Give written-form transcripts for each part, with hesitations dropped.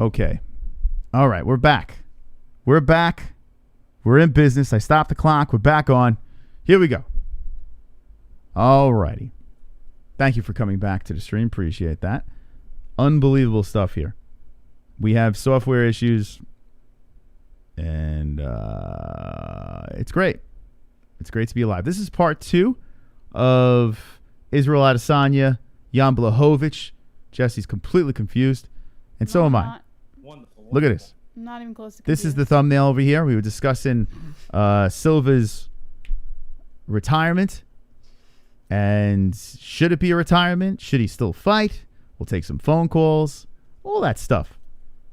Okay. All right, we're back. We're back. We're in business. I stopped the clock. We're back on. Here we go. All righty. Thank you for coming back to the stream. Appreciate that. Unbelievable stuff here. We have software issues, and it's great. It's great to be alive. This is part 2 of Israel Adesanya, Jan Blachowicz. Jesse's completely confused, and so am I. Wonderful. Look at this. I'm not even close to This is the thumbnail over here. We were discussing Silva's retirement, and should it be a retirement? Should he still fight? We'll take some phone calls, all that stuff,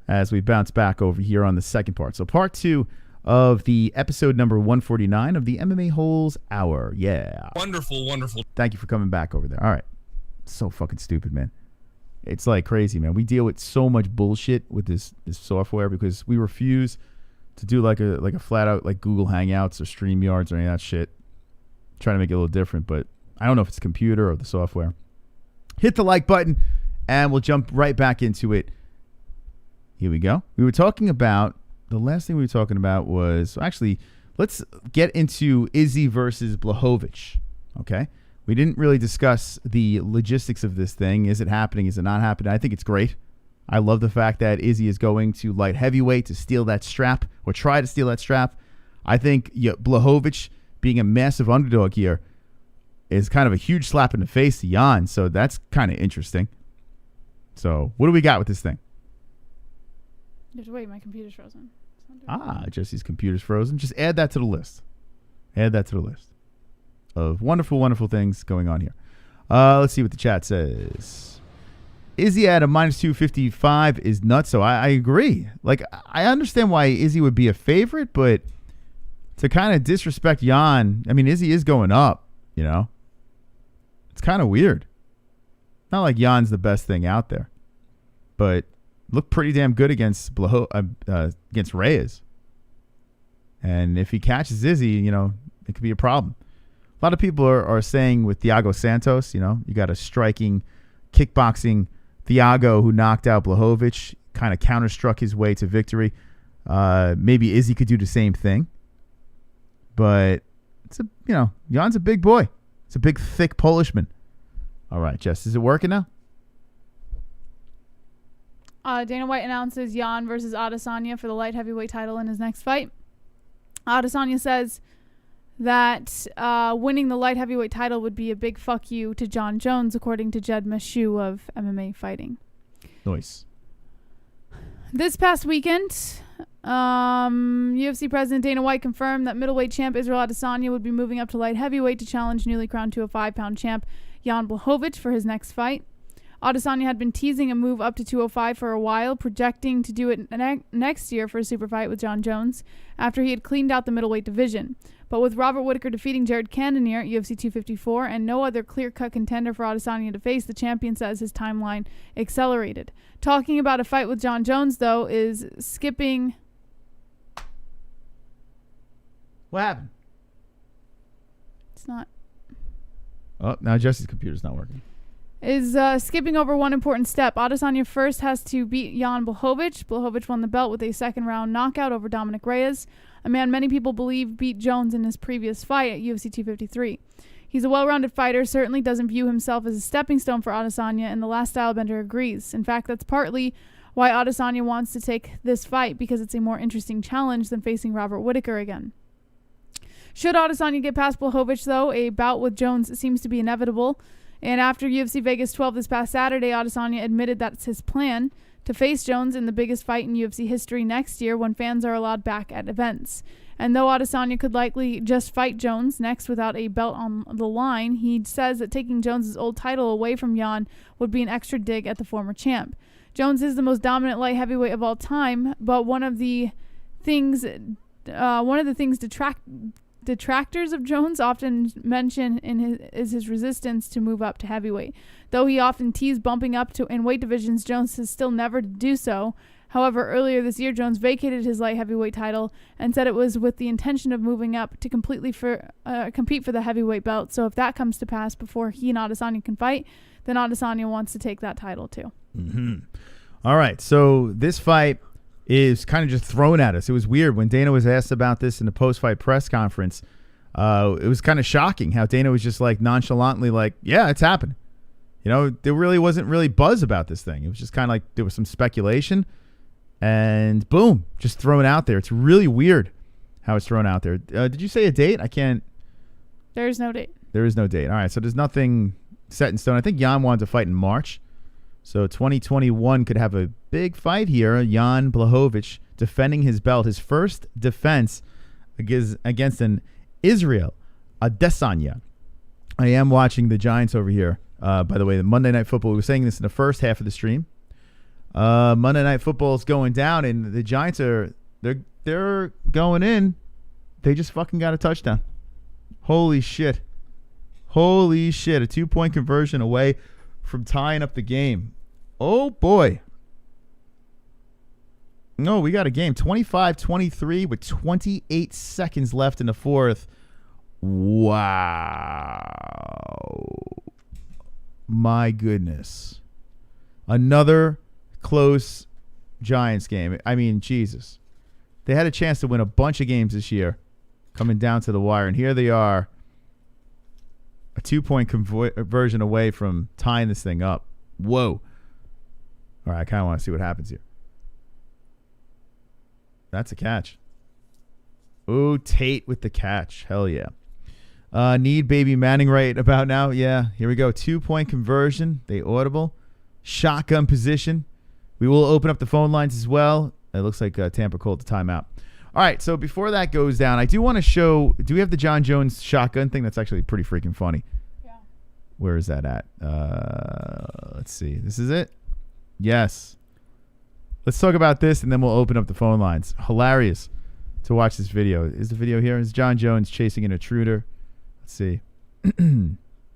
as we bounce back over here on the second part. So part 2 of the episode number 149 of the MMA-HOLES Hour. Yeah. Wonderful, wonderful. Thank you for coming back over there. All right. So fucking stupid, man. It's like crazy, man. We deal with so much bullshit with this software because we refuse to do like a flat out like Google Hangouts or StreamYards or any of that shit. Trying to make it a little different, but I don't know if it's the computer or the software. Hit the like button and we'll jump right back into it. Here we go. We were talking about, the last thing we were talking about was, actually, let's get into Izzy versus Blachowicz. Okay? We didn't really discuss the logistics of this thing. Is it happening? Is it not happening? I think it's great. I love the fact that Izzy is going to light heavyweight to steal that strap or try to steal that strap. I think Blachowicz being a massive underdog here is kind of a huge slap in the face to Jan. So that's kind of interesting. So what do we got with this thing? You have to wait. My computer's frozen. Jesse's computer's frozen. Just add that to the list. Add that to the list of wonderful, wonderful things going on here. Let's see what the chat says. Izzy at a -255 is nuts. So I agree. Like, I understand why Izzy would be a favorite, but to kind of disrespect Jan, I mean, Izzy is going up, you know. It's kind of weird. Not like Jan's the best thing out there, but looked pretty damn good against against Reyes. And if he catches Izzy, you know, it could be a problem. A lot of people are saying with Thiago Santos, you know, you got a striking, kickboxing Thiago who knocked out Blachowicz, kind of counterstruck his way to victory. Maybe Izzy could do the same thing. But it's Jan's a big boy. It's a big, thick Polishman. All right, Jess, is it working now? Dana White announces Jan versus Adesanya for the light heavyweight title in his next fight. Adesanya says that winning the light heavyweight title would be a big fuck you to Jon Jones, according to Jed Meshew of MMA Fighting. Nice. This past weekend, UFC President Dana White confirmed that middleweight champ Israel Adesanya would be moving up to light heavyweight to challenge newly crowned 205-pound champ Jan Blachowicz for his next fight. Adesanya had been teasing a move up to 205 for a while, projecting to do it next year for a super fight with Jon Jones after he had cleaned out the middleweight division. But with Robert Whittaker defeating Jared Cannonier at UFC 254 and no other clear-cut contender for Adesanya to face, the champion says his timeline accelerated. Talking about a fight with Jon Jones, though, is skipping... What happened? It's not... Oh, now Jesse's computer's not working. Is skipping over one important step. Adesanya first has to beat Jan Blachowicz. Blachowicz won the belt with a second-round knockout over Dominic Reyes, a man many people believe beat Jones in his previous fight at UFC 253. He's a well-rounded fighter, certainly doesn't view himself as a stepping stone for Adesanya, and the last stylebender agrees. In fact, that's partly why Adesanya wants to take this fight, because it's a more interesting challenge than facing Robert Whittaker again. Should Adesanya get past Blachowicz, though, a bout with Jones seems to be inevitable. And after UFC Vegas 12 this past Saturday, Adesanya admitted that's his plan, to face Jones in the biggest fight in UFC history next year when fans are allowed back at events. And though Adesanya could likely just fight Jones next without a belt on the line, he says that taking Jones' old title away from Jan would be an extra dig at the former champ. Jones is the most dominant light heavyweight of all time, but one of the things detractors of Jones often mention is his resistance to move up to heavyweight. Though he often teased bumping up in weight divisions, Jones has still never to do so. However, earlier this year, Jones vacated his light heavyweight title and said it was with the intention of moving up to compete for the heavyweight belt. So if that comes to pass before he and Adesanya can fight, then Adesanya wants to take that title too. Mm-hmm. All right, so this fight is kind of just thrown at us. It was weird when Dana was asked about this in the post-fight press conference. It was kind of shocking how Dana was just like nonchalantly like, yeah, it's happening. You know, there really wasn't really buzz about this thing. It was just kind of like there was some speculation and boom, just thrown out there. It's really weird how it's thrown out there. Did you say a date? I can't. There is no date. There is no date. All right, so there's nothing set in stone. I think Jan wanted to fight in March. So 2021 could have a big fight here. Jan Blachowicz defending his belt, his first defense against an Israel Adesanya. I am watching the Giants over here. By the way, the Monday Night Football, we were saying this in the first half of the stream. Monday Night Football is going down, and the Giants they're going in. They just fucking got a touchdown. Holy shit. Holy shit. A 2-point conversion away from tying up the game. Oh, boy. No, we got a game. 25-23 with 28 seconds left in the fourth. Wow. My goodness. Another close Giants game. I mean, Jesus. They had a chance to win a bunch of games this year coming down to the wire, and here they are. A 2-point conversion away from tying this thing up. Whoa. All right, I kind of want to see what happens here. That's a catch. Ooh, Tate with the catch. Hell yeah. Need baby Manning right about now. Yeah, here we go. 2-point conversion. They audible. Shotgun position. We will open up the phone lines as well. It looks like Tampa called the timeout. All right, so before that goes down, I do want to show, do we have the Jon Jones shotgun thing? That's actually pretty freaking funny. Yeah. Where is that at? Let's see. This is it? Yes. Let's talk about this, and then we'll open up the phone lines. Hilarious to watch this video. Is the video here? Is Jon Jones chasing an intruder? Let's see.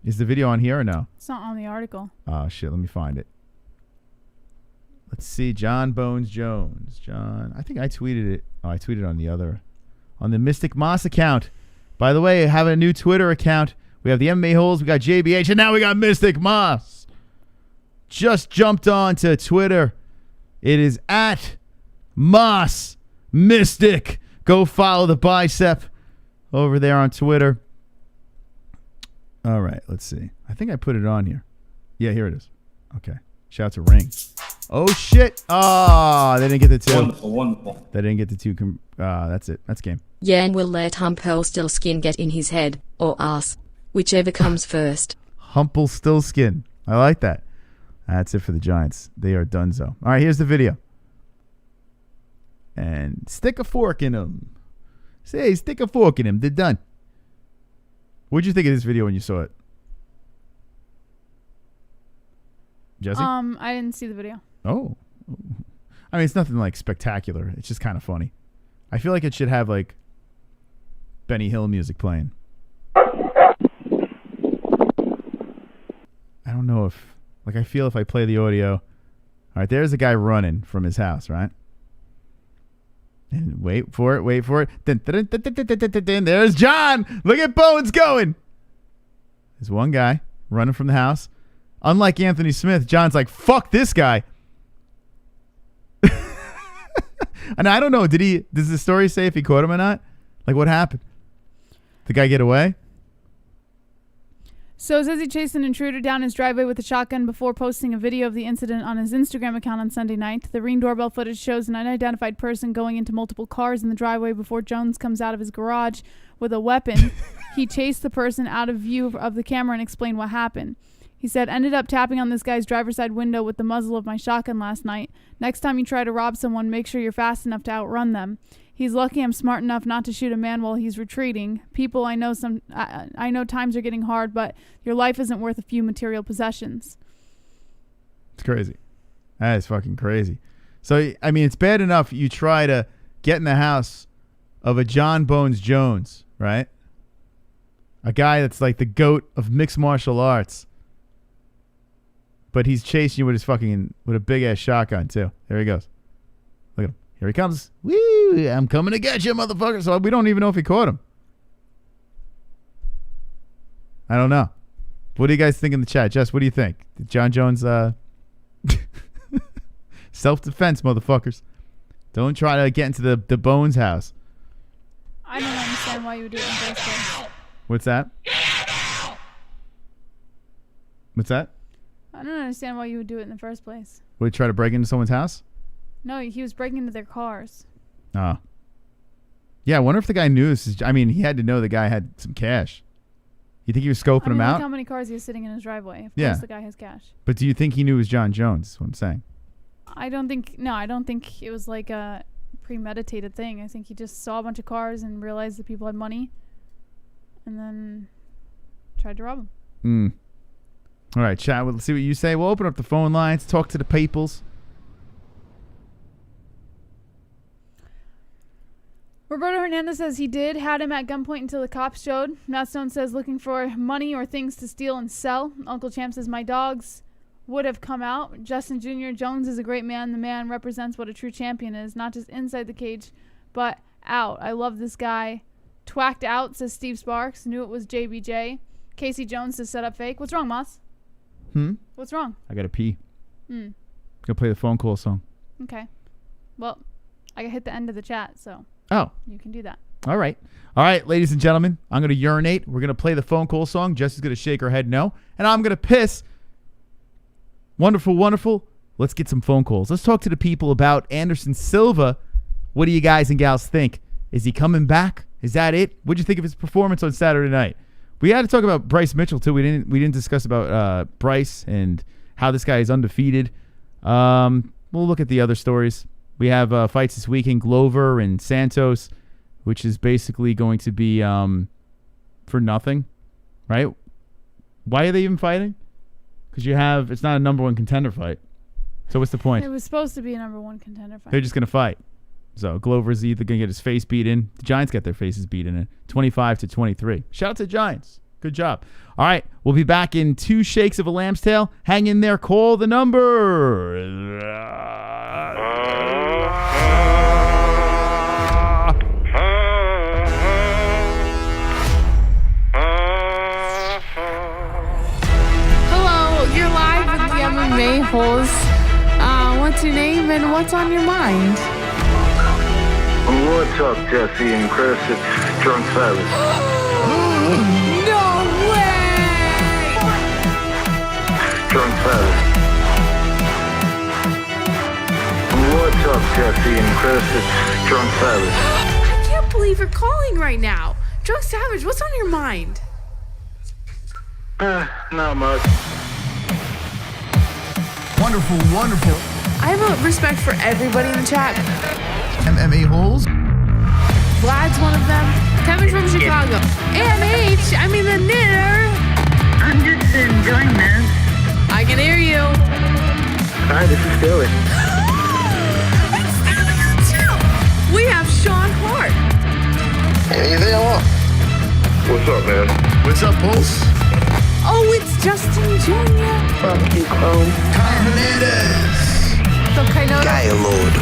Is the video on here or no? It's not on the article. Oh, shit. Let me find it. Let's see. Jon Bones Jones. John. I think I tweeted it. Oh, I tweeted on the Mystic Moss account. By the way, I have a new Twitter account. We have the MMA-HOLES. We got JBH. And now we got Mystic Moss. Just jumped on to Twitter. It is at Moss Mystic. Go follow the bicep over there on Twitter. All right, let's see. I think I put it on here. Yeah, here it is. Okay. Shout out to Ring. Oh, shit. Oh, they didn't get the two. Wonderful. They didn't get the two. That's it. That's game. Jan will let Humpelstiltskin get in his head, or ass, whichever comes first. Humpelstiltskin. I like that. That's it for the Giants. They are donezo. All right, here's the video. And stick a fork in them. Say, stick a fork in him. They're done. What'd you think of this video when you saw it? Jesse? I didn't see the video. Oh. I mean, it's nothing like spectacular. It's just kind of funny. I feel like it should have like Benny Hill music playing. I don't know if, like, I feel if I play the audio. All right, there's a guy running from his house, right? And wait for it. There's John. Look at Bones going. There's one guy running from the house. Unlike Anthony Smith, John's like, fuck this guy. And I don't know, does the story say if he caught him or not? Like, what happened? The guy get away? So it says he chased an intruder down his driveway with a shotgun before posting a video of the incident on his Instagram account on Sunday night. The Ring doorbell footage shows an unidentified person going into multiple cars in the driveway before Jones comes out of his garage with a weapon. He chased the person out of view of the camera and explained what happened. He said, ended up tapping on this guy's driver's side window with the muzzle of my shotgun last night. Next time you try to rob someone, make sure you're fast enough to outrun them. He's lucky I'm smart enough not to shoot a man while he's retreating. People, I know times are getting hard, but your life isn't worth a few material possessions. It's crazy. That is fucking crazy. So, I mean, it's bad enough you try to get in the house of a Jon Bones Jones, right? A guy that's like the GOAT of mixed martial arts. But he's chasing you with a big ass shotgun too. There he goes. Look at him. Here he comes. Woo! I'm coming to get you, motherfucker. So we don't even know if he caught him. I don't know. What do you guys think in the chat? Jess, what do you think? Did Jon Jones Self-defense, motherfuckers. Don't try to get into the Bones house. I don't understand why you would do it in the first place. What's that? What's that? I don't understand why you would do it in the first place. Would he try to break into someone's house? No, he was breaking into their cars. Oh. Yeah, I wonder if the guy knew this. I mean, he had to know the guy had some cash. You think he was scoping him out? Look how many cars he was sitting in his driveway. Of course the guy has cash. But do you think he knew it was Jon Jones? That's what I'm saying. I don't think it was like a premeditated thing. I think he just saw a bunch of cars and realized that people had money and then tried to rob them. All right, chat. Let's see what you say. We'll open up the phone lines, talk to the peoples. Roberto Hernandez says he had him at gunpoint until the cops showed. Matt Stone says looking for money or things to steal and sell. Uncle Champ says my dogs would have come out. Justin Jr. Jones is a great man. The man represents what a true champion is, not just inside the cage, but out. I love this guy. Twacked out, says Steve Sparks. Knew it was JBJ. Casey Jones says set up fake. What's wrong, Moss? What's wrong? I gotta pee. Go play the phone call song. Okay. Well, I hit the end of the chat, so you can do that. All right. All right, ladies and gentlemen, I'm going to urinate. We're going to play the phone call song. Jesse's going to shake her head no. And I'm going to piss. Wonderful, wonderful. Let's get some phone calls. Let's talk to the people about Anderson Silva. What do you guys and gals think? Is he coming back? Is that it? What'd you think of his performance on Saturday night? We had to talk about Bryce Mitchell, too. We didn't discuss about Bryce and how this guy is undefeated. We'll look at the other stories. We have fights this weekend, Glover and Santos, which is basically going to be for nothing, right? Why are they even fighting? Because it's not a number one contender fight. So what's the point? It was supposed to be a number one contender fight. They're just going to fight. So Glover's either going to get his face beat in. The Giants got their faces beat in it. 25-23. Shout out to the Giants. Good job. All right. We'll be back in 2 shakes of a lamb's tail. Hang in there. Call the number. Hello. You're live with the MMA-HOLES. What's your name and what's on your mind? What's up, Jesse and Chris? It's Drunk Savage. No way! Drunk Savage. What's up, Jesse and Chris? It's Drunk Savage. I can't believe you're calling right now. Drunk Savage, what's on your mind? Not much. Wonderful, wonderful. I have a respect for everybody in the chat. MMA-HOLES. Vlad's one of them. Kevin's from Chicago. AMH, I mean the knitter. I'm just enjoying this. I can hear you. Hi, this is Billy. It's Stanley too. We have Sean Hart. Hey there, what's up, man? What's up, Pulse? Oh, it's Justin Jr. Fuck you, Chrome. Connor Hernandez. So Kainoto. Lord.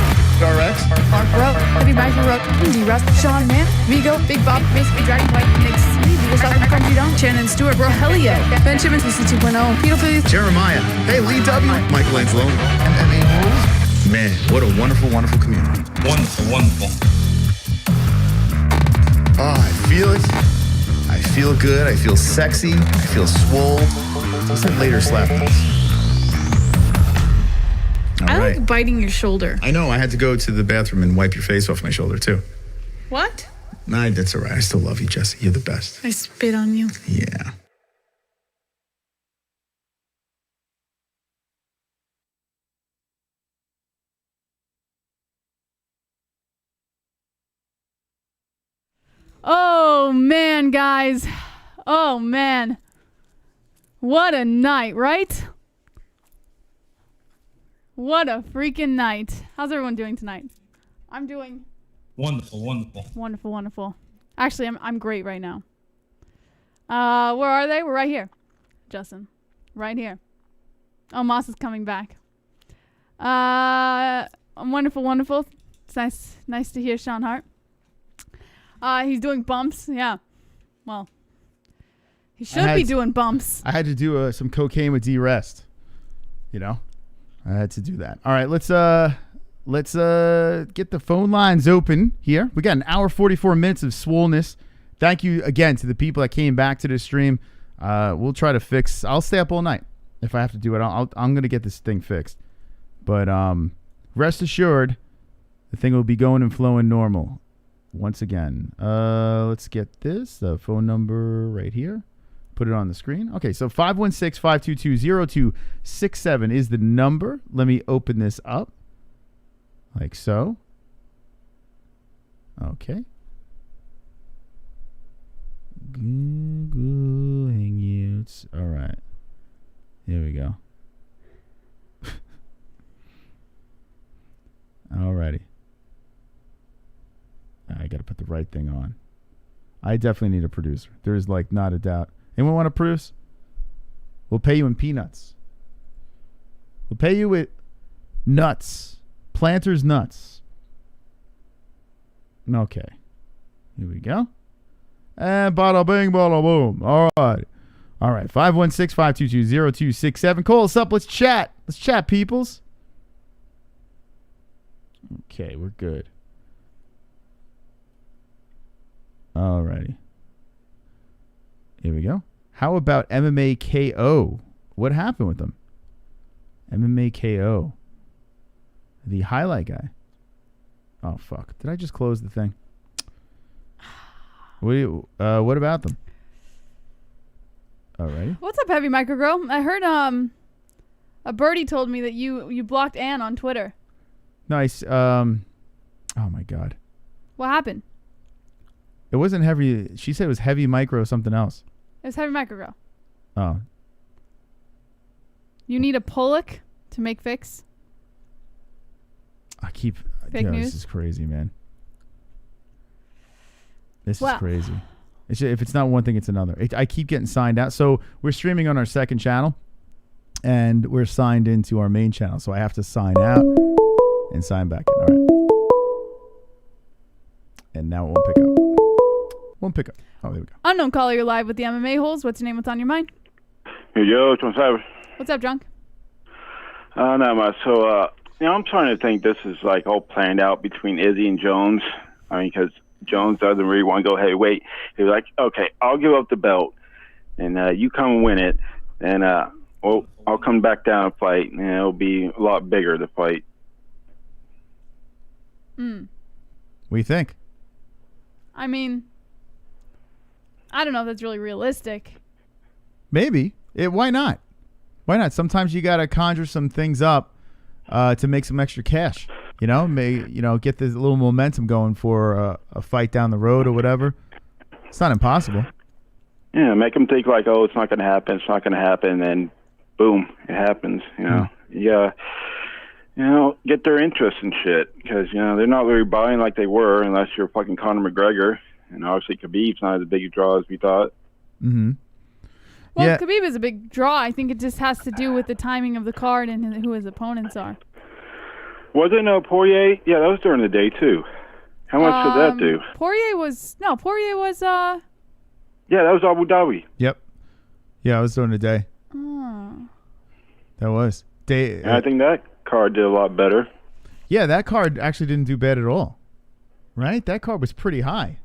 RX. Bro, Heavy Bike Road, Indy Russ, Sean Man, Vigo, Big Bob, Basically Dragon White, Nick C, Vigo Southern Country Down, Shannon Stewart, Bro, Helio, Ben Simmons, VC 2.0, Pedophilia, Jeremiah. Hey, Lee W. Michelangelo. MMA-HOLES. Man, what a wonderful, wonderful community. Wonderful, wonderful. Oh, I feel it. I feel good. I feel sexy. I feel swole. Listen later, slap this. I like biting your shoulder. I know. I had to go to the bathroom and wipe your face off my shoulder, too. What? Nah, that's all right. I still love you, Jesse. You're the best. I spit on you. Yeah. Oh, man, guys. Oh, man. What a night, right? What a freaking night. How's everyone doing tonight? I'm doing Wonderful, wonderful. wonderful, wonderful. Actually, I'm great right now. Where are they? We're right here. Justin. Right here. Oh, Moss is coming back. I'm wonderful, wonderful. It's nice to hear Sean Hart. He's doing bumps. Yeah. Well, he should be doing bumps. I had to do some cocaine with D-Rest. You know? I had to do that. All right, let's get the phone lines open here. We got an hour 44 minutes of swollenness. Thank you again to the people that came back to this stream. We'll try to fix. I'll stay up all night if I have to do it. I'm gonna get this thing fixed. But rest assured, the thing will be going and flowing normal once again. Let's get the phone number right here. Put it on the screen. Okay, so 516-522-0267 is the number. Let me open this up. Like so. Okay. Google Hangouts. All right. Here we go. Alrighty. I got to put the right thing on. I definitely need a producer. There's like not a doubt. Anyone want to produce? We'll pay you in peanuts. We'll pay you with nuts. Planter's nuts. Okay. Here we go. And bada bing, bada boom. All right. All right. 516-522-0267. Call us up. Let's chat. Let's chat, peoples. Okay, we're good. All righty. Here we go. How about MMA KO? What happened with them? MMA KO. The highlight guy. Oh, fuck. Did I just close the thing? What about them? All right. What's up, Heavy Micro Girl? I heard a birdie told me that you blocked Ann on Twitter. Nice. Oh, my God. What happened? It wasn't heavy. She said it was Heavy Micro something else. It was Heavy Micro Girl. Oh. You need a Pollock to make fix? Fake news? This is crazy, man. This is crazy. If it's not one thing, it's another. I keep getting signed out. So we're streaming on our second channel, and we're signed into our main channel. So I have to sign out and sign back in. All right. And now it won't pick up. Won't pick up. Oh, there we go. Unknown caller, you're live with the MMA holes. What's your name? What's on your mind? Hey, yo, Jon Jones. What's up, Drunk? Not much. So, I'm trying to think this is like all planned out between Izzy and Jones. I mean, because Jones doesn't really want to go heavyweight. He's like, okay, I'll give up the belt, and you come and win it, and I'll come back down and fight, and it'll be a lot bigger, the fight. What do you think? I mean, I don't know if that's really realistic. Maybe. Why not? Why not? Sometimes you got to conjure some things up to make some extra cash. You know, get this little momentum going for a fight down the road or whatever. It's not impossible. Yeah, make them think like, oh, it's not going to happen. It's not going to happen. And then, boom, it happens. You know, get their interest and shit because they're not really buying like they were unless you're fucking Conor McGregor, and obviously Khabib's not as big a draw as we thought. Mm-hmm. Well, yeah. Khabib is a big draw. I think it just has to do with the timing of the card and who his opponents are. Wasn't Poirier? Yeah, that was during the day too. How much did that do? Poirier was. Yeah, that was Abu Dhabi. Yep. Yeah, I was during the day. Oh. That was day. And I think that card did a lot better. Yeah, that card actually didn't do bad at all. Right? That card was pretty high.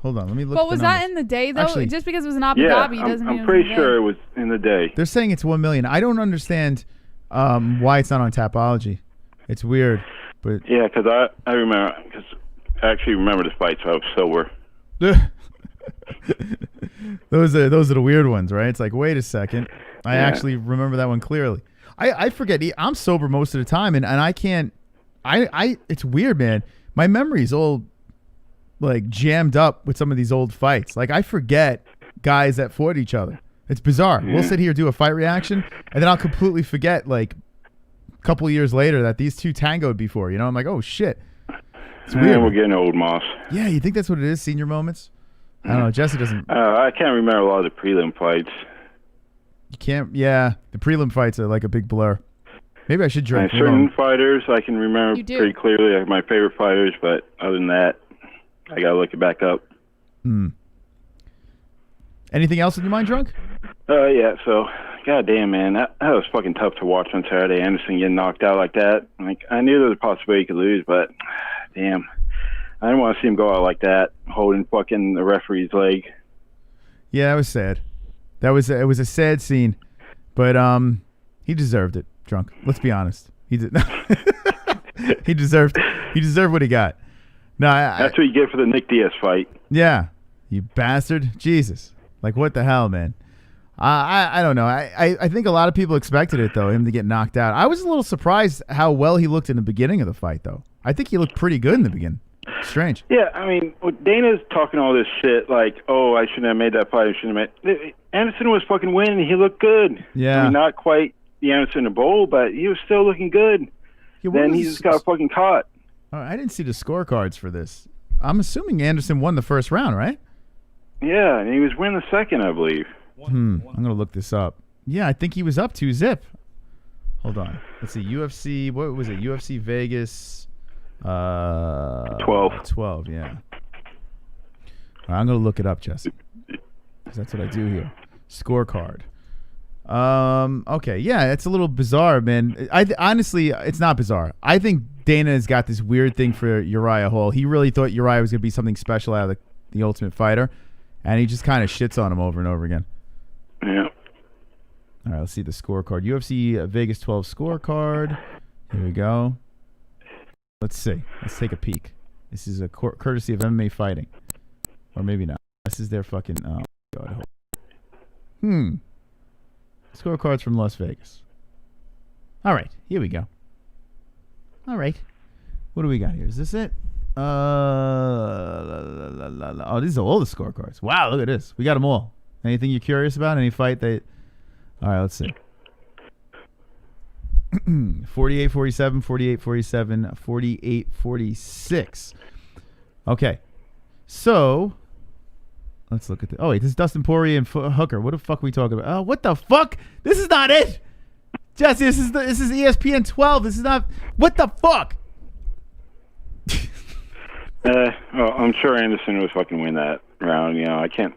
Hold on, let me look. But was that in the day though? Actually, just because it was in Abu Dhabi doesn't mean I'm pretty sure it was in the day. They're saying it's 1 million. I don't understand why it's not on Tapology. It's weird, but yeah, because I remember I actually remember the fight, so I was sober. Those are the weird ones, right? It's like, wait a second, I actually remember that one clearly. I forget. I'm sober most of the time, and I can't. It's weird, man. My memory's all like jammed up with some of these old fights. Like I forget guys that fought each other. It's bizarre. We'll sit here do a fight reaction, and then I'll completely forget like a couple of years later that these two tangoed before. I'm like, oh shit. It's weird. We're getting old, Moss. Yeah, you think that's what it is? Senior moments? I don't know. Jesse doesn't. I can't remember a lot of the prelim fights. You can't. Yeah, the prelim fights are like a big blur. Maybe I should drink. Certain fighters I can remember pretty clearly, like my favorite fighters, but other than that, I gotta look it back up. Anything else in your mind, Drunk? Yeah. So God damn, man, that was fucking tough to watch on Saturday. Anderson getting knocked out like that. Like, I knew there was a possibility he could lose, but damn, I didn't want to see him go out like that, holding fucking the referee's leg. Yeah, that was sad. It was a sad scene, but he deserved it. Drunk. Let's be honest. He did. He deserved what he got. No, that's what you get for the Nick Diaz fight. Yeah, you bastard. Jesus. Like, what the hell, man? I don't know. I think a lot of people expected it, though, him to get knocked out. I was a little surprised how well he looked in the beginning of the fight, though. I think he looked pretty good in the beginning. Strange. Yeah, I mean, Dana's talking all this shit like, oh, I shouldn't have made that fight. I shouldn't have made... Anderson was fucking winning. He looked good. Yeah. I mean, not quite the Anderson in the bowl, but he was still looking good. Yeah, then he just got fucking caught. I didn't see the scorecards for this. I'm assuming Anderson won the first round, right? Yeah, and he was winning the second, I believe. I'm going to look this up. Yeah, I think he was up 2-0. Hold on. Let's see. UFC, what was it? UFC Vegas. 12. 12, yeah. All right, I'm going to look it up, Jesse. Because that's what I do here. Scorecard. Okay, yeah, it's a little bizarre, man. Honestly, it's not bizarre. I think Dana has got this weird thing for Uriah Hall. He really thought Uriah was going to be something special out of the Ultimate Fighter, and he just kind of shits on him over and over again. Yeah. All right, let's see the scorecard. UFC Vegas 12 scorecard. Here we go. Let's see. Let's take a peek. This is a courtesy of MMA Fighting. Or maybe not. This is their fucking... Oh, God. Scorecards from Las Vegas. All right. Here we go. All right. What do we got here? Is this it? Oh, these are all the scorecards. Wow, look at this. We got them all. Anything you're curious about? Any fight that... All right, let's see. 48-47, 48-47, 48-46. Okay. So, let's look at the... Oh, wait, this is Dustin Poirier and Hooker. What the fuck are we talking about? Oh, what the fuck? This is not it! Jesse, this is ESPN 12. This is not... What the fuck? Well, I'm sure Anderson was fucking win that round. You know, I can't...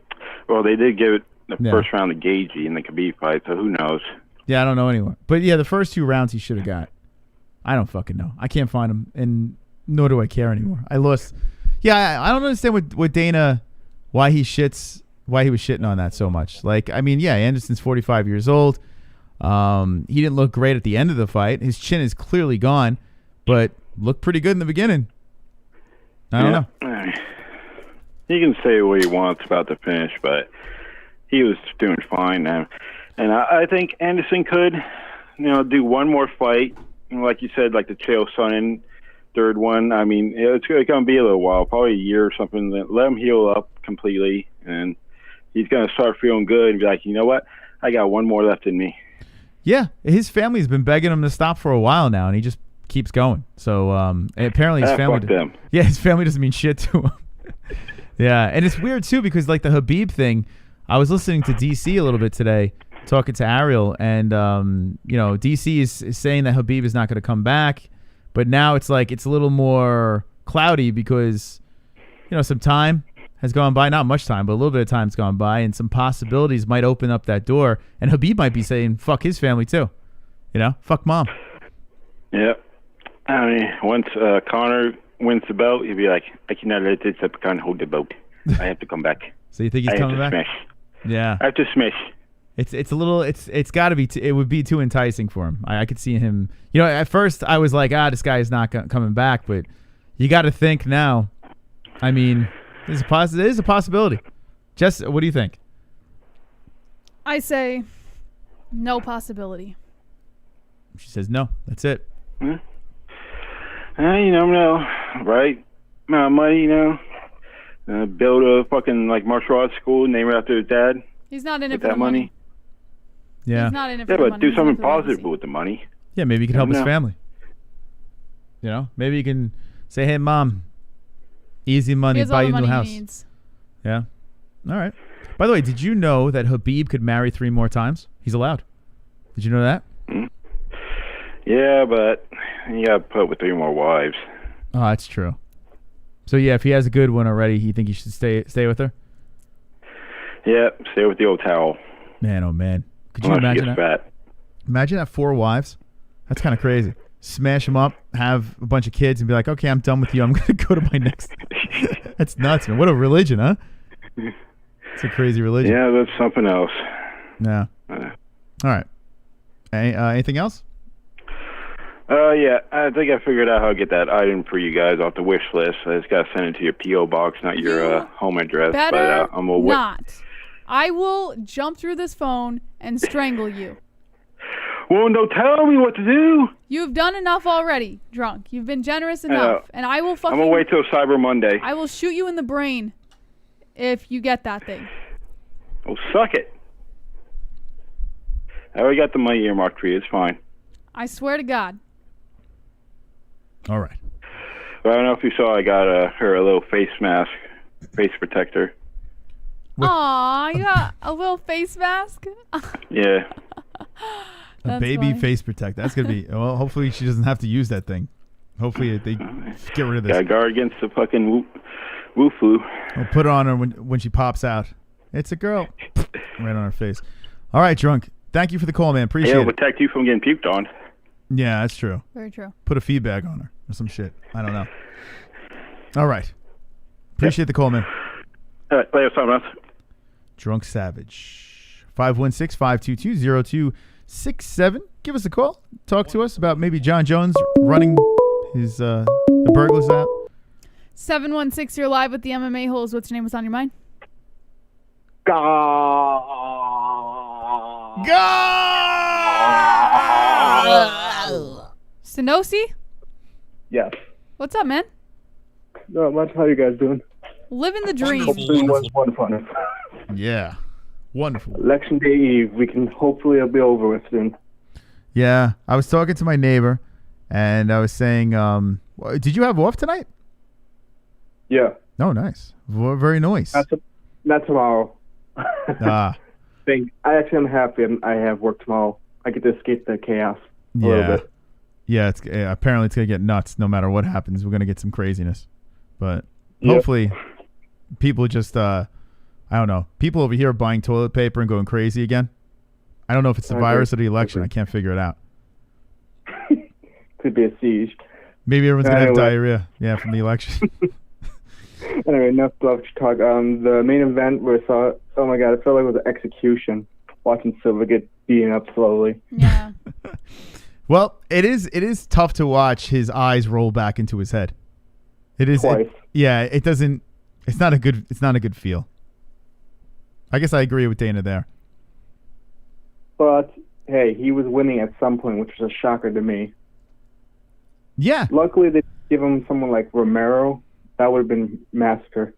Well, they did give it the first round to Gagey in the Khabib fight, so who knows? Yeah, I don't know anymore. But yeah, the first 2 rounds he should have got. I don't fucking know. I can't find him, and nor do I care anymore. I lost. Yeah, I don't understand what Dana, why he was shitting on that so much. Like, I mean, yeah, Anderson's 45 years old. He didn't look great at the end of the fight. His chin is clearly gone, but looked pretty good in the beginning. I don't know. He can say what he wants about the finish, but he was doing fine now. And I think Anderson could, do one more fight. Like you said, like the Chael Sonnen third one. I mean, it's going to be a little while, probably a year or something. Let him heal up completely, and he's going to start feeling good and be like, you know what? I got one more left in me. Yeah, his family's been begging him to stop for a while now, and he just keeps going. So apparently his family... Fuck them. Yeah, his family doesn't mean shit to him. Yeah, and it's weird, too, because like the Khabib thing, I was listening to DC a little bit today, talking to Ariel, and DC is saying that Khabib is not going to come back, but now it's like it's a little more cloudy because some time has gone by, not much time, but a little bit of time's gone by, and some possibilities might open up that door, and Khabib might be saying fuck his family too, fuck mom. Yeah, I mean, once Conor wins the belt, he'll be like, I cannot let this Leprechaun hold the belt. I have to come back. So you think he's coming back? Smash. Yeah, I have to smash. It's a little it's got to be it would be too enticing for him. I could see him. At first I was like, this guy is not coming back, but you got to think now. I mean, there's a possibility. Jess, what do you think? I say no possibility. She says no. That's it. No, right? Money, build a fucking martial arts school, name it after his dad. He's not in it with for that the money. Yeah. He's not in it for the money. But do He's something in it for the positive legacy. with the money. Yeah, maybe he can help his family. Maybe you can say, "Hey, mom, easy money, buy you a new house." He needs. Yeah. All right. By the way, did you know that Khabib could marry 3 more times? He's allowed. Did you know that? Mm-hmm. Yeah, but you got to put up with 3 more wives. Oh, that's true. So yeah, if he has a good one already, you think he should stay with her? Yeah, stay with the old towel. Man, oh man. Could you Unless she imagine gets that? fat. Imagine that 4 wives. That's kind of crazy. Smash them up, have a bunch of kids, and be like, okay, I'm done with you. I'm going to go to my next. That's nuts, man. What a religion, huh? It's a crazy religion. Yeah, that's something else. Yeah. All right. Anything else? Yeah, I think I figured out how to get that item for you guys off the wish list. I just got to send it to your P.O. box, not your home address. Better I'm gonna not. I will jump through this phone and strangle you. Well, don't tell me what to do. You've done enough already, drunk. You've been generous enough. And I will fucking... I'm going to wait till Cyber Monday. I will shoot you in the brain if you get that thing. Oh, suck it. I already got the money earmarked for you. It's fine. I swear to God. All right. But I don't know if you saw, I got her a little face mask, face protector. Aw, you got a little face mask? Yeah. A baby face protector. That's going to be... Well, hopefully she doesn't have to use that thing. Hopefully they get rid of this. Got to guard against the fucking woo flu. We'll put it on her when she pops out. It's a girl. Right on her face. All right, drunk. Thank you for the call, man. Appreciate It'll it. protect you from getting puked on. Yeah, that's true. Very true. Put a feed bag on her or some shit. I don't know. All right. Appreciate the call, man. All right, later, something else. Drunk Savage. 516-522-0267. Give us a call. Talk to us about maybe Jon Jones running his the burglars out. 716, you're live with the MMA holes. What's your name? What's on your mind? Sanosi? Yes. What's up, man? Not much. How you guys doing? Living the dream. Hopefully it was wonderful. Yeah. Wonderful. Election Day Eve. We can hopefully it'll be over with soon. Yeah. I was talking to my neighbor, and I was saying, did you have off tonight? Yeah. Oh, nice. Very nice. Not tomorrow. Ah. I actually am happy I have work tomorrow. I get to escape the chaos a little bit. Yeah, apparently it's going to get nuts no matter what happens. We're going to get some craziness. But hopefully people just, I don't know. People over here are buying toilet paper and going crazy again. I don't know if it's the virus or the election. I can't figure it out. Could be a siege. Maybe everyone's going to have diarrhea. Yeah, from the election. Anyway, enough love talk. The main event where I saw, oh my God, it felt like it was an execution. Watching Silva get beaten up slowly. Yeah. Well, it is tough to watch his eyes roll back into his head. It is. Twice. It doesn't. It's not a good feel. I guess I agree with Dana there. But hey, he was winning at some point, which was a shocker to me. Yeah. Luckily, they give him someone like Romero. That would have been massacre.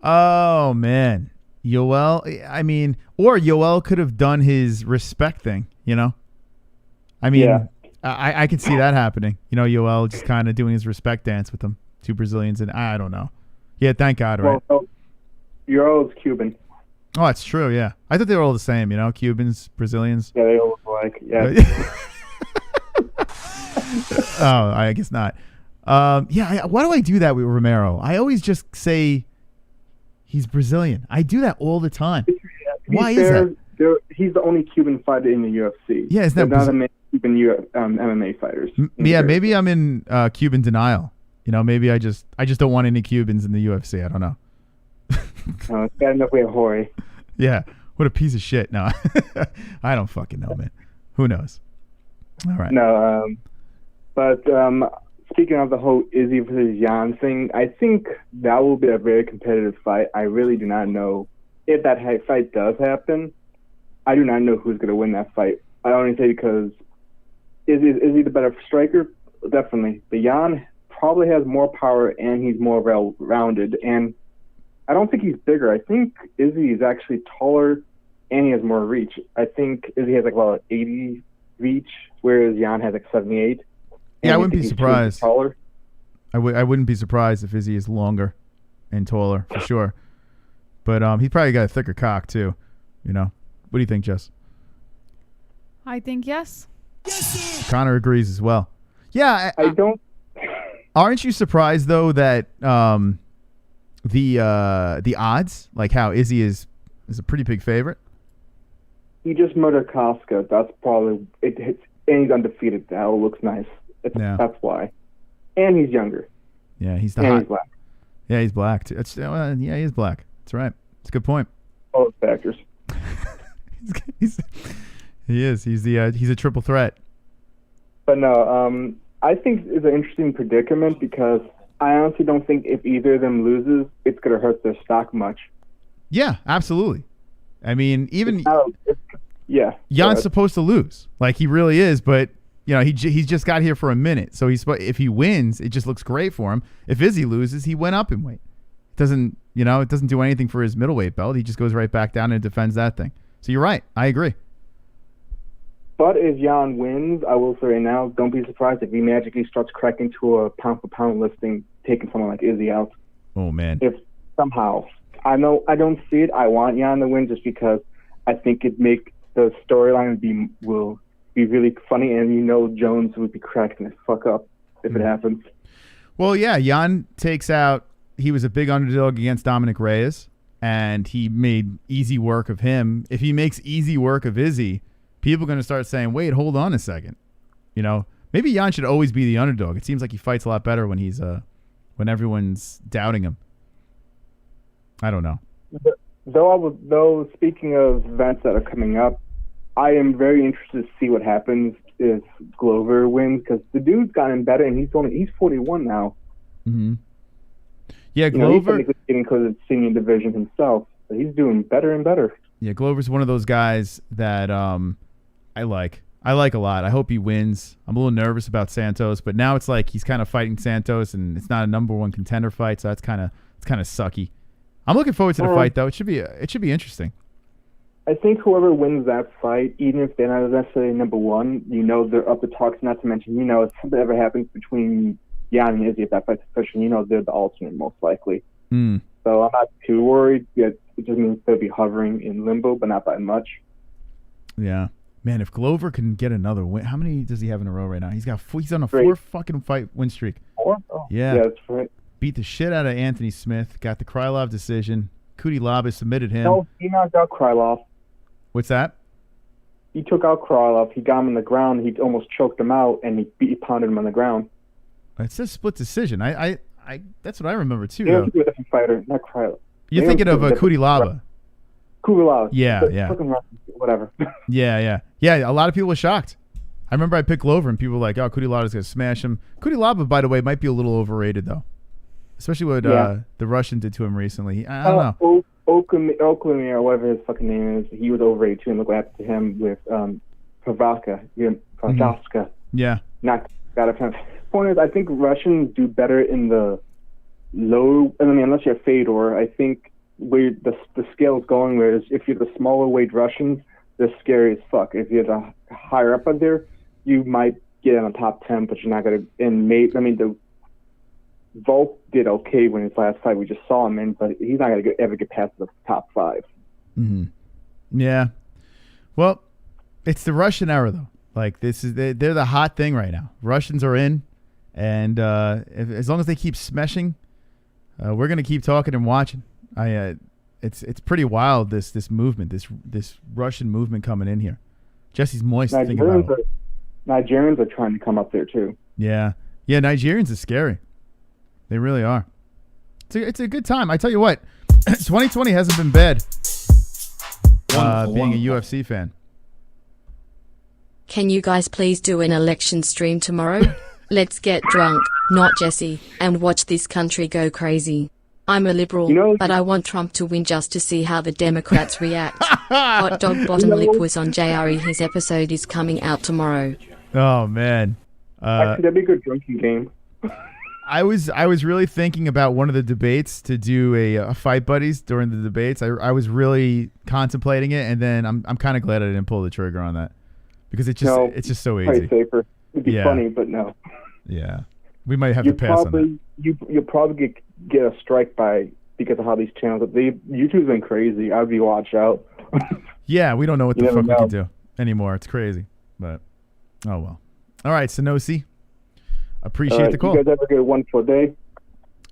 Oh man, Yoel. I mean, or Yoel could have done his respect thing. You know. I mean, I could see that happening. You know, Yoel just kind of doing his respect dance with them, 2 Brazilians, and I don't know. Yeah, thank God, right? Well, Yoel's Cuban. Oh, that's true, yeah. I thought they were all the same, you know, Cubans, Brazilians. Yeah, they all look alike, yeah. Oh, I guess not. Why do I do that with Romero? I always just say he's Brazilian. I do that all the time. Why is that? He's the only Cuban fighter in the UFC. Yeah, it's not many Cuban MMA fighters. Maybe I'm in Cuban denial. You know, maybe I just don't want any Cubans in the UFC. I don't know. It's bad enough we have Jorge. Yeah, what a piece of shit. No, I don't fucking know, man. Who knows? All right. No, but speaking of the whole Izzy versus Jan thing, I think that will be a very competitive fight. I really do not know if that fight does happen. I do not know who's going to win that fight. I only say because is he the better striker? Definitely. But Jan probably has more power and he's more well-rounded. And I don't think he's bigger. I think Izzy is actually taller and he has more reach. I think Izzy has like 80 reach, whereas Jan has like 78. Yeah, I wouldn't be surprised. Taller. I wouldn't be surprised if Izzy is longer and taller for sure. But he's probably got a thicker cock too. You know. What do you think, Jess? I think yes. Connor agrees as well. Yeah, I don't. Aren't you surprised though that the odds, like how Izzy is a pretty big favorite? he just murdered COSTA. That's probably it. And he's undefeated. That looks nice. That's why. And he's younger. Yeah, he's He's black. Yeah, he's black. Too. Yeah, he is black. That's right. That's a good point. All those factors. He is. He's a triple threat. But no, I think it's an interesting predicament because I honestly don't think if either of them loses, it's going to hurt their stock much. Yeah, absolutely. I mean, even Jan's supposed to lose, like he really is. But he's just got here for a minute, so if he wins, it just looks great for him. If Izzy loses, he went up in weight. It doesn't do anything for his middleweight belt. He just goes right back down and defends that thing. So you're right. I agree. But if Jan wins, I will say right now, don't be surprised if he magically starts cracking to a pound-for-pound listing, taking someone like Izzy out. Oh, man. If somehow. I know I don't see it. I want Jan to win just because I think it'd make the storyline will be really funny, and Jones would be cracking his fuck up if it happens. Well, yeah, Jan takes out, he was a big underdog against Dominic Reyes, and he made easy work of him. If he makes easy work of Izzy, people are going to start saying, wait, hold on a second. Maybe Jan should always be the underdog. It seems like he fights a lot better when he's when everyone's doubting him. I don't know. Though speaking of events that are coming up, I am very interested to see what happens if Glover wins because the dude's gotten better and he's 41 now. Mm-hmm. Yeah, Glover. He's getting because of the senior division himself, but he's doing better and better. Yeah, Glover's one of those guys that I like. I like a lot. I hope he wins. I'm a little nervous about Santos, but now it's like he's kind of fighting Santos, and it's not a number one contender fight, so it's kind of sucky. I'm looking forward to the fight, though. It should be interesting. I think whoever wins that fight, even if they're not necessarily number one, they're up to talks. Not to mention, if something ever happens between Jan and Izzy, if that fight's official, they're the alternate most likely. Mm. So I'm not too worried. It just means they'll be hovering in limbo, but not by much. Yeah. Man, if Glover can get another win, how many does he have in a row right now? He's on a 3. 4 fucking fight win streak. 4? Oh, yeah, that's right. Beat the shit out of Anthony Smith. Got the Krylov decision. Kutilaba submitted him. No, he knocked out Krylov. What's that? He took out Krylov. He got him on the ground. He almost choked him out, and he pounded him on the ground. It says split decision. I that's what I remember too. You're a different fighter, not Krylov. You're thinking of Kutilaba. Kutilaba. Yeah. Whatever. Yeah. A lot of people were shocked. I remember I picked Glover, and people were like, "Oh, Kutilaba's gonna smash him." Kutilaba, by the way, might be a little overrated though, especially what the Russian did to him recently. I don't know. Oakland or whatever his fucking name is, he was overrated too, and look what happened to him with Prochaska. Yeah. Not got a point is, I think Russians do better in the low. I mean, unless you're Fedor, I think where the scale's going. Whereas if you're the smaller weight Russians, they're scary as fuck. If you're the higher up on there, you might get in the top 10, but you're not gonna. The Volk did okay when his last fight we just saw him in, but he's not going to ever get past the top 5. Mm-hmm. Yeah. Well, it's the Russian era, though. Like, they're the hot thing right now. Russians are in, and as long as they keep smashing, we're going to keep talking and watching. It's pretty wild, this movement, this Russian movement coming in here. Jesse's moist thinking about it. Nigerians are trying to come up there, too. Yeah. Yeah, Nigerians are scary. They really are. It's a good time. I tell you what, 2020 hasn't been bad. Being a UFC fan. Can you guys please do an election stream tomorrow? Let's get drunk, not Jesse, and watch this country go crazy. I'm a liberal, but I want Trump to win just to see how the Democrats react. Hot Dog Bottom Lip was on JRE. His episode is coming out tomorrow. Oh, man. Actually, that'd be a good drinking game. I was really thinking about one of the debates to do a fight buddies during the debates. I was really contemplating it, and then I'm kind of glad I didn't pull the trigger on that because it's just so easy. Safer. It'd be funny, but no. Yeah, we might have to pass on that. You'll probably get a strike because of how these channels. YouTube's been crazy. I'd be watch out. Yeah, we don't know what the fuck we can do anymore. It's crazy, but oh well. All right, Sanosi. Appreciate the call. You guys have a good wonderful day.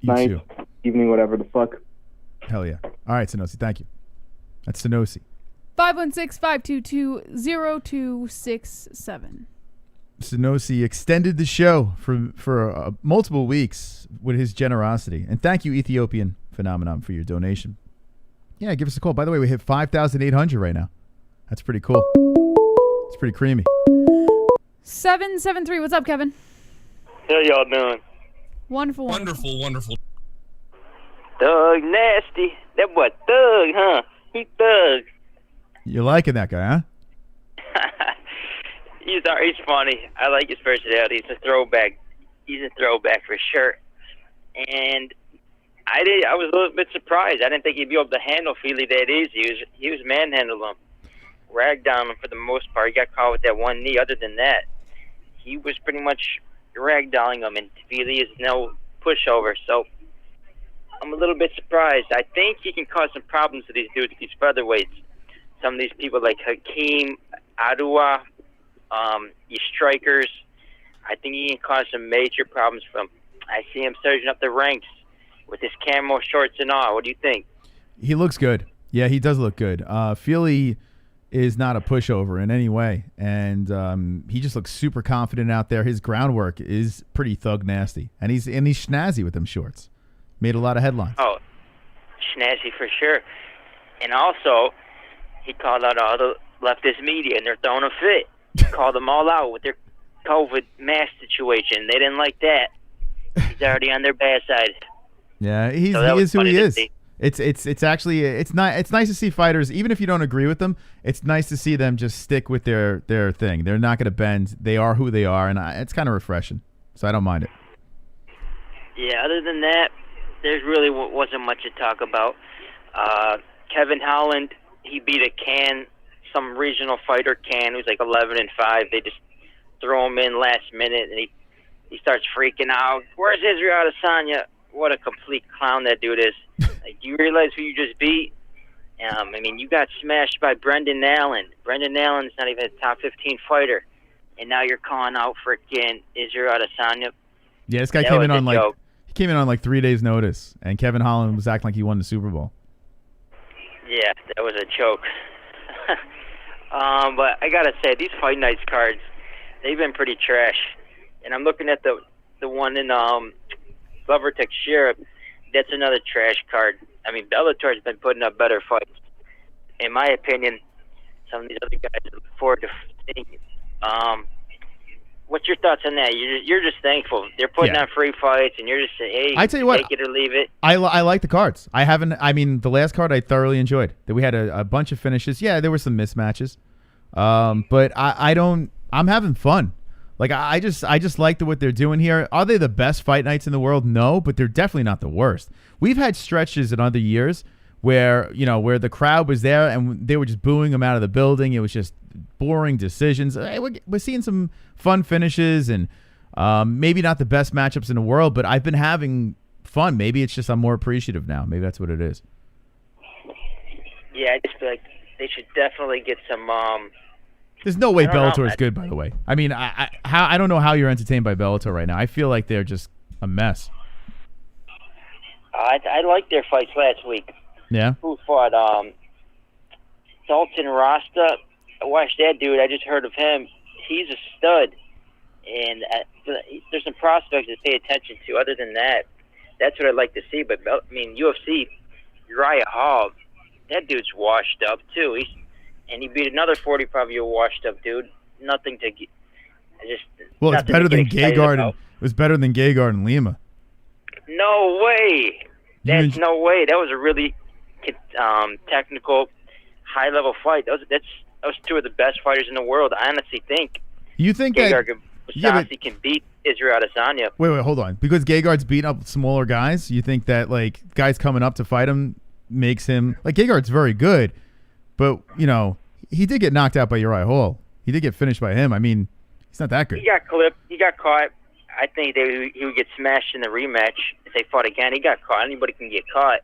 Night, too. Evening, whatever the fuck. Hell yeah. All right, Sanosi. Thank you. That's Sanosi. 516-522-0267. Sunosi extended the show for multiple weeks with his generosity. And thank you, Ethiopian Phenomenon, for your donation. Yeah, give us a call. By the way, we hit 5,800 right now. That's pretty cool. It's pretty creamy. 773. What's up, Kevin? How y'all doing? Wonderful. Wonderful. Thug nasty. That boy Thug, huh? He Thug. You're liking that guy, huh? He's funny. I like his personality. He's a throwback. He's a throwback for sure. And I was a little bit surprised. I didn't think he'd be able to handle Feely that easy. He was manhandling him, ragdolling him for the most part. He got caught with that one knee. Other than that, he was pretty much ragdolling him, and Feely is no pushover. So I'm a little bit surprised. I think he can cause some problems to these dudes, these featherweights. Some of these people like Hakeem, Adua, these strikers. I think he can cause some major problems for them. I see him surging up the ranks with his camo shorts and all. What do you think? He looks good. Yeah, he does look good. Feely is not a pushover in any way, and he just looks super confident out there. His groundwork is pretty thug nasty, and he's snazzy with them shorts. Made a lot of headlines. Oh, snazzy for sure. And also, he called out all the leftist media, and they're throwing a fit. He called them all out with their COVID mask situation. They didn't like that. He's already on their bad side. Yeah, he is who he is. It's actually it's nice to see fighters, even if you don't agree with them. It's nice to see them just stick with their thing. They're not going to bend. They are who they are, and it's kind of refreshing. So I don't mind it. Yeah. Other than that, there's really wasn't much to talk about. Kevin Holland, he beat some regional fighter who's like 11-5. They just throw him in last minute, and he starts freaking out. Where's Israel Adesanya? What a complete clown that dude is. Like, do you realize who you just beat? I mean, you got smashed by Brendan Allen. Brendan Allen's not even a top 15 fighter. And now you're calling out freaking Israel Adesanya. Yeah, this guy came in on like 3 days notice, and Kevin Holland was acting like he won the Super Bowl. Yeah, that was a joke. But I gotta say, these Fight Nights cards, they've been pretty trash. And I'm looking at the one in Glover Teixeira. That's another trash card. I mean, Bellator's been putting up better fights. In my opinion, some of these other guys I look forward to seeing. What's your thoughts on that? You're just thankful. They're putting on free fights, and you're just saying, hey, I tell you what, take it or leave it. I like the cards. The last card I thoroughly enjoyed. That we had a bunch of finishes. Yeah, there were some mismatches. But I'm having fun. Like, I just like what they're doing here. Are they the best fight nights in the world? No, but they're definitely not the worst. We've had stretches in other years where the crowd was there and they were just booing them out of the building. It was just boring decisions. We're seeing some fun finishes and maybe not the best matchups in the world, but I've been having fun. Maybe it's just I'm more appreciative now. Maybe that's what it is. Yeah, I just feel like they should definitely get some There's no way Bellator is good, by the way. I mean, I don't know how you're entertained by Bellator right now. I feel like they're just a mess. I liked their fights last week. Yeah? Who fought? Dalton Rasta. I watched that dude. I just heard of him. He's a stud. And there's some prospects to pay attention to. Other than that, that's what I'd like to see. But, I mean, UFC, Uriah Hall, that dude's washed up, too. And he beat another 45-year washed-up dude. Nothing to get. Well, it's better than Gegard. It was better than Gegard and Lima. No way. That's no way. That was a really technical, high-level fight. Those two of the best fighters in the world. I honestly think. You think Gegard can beat Israel Adesanya? Wait, hold on. Because Gegard's beating up smaller guys, you think that like guys coming up to fight him makes him like Gegard's very good. But, he did get knocked out by Uriah Hall. He did get finished by him. I mean, he's not that good. He got clipped. He got caught. I think he would get smashed in the rematch if they fought again. He got caught. Anybody can get caught.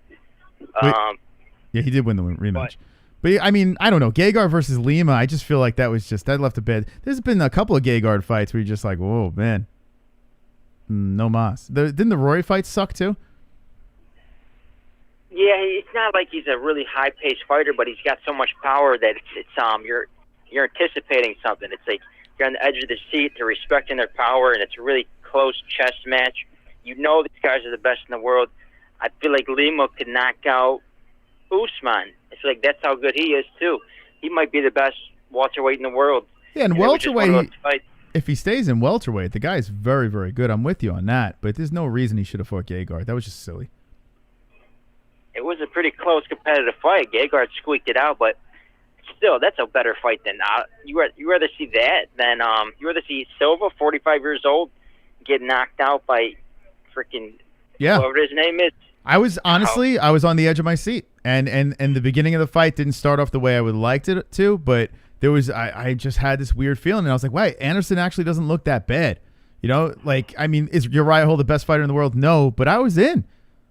Yeah, he did win the rematch. But I mean, I don't know. Gegard versus Lima, I just feel like that left a bad. There's been a couple of Gegard fights where you're just like, whoa, man. No mas. Didn't the Rory fight suck, too? Yeah, it's not like he's a really high-paced fighter, but he's got so much power that it's you're anticipating something. It's like you're on the edge of the seat. They're respecting their power, and it's a really close chess match. You know these guys are the best in the world. I feel like Lima could knock out Usman. It's like that's how good he is too. He might be the best welterweight in the world. Yeah, and welterweight, if he stays in welterweight, the guy is very, very good. I'm with you on that, but there's no reason he should have fought Gegard. That was just silly. It was a pretty close competitive fight. Gegard squeaked it out, but still, that's a better fight than you rather see that than you rather see Silva, 45 years old, get knocked out by freaking whoever his name is. I was on the edge of my seat, and the beginning of the fight didn't start off the way I would liked it to, but there was I just had this weird feeling, and I was like, wait, Anderson actually doesn't look that bad. You know, like, I mean, is Uriah Hall the best fighter in the world? No, but I was in.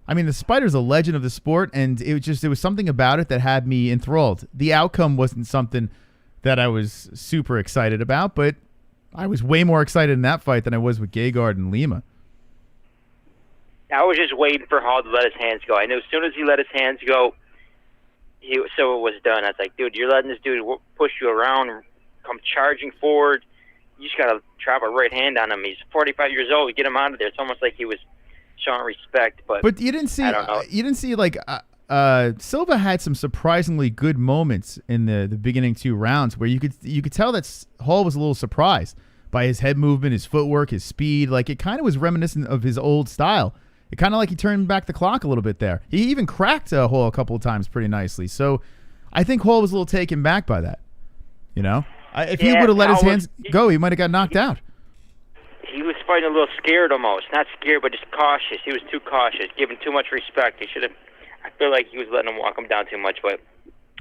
I mean, the Spider's a legend of the sport, and it was something about it that had me enthralled. The outcome wasn't something that I was super excited about, but I was way more excited in that fight than I was with Gegard and Lima. I was just waiting for Hall to let his hands go. I knew as soon as he let his hands go, so it was done. I was like, dude, you're letting this dude push you around, come charging forward. You just got to drop a right hand on him. He's 45 years old. Get him out of there. It's almost like he was showing respect. But you didn't see. I don't know. You didn't see like Silva had some surprisingly good moments in the beginning 2 rounds where you could tell that Hall was a little surprised by his head movement, his footwork, his speed. Like, it kind of was reminiscent of his old style. It kind of like he turned back the clock a little bit there. He even cracked Hall a couple of times pretty nicely. So I think Hall was a little taken back by that. You know, if he would have let his hands go, he might have got knocked out. He was fighting a little scared almost. Not scared, but just cautious. He was too cautious, giving too much respect. He should have. I feel like he was letting him walk him down too much. But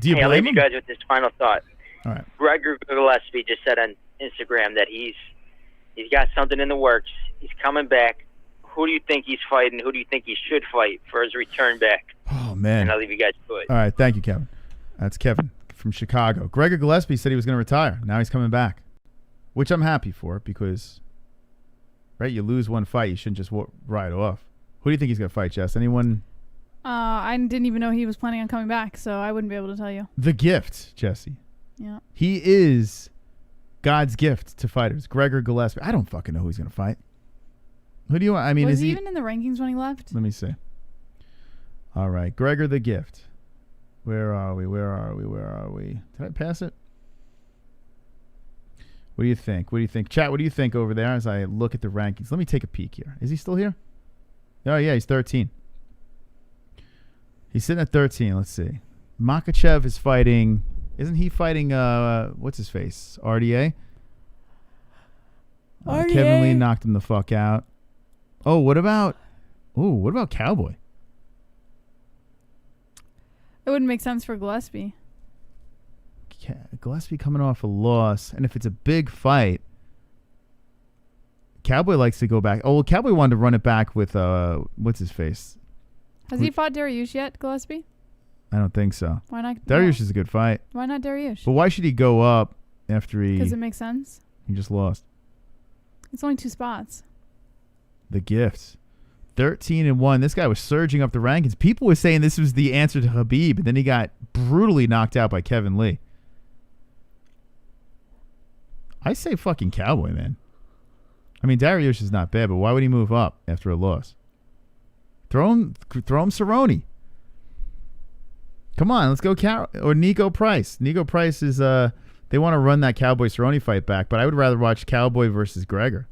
do you blame I'll leave him? you guys with this final thought. All right. Gregor Gillespie just said on Instagram that he's got something in the works. He's coming back. Who do you think he's fighting? Who do you think he should fight for his return back? Oh, man. And I'll leave you guys to it. All right. Thank you, Kevin. That's Kevin from Chicago. Gregor Gillespie said he was going to retire. Now he's coming back, which I'm happy for because, right, you lose one fight, you shouldn't just ride off. Who do you think he's going to fight, Jess? Anyone? I didn't even know he was planning on coming back, so I wouldn't be able to tell you. The gift, Jesse. Yeah. He is God's gift to fighters. Gregor Gillespie. I don't fucking know who he's going to fight. Who do you want? I mean, was he even in the rankings when he left? Let me see. All right. Gregor the gift. Where are we? Did I pass it? What do you think? Chat, what do you think over there as I look at the rankings? Let me take a peek here. Is he still here? Oh, yeah, he's 13. He's sitting at 13. Let's see. Makhachev is fighting. Isn't he fighting, what's his face? RDA? RDA. Kevin Lee knocked him the fuck out. Oh, what about Cowboy? It wouldn't make sense for Gillespie. Gillespie coming off a loss, and if it's a big fight, Cowboy likes to go back. Oh, well, Cowboy wanted to run it back with what's his face? Has he fought Dariush yet, Gillespie? I don't think so. Why not? Dariush is a good fight. Why not Dariush? But why should he go up after Because it makes sense. He just lost. It's only 2 spots. The gifts. 13-1. This guy was surging up the rankings. People were saying this was the answer to Khabib, and then he got brutally knocked out by Kevin Lee. I say fucking Cowboy, man. I mean, Dariush is not bad, but why would he move up after a loss? Throw him Cerrone. Come on, let's go or Nico Price. Nico Price is they want to run that Cowboy Cerrone fight back, but I would rather watch Cowboy versus Gregor.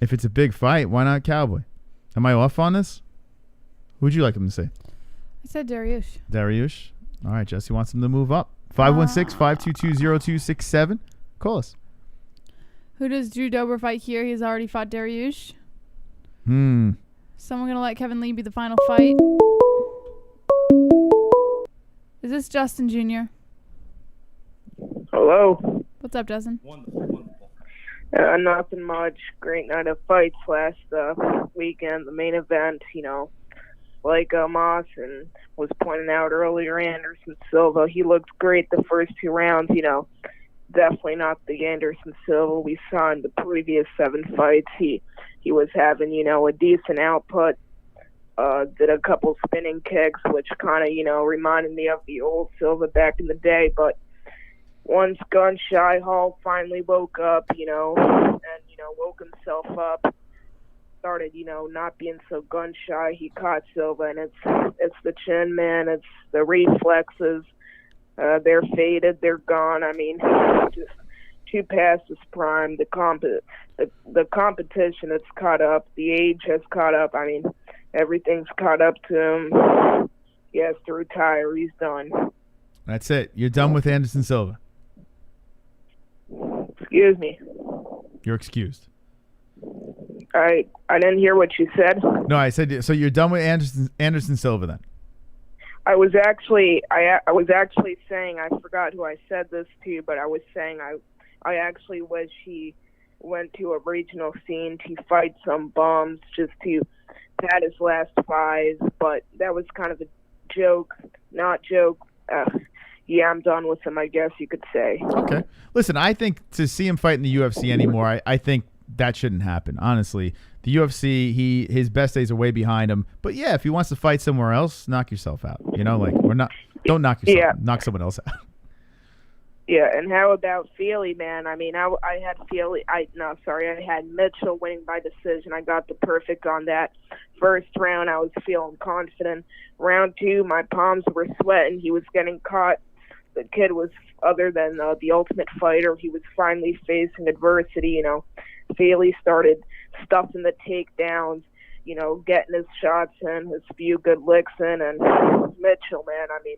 If it's a big fight, why not Cowboy? Am I off on this? Who would you like him to say? I said Dariush. Dariush. All right, Jesse wants him to move up. 516-522-0267. Call us. Who does Drew Dober fight here? He's already fought Dariush. Someone going to let Kevin Lee be the final fight? Is this Justin Jr.? Hello. What's up, Justin? Nothing much. Great night of fights last weekend. The main event, like Mawson was pointing out earlier, Anderson Silva, he looked great the first 2 rounds, definitely not the Anderson Silva we saw in the previous 7 fights. He was having, a decent output. did a couple spinning kicks, which kind of, reminded me of the old Silva back in the day. But once gun-shy Hall finally woke up, and, woke himself up, started, not being so gun-shy, he caught Silva, and it's the chin, man. It's the reflexes. They're faded. They're gone. I mean, just too past his prime. The competition has caught up. The age has caught up. I mean, everything's caught up to him. He has to retire. He's done. That's it. You're done with Anderson Silva. Excuse me. You're excused. I didn't hear what you said. No, I said so. You're done with Anderson Silva then. I was actually saying, I forgot who I said this to, but I was saying I actually wish he went to a regional scene to fight some bums just to pad his last five, but that was kind of a joke, not joke. Yeah, I'm done with him, I guess you could say. Okay. Listen, I think to see him fight in the UFC anymore, I think that shouldn't happen. Honestly, the UFC, his best days are way behind him. But yeah, if he wants to fight somewhere else, knock yourself out. Don't knock yourself out. Knock someone else out. Yeah, and how about Feely, man? I mean, I had Feely. I had Mitchell winning by decision. I got the perfect on that. First round, I was feeling confident. Round two, my palms were sweating. He was getting caught. The kid was, other than the Ultimate Fighter, he was finally facing adversity. Feely started stuffing the takedowns, getting his shots in, his few good licks in, and Mitchell, man, I mean,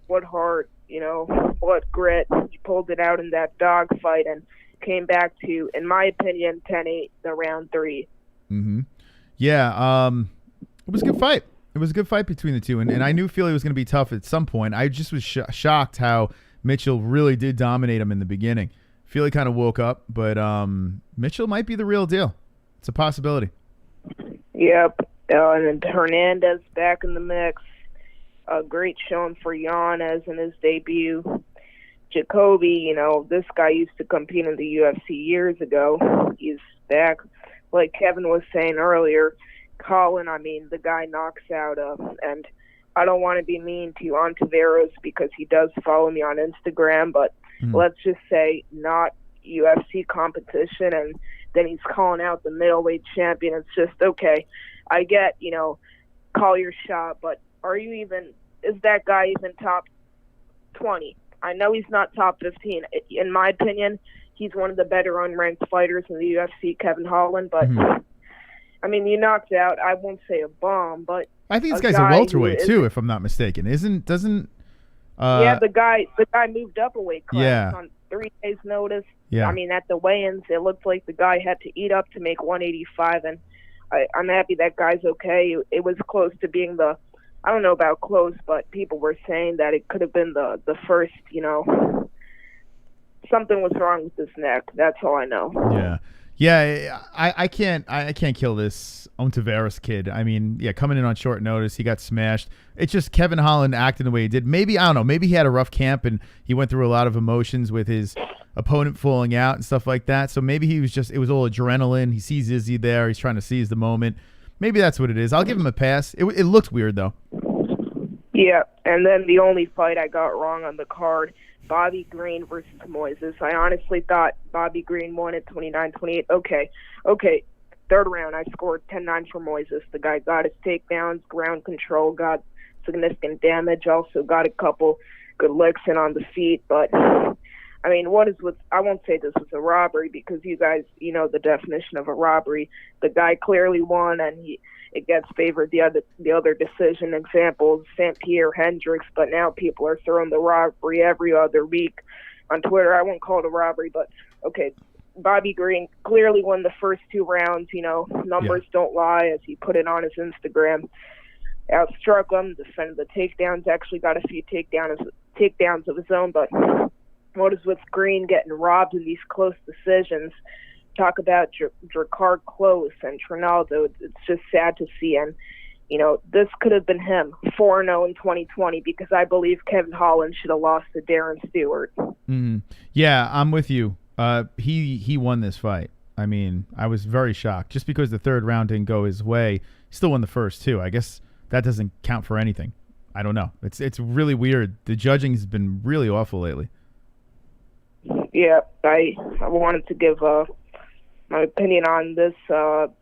what heart, what grit. He pulled it out in that dogfight and came back to, in my opinion, 10-8 the round three. Mm-hmm. Yeah, it was a good fight. It was a good fight between the two, and I knew Feely was going to be tough at some point. I just was shocked how Mitchell really did dominate him in the beginning. Feely kind of woke up, but Mitchell might be the real deal. It's a possibility. Yep, and then Hernandez back in the mix. A great showing for Yanez in his debut. Jacoby, this guy used to compete in the UFC years ago. He's back. Like Kevin was saying earlier, Colin, I mean, the guy knocks out. And I don't want to be mean to Ontiveros because he does follow me on Instagram, but let's just say not UFC competition, and then he's calling out the middleweight champion. It's just, okay, I get, call your shot, but is that guy even top 20? I know he's not top 15. In my opinion, he's one of the better unranked fighters in the UFC, Kevin Holland, but I mean, you knocked out, I won't say a bomb, but I think this guy's a welterweight too, if I'm not mistaken. The guy moved up a weight class on 3 days' notice. Yeah. I mean, at the weigh-ins, it looked like the guy had to eat up to make 185, and I'm happy that guy's okay. It was close to being I don't know about close, but people were saying that it could have been the first, something was wrong with his neck. That's all I know. Yeah. Yeah, I can't kill this Ontiveros kid. I mean, coming in on short notice, he got smashed. It's just Kevin Holland acting the way he did. Maybe, I don't know, maybe he had a rough camp and he went through a lot of emotions with his opponent falling out and stuff like that. So maybe it was all adrenaline. He sees Izzy there. He's trying to seize the moment. Maybe that's what it is. I'll give him a pass. It looked weird, though. Yeah, and then the only fight I got wrong on the card, Bobby Green versus Moises. I honestly thought Bobby Green won at 29-28. Okay. Third round, I scored 10-9 for Moises. The guy got his takedowns, ground control, got significant damage, also got a couple good licks in on the feet. But, I mean, I won't say this was a robbery because you guys, the definition of a robbery. The guy clearly won, and it gets favored the other decision. Examples, St. Pierre, Hendricks, but now people are throwing the robbery every other week on Twitter. I won't call it a robbery, but okay, Bobby Green clearly won the first 2 rounds. Numbers don't lie, as he put it on his Instagram. Outstruck him, defended the takedowns, actually got a few takedowns of his own, but what is with Green getting robbed in these close decisions? Talk about Drakkar Klose and Trinaldo. It's just sad to see. And, this could have been him, 4-0 in 2020, because I believe Kevin Holland should have lost to Darren Stewart. Mm-hmm. Yeah, I'm with you. He won this fight. I mean, I was very shocked. Just because the third round didn't go his way, he still won the first two. I guess that doesn't count for anything. I don't know. It's really weird. The judging has been really awful lately. Yeah, I wanted to give my opinion on this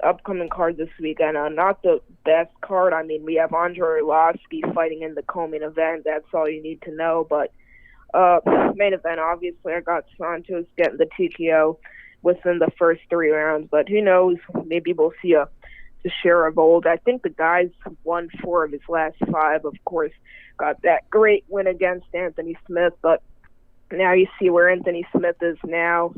upcoming card this weekend. Not the best card. I mean, we have Andre Arlovsky fighting in the co-main event. That's all you need to know. But main event, obviously, I got Santos getting the TKO within the first 3 rounds. But who knows? Maybe we'll see a share of old. I think the guy's won 4 of his last 5. Of course, got that great win against Anthony Smith. But now you see where Anthony Smith is now.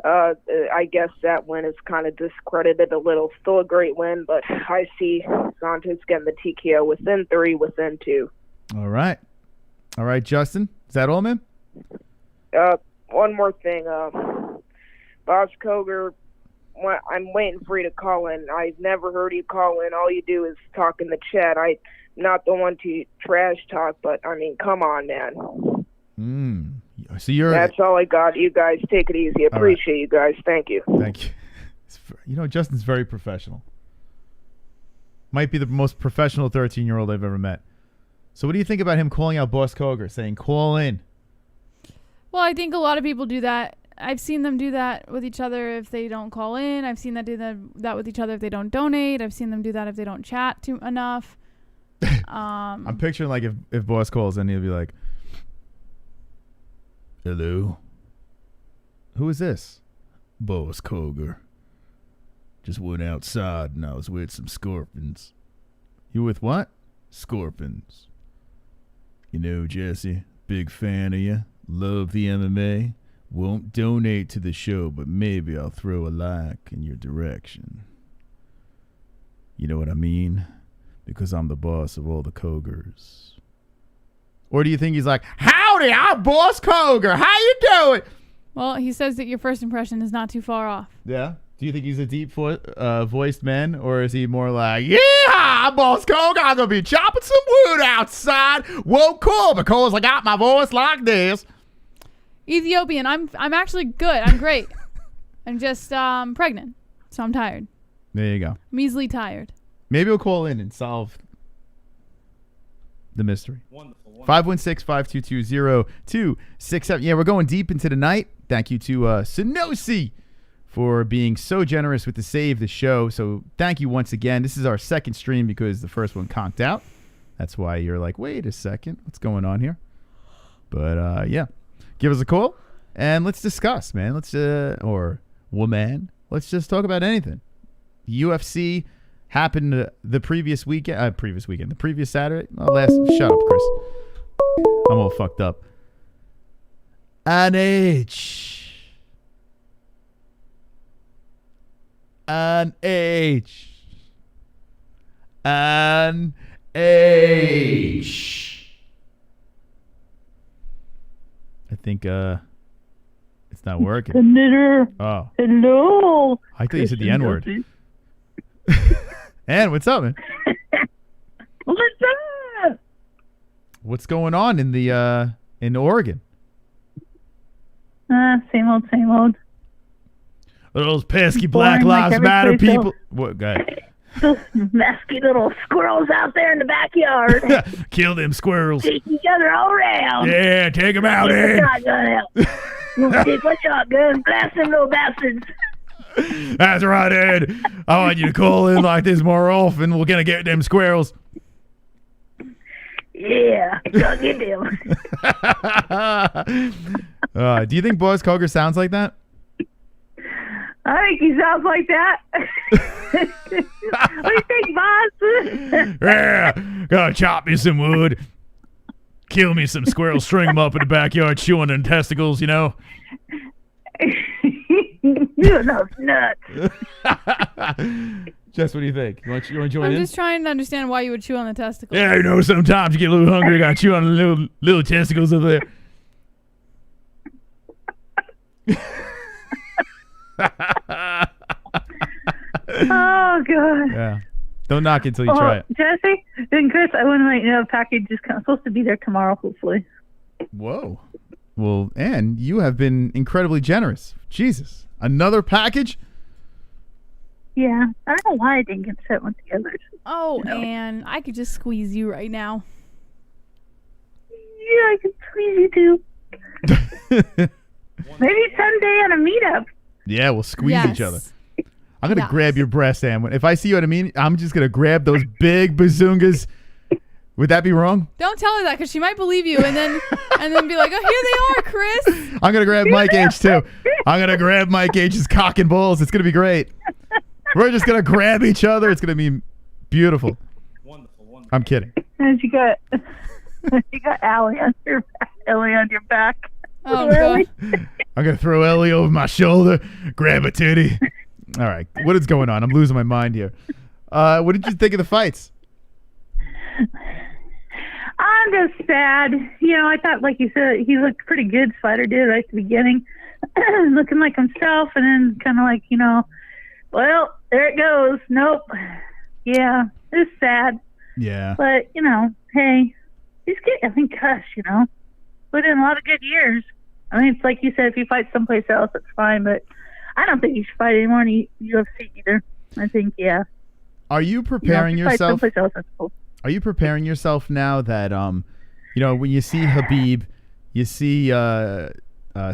I guess that win is kind of discredited a little. Still a great win, but I see Santos getting the TKO within 3, within 2. All right, Justin. Is that all, man? One more thing. Boss Koger, I'm waiting for you to call in. I've never heard you call in. All you do is talk in the chat. I'm not the one to trash talk, but, I mean, come on, man. So That's all I got. You guys take it easy. Appreciate you guys. Thank you. Thank you. You know, Justin's very professional. Might be the most professional 13-year-old I've ever met. So what do you think about him calling out Boss Koger, saying, call in? Well, I think a lot of people do that. I've seen them do that with each other if they don't call in. I've seen them do that with each other if they don't donate. I've seen them do that if they don't chat enough. I'm picturing like if Boss calls in, he'll be like, hello? Who is this? Boss Koger. Just went outside and I was with some scorpions. You with what? Scorpions. You know, Jesse, big fan of you. Love the MMA. Won't donate to the show, but maybe I'll throw a like in your direction. You know what I mean? Because I'm the boss of all the Kogers. Or do you think he's like, howdy, I'm Boss Koger. How you doing? Well, he says that your first impression is not too far off. Yeah? Do you think he's a deep voiced man? Or is he more like, yeah, I'm Boss Koger. I'm going to be chopping some wood outside. Whoa, cool, because I got my voice like this. Ethiopian, I'm actually good. I'm great. I'm just pregnant, so I'm tired. There you go. Measly tired. Maybe we'll call in and solve the mystery. Wonderful. 516-522-0267. Yeah, we're going deep into the night. Thank you to Sonosi for being so generous with the save the show. So thank you once again. This is our second stream because the first one conked out. That's why you're like, wait a second, what's going on here? But yeah, give us a call and let's discuss, man. Let's or woman. Let's just talk about anything. UFC happened the previous Saturday. Shut up, Chris. I'm all fucked up. An H. I think it's not working. The knitter. Oh. Hello. I thought you said the N-word. And what's up, man? What's up? What's going on in the in Oregon? Same old, same old. Those pesky Black Lives Matter people. What guy? Those pesky little squirrels out there in the backyard. Kill them squirrels. Take each other all around. Yeah, take them out, Ed. Ed. Take my shotgun, blast them little bastards. That's right, Ed. I want you to call in like this more often. We're gonna get them squirrels. Yeah, go get them. Do you think Boss Koger sounds like that? I think he sounds like that. What do you think, boss? Yeah, gotta chop me some wood. Kill me some squirrels, string them up in the backyard, chewing them testicles, you know? You're nuts. Jess, what do you think? You want to join in? I'm just trying to understand why you would chew on the testicles. Yeah, you know, sometimes you get a little hungry, you gotta chew on the little testicles over there. Oh, God. Yeah. Don't knock it until you try it. Jesse and Chris, I want to let you know a package is supposed to be there tomorrow, hopefully. Whoa. Well, and you have been incredibly generous. Jesus. Another package? Yeah. I don't know why I didn't get sent with the others. Oh, Ann, I could just squeeze you right now. Yeah, I can squeeze you too. Maybe someday on a meetup. Yeah, we'll squeeze each other. I'm going to grab your breast, Ann. If I see you at a meeting, I'm just going to grab those big bazungas. Would that be wrong? Don't tell her that because she might believe you and then be like, oh, here they are, Chris. I'm going to grab Mike H, too. I'm going to grab Mike H's cock and balls. It's going to be great. We're just going to grab each other. It's going to be beautiful. Wonderful. I'm kidding. And you got Allie on your back. Oh, God. I'm going to throw Ellie over my shoulder, grab a titty. All right. What is going on? I'm losing my mind here. What did you think of the fights? I'm just sad. I thought, like you said, he looked pretty good, Spider did, right at the beginning. Looking like himself, and then kind of like, well, there it goes. Nope. Yeah, it's sad. Yeah. But, hey, he's good. I mean, gosh, put in a lot of good years. I mean, it's like you said, if he fights someplace else, it's fine, but I don't think he should fight anymore in UFC either. I think, yeah. Are you preparing yourself? Someplace else, that's cool. Are you preparing yourself now that, when you see Khabib, you see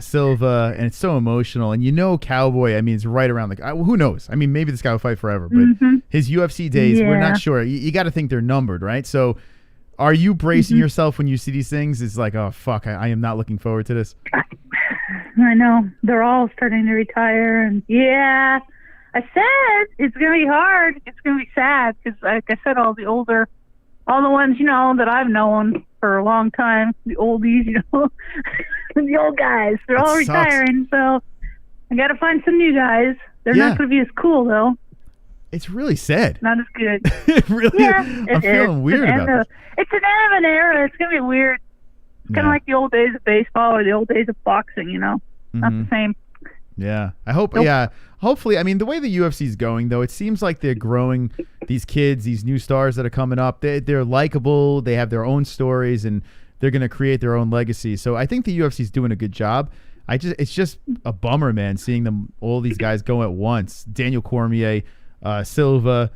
Silva, and it's so emotional, and Cowboy, I mean, it's right around who knows? I mean, maybe this guy will fight forever, but his UFC days, we're not sure. You got to think they're numbered, right? So are you bracing yourself when you see these things? It's like, oh, fuck, I am not looking forward to this. I know. They're all starting to retire, and I said it's going to be hard. It's going to be sad because, like I said, all the ones, that I've known for a long time, the oldies, the old guys, they're all retiring. So I got to find some new guys. They're not going to be as cool, though. It's really sad. Not as good. It really is. I'm feeling weird about this. It's an end of an era. It's going to be weird. It's kind of like the old days of baseball or the old days of boxing, Not the same. Yeah. I hope, hopefully, I mean, the way the UFC is going, though, it seems like they're growing these kids, these new stars that are coming up. They're likable. They have their own stories, and they're going to create their own legacy. So I think the UFC is doing a good job. It's just a bummer, man, seeing all these guys go at once. Daniel Cormier, Silva,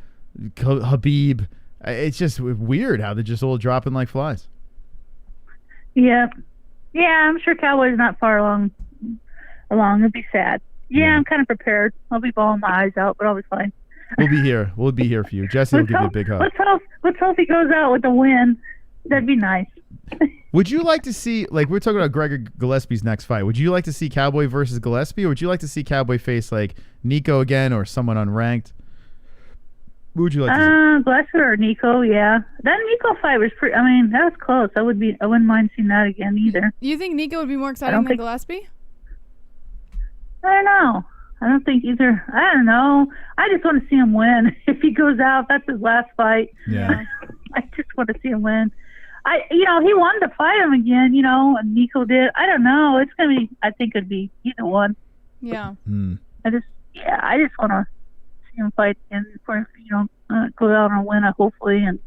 Khabib. It's just weird how they're just all dropping like flies. Yeah. Yeah, I'm sure Cowboy's not far along. It'd be sad. Yeah, I'm kind of prepared. I'll be bawling my eyes out, but I'll be fine. We'll be here. We'll be here for you. Jesse will give you a big hug. Let's hope he goes out with a win. That'd be nice. Would you like to see, like, we're talking about Gregor Gillespie's next fight. Would you like to see Cowboy versus Gillespie, or would you like to see Cowboy face, like, Nico again or someone unranked? Who would you like to see? Gillespie or Nico, yeah. That Nico fight was pretty, I mean, that was close. I wouldn't mind seeing that again either. You think Nico would be more exciting than Gillespie? I don't know. I don't think either. I don't know. I just want to see him win. If he goes out, that's his last fight. Yeah. I just want to see him win. He wanted to fight him again, and Nico did. I don't know. It's going to be, I think it'd be either one. Yeah. I just want to see him fight again before, go out and win, hopefully. And,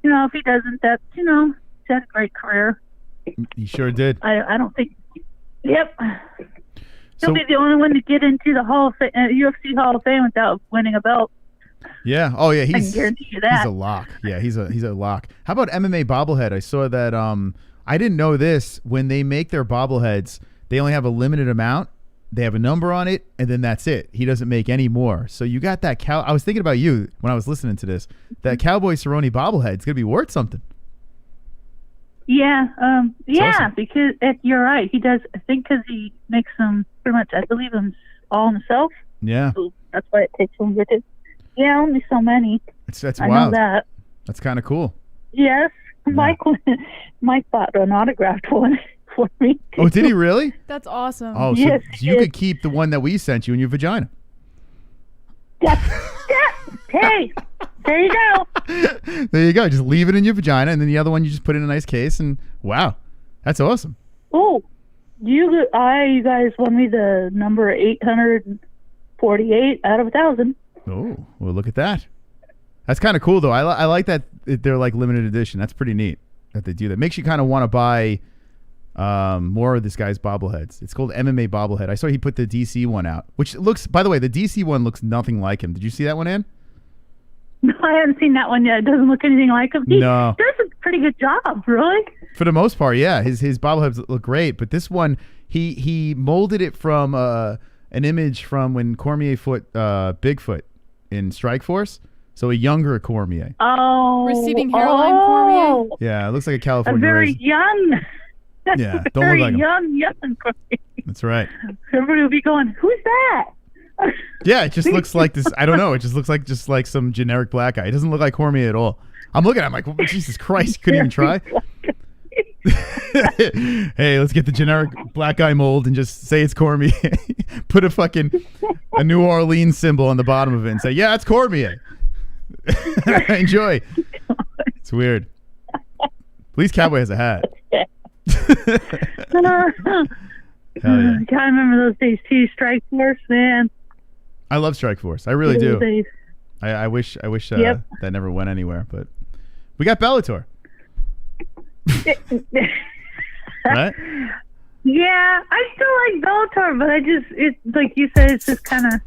if he doesn't, that's, he's had a great career. He sure did. I don't think, yep. He'll be the only one to get into the UFC Hall of Fame without winning a belt. Yeah. Oh, yeah. I can guarantee you that. He's a lock. Yeah, he's a lock. How about MMA bobblehead? I saw that. I didn't know this. When they make their bobbleheads, they only have a limited amount. They have a number on it, and then that's it. He doesn't make any more. So you got that cow. I was thinking about you when I was listening to this. That Cowboy Cerrone bobblehead is gonna be worth something. Yeah. Awesome. Because you're right. He does. I think because he makes them pretty much. I believe them all himself. Yeah. So that's why it takes him. Yeah, only so many. That's I wild. know that. That's kind of cool. Yes. Yeah. Mike bought an autographed one for me. Oh, did he really? That's awesome. Oh, so yes, you could keep the one that we sent you in your vagina. Hey, there you go. There you go. Just leave it in your vagina, and then the other one you just put in a nice case, and wow, that's awesome. Oh, you guys won me the number 848 out of 1,000. Oh, well, look at that. That's kind of cool, though. I like that they're like limited edition. That's pretty neat that they do that. Makes you kind of want to buy More of this guy's bobbleheads. It's called MMA Bobblehead. I saw he put the DC one out, which looks, by the way, the DC one looks nothing like him. Did you see that one, Ann? No, I haven't seen that one yet. It doesn't look anything like him. He No. does a pretty good job, really. For the most part, yeah. His bobbleheads look great, but this one, he molded it from an image from when Cormier fought Bigfoot in Strikeforce. So a younger Cormier. Oh. Receding hairline Cormier. Yeah, it looks like a A California very raisin. young. Yeah, don't very look like him. young Cormier. That's right. Everybody will be going, who's that? Yeah, it just looks like this. I don't know. It just looks like some generic black guy. It doesn't look like Cormier at all. I'm looking at him like, oh, Jesus Christ, you couldn't even try. Hey, let's get the generic black guy mold and just say it's Cormier. Put a New Orleans symbol on the bottom of it and say, yeah, it's Cormier. Enjoy. It's weird. At least Cowboy has a hat. Hell yeah. I remember those days too. Strikeforce, man. I love Strikeforce. I really Those do. days. I wish Yep. that never went anywhere, but we got Bellator. Right? Yeah, I still like Bellator, but it's like you said, it's just kind of,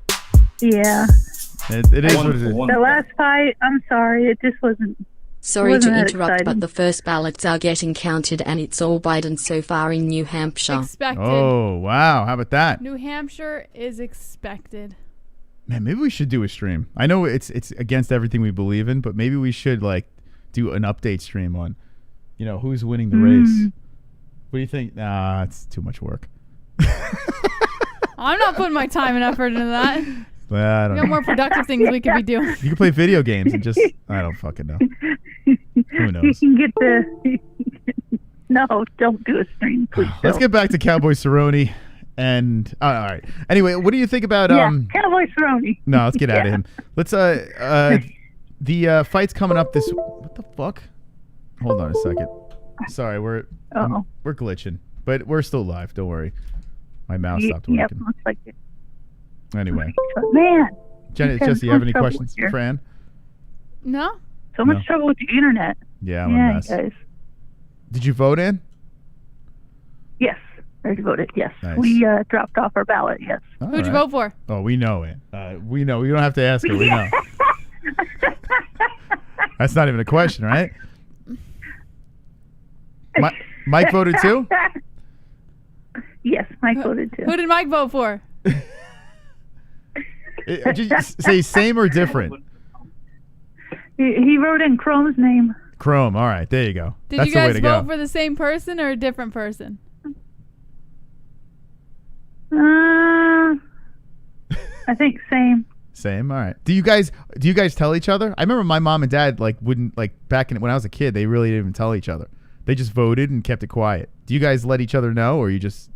yeah. It is what it is. The last fight, I'm sorry, it just wasn't. Sorry wasn't to that interrupt, exciting. but the first ballots are getting counted and it's all Biden so far in New Hampshire. Expected. Oh, wow. How about that? New Hampshire is expected. Man, maybe we should do a stream. I know it's against everything we believe in, but maybe we should do an update stream on, who's winning the race. What do you think? Nah, it's too much work. I'm not putting my time and effort into that. But I don't We got know. more productive things we could be doing. You can play video games and just, I don't fucking know. Who knows? You can get the. No, don't do a stream, please. Let's get back to Cowboy Cerrone. And all right. Anyway, what do you think about Cowboy Cerrone. No, let's get out of him. Let's the fight's coming up this. What the fuck? Hold on a second. Sorry, we're glitching, but we're still live. Don't worry. My mouse stopped working. Yep, looks like it. Anyway, Man. Jesse, you have any questions for Fran? No. So much trouble with the internet. Yeah, I'm a mess. Guys. Did you vote in? Yes, I already voted. Yes, Nice. we dropped off our ballot. Yes. Who'd you vote for? Oh, we know it. We know. We don't have to ask her. We know. That's not even a question, right? Mike voted too? Yes, Mike voted too. Who did Mike vote for? Just say same or different. He wrote in Chrome's name. Chrome. All right, there you go. Did That's you the way guys to vote go. for the same person or a different person? I think same. Same. All right. Do you guys tell each other? I remember my mom and dad wouldn't back when I was a kid. They really didn't even tell each other. They just voted and kept it quiet. Do you guys let each other know, or you just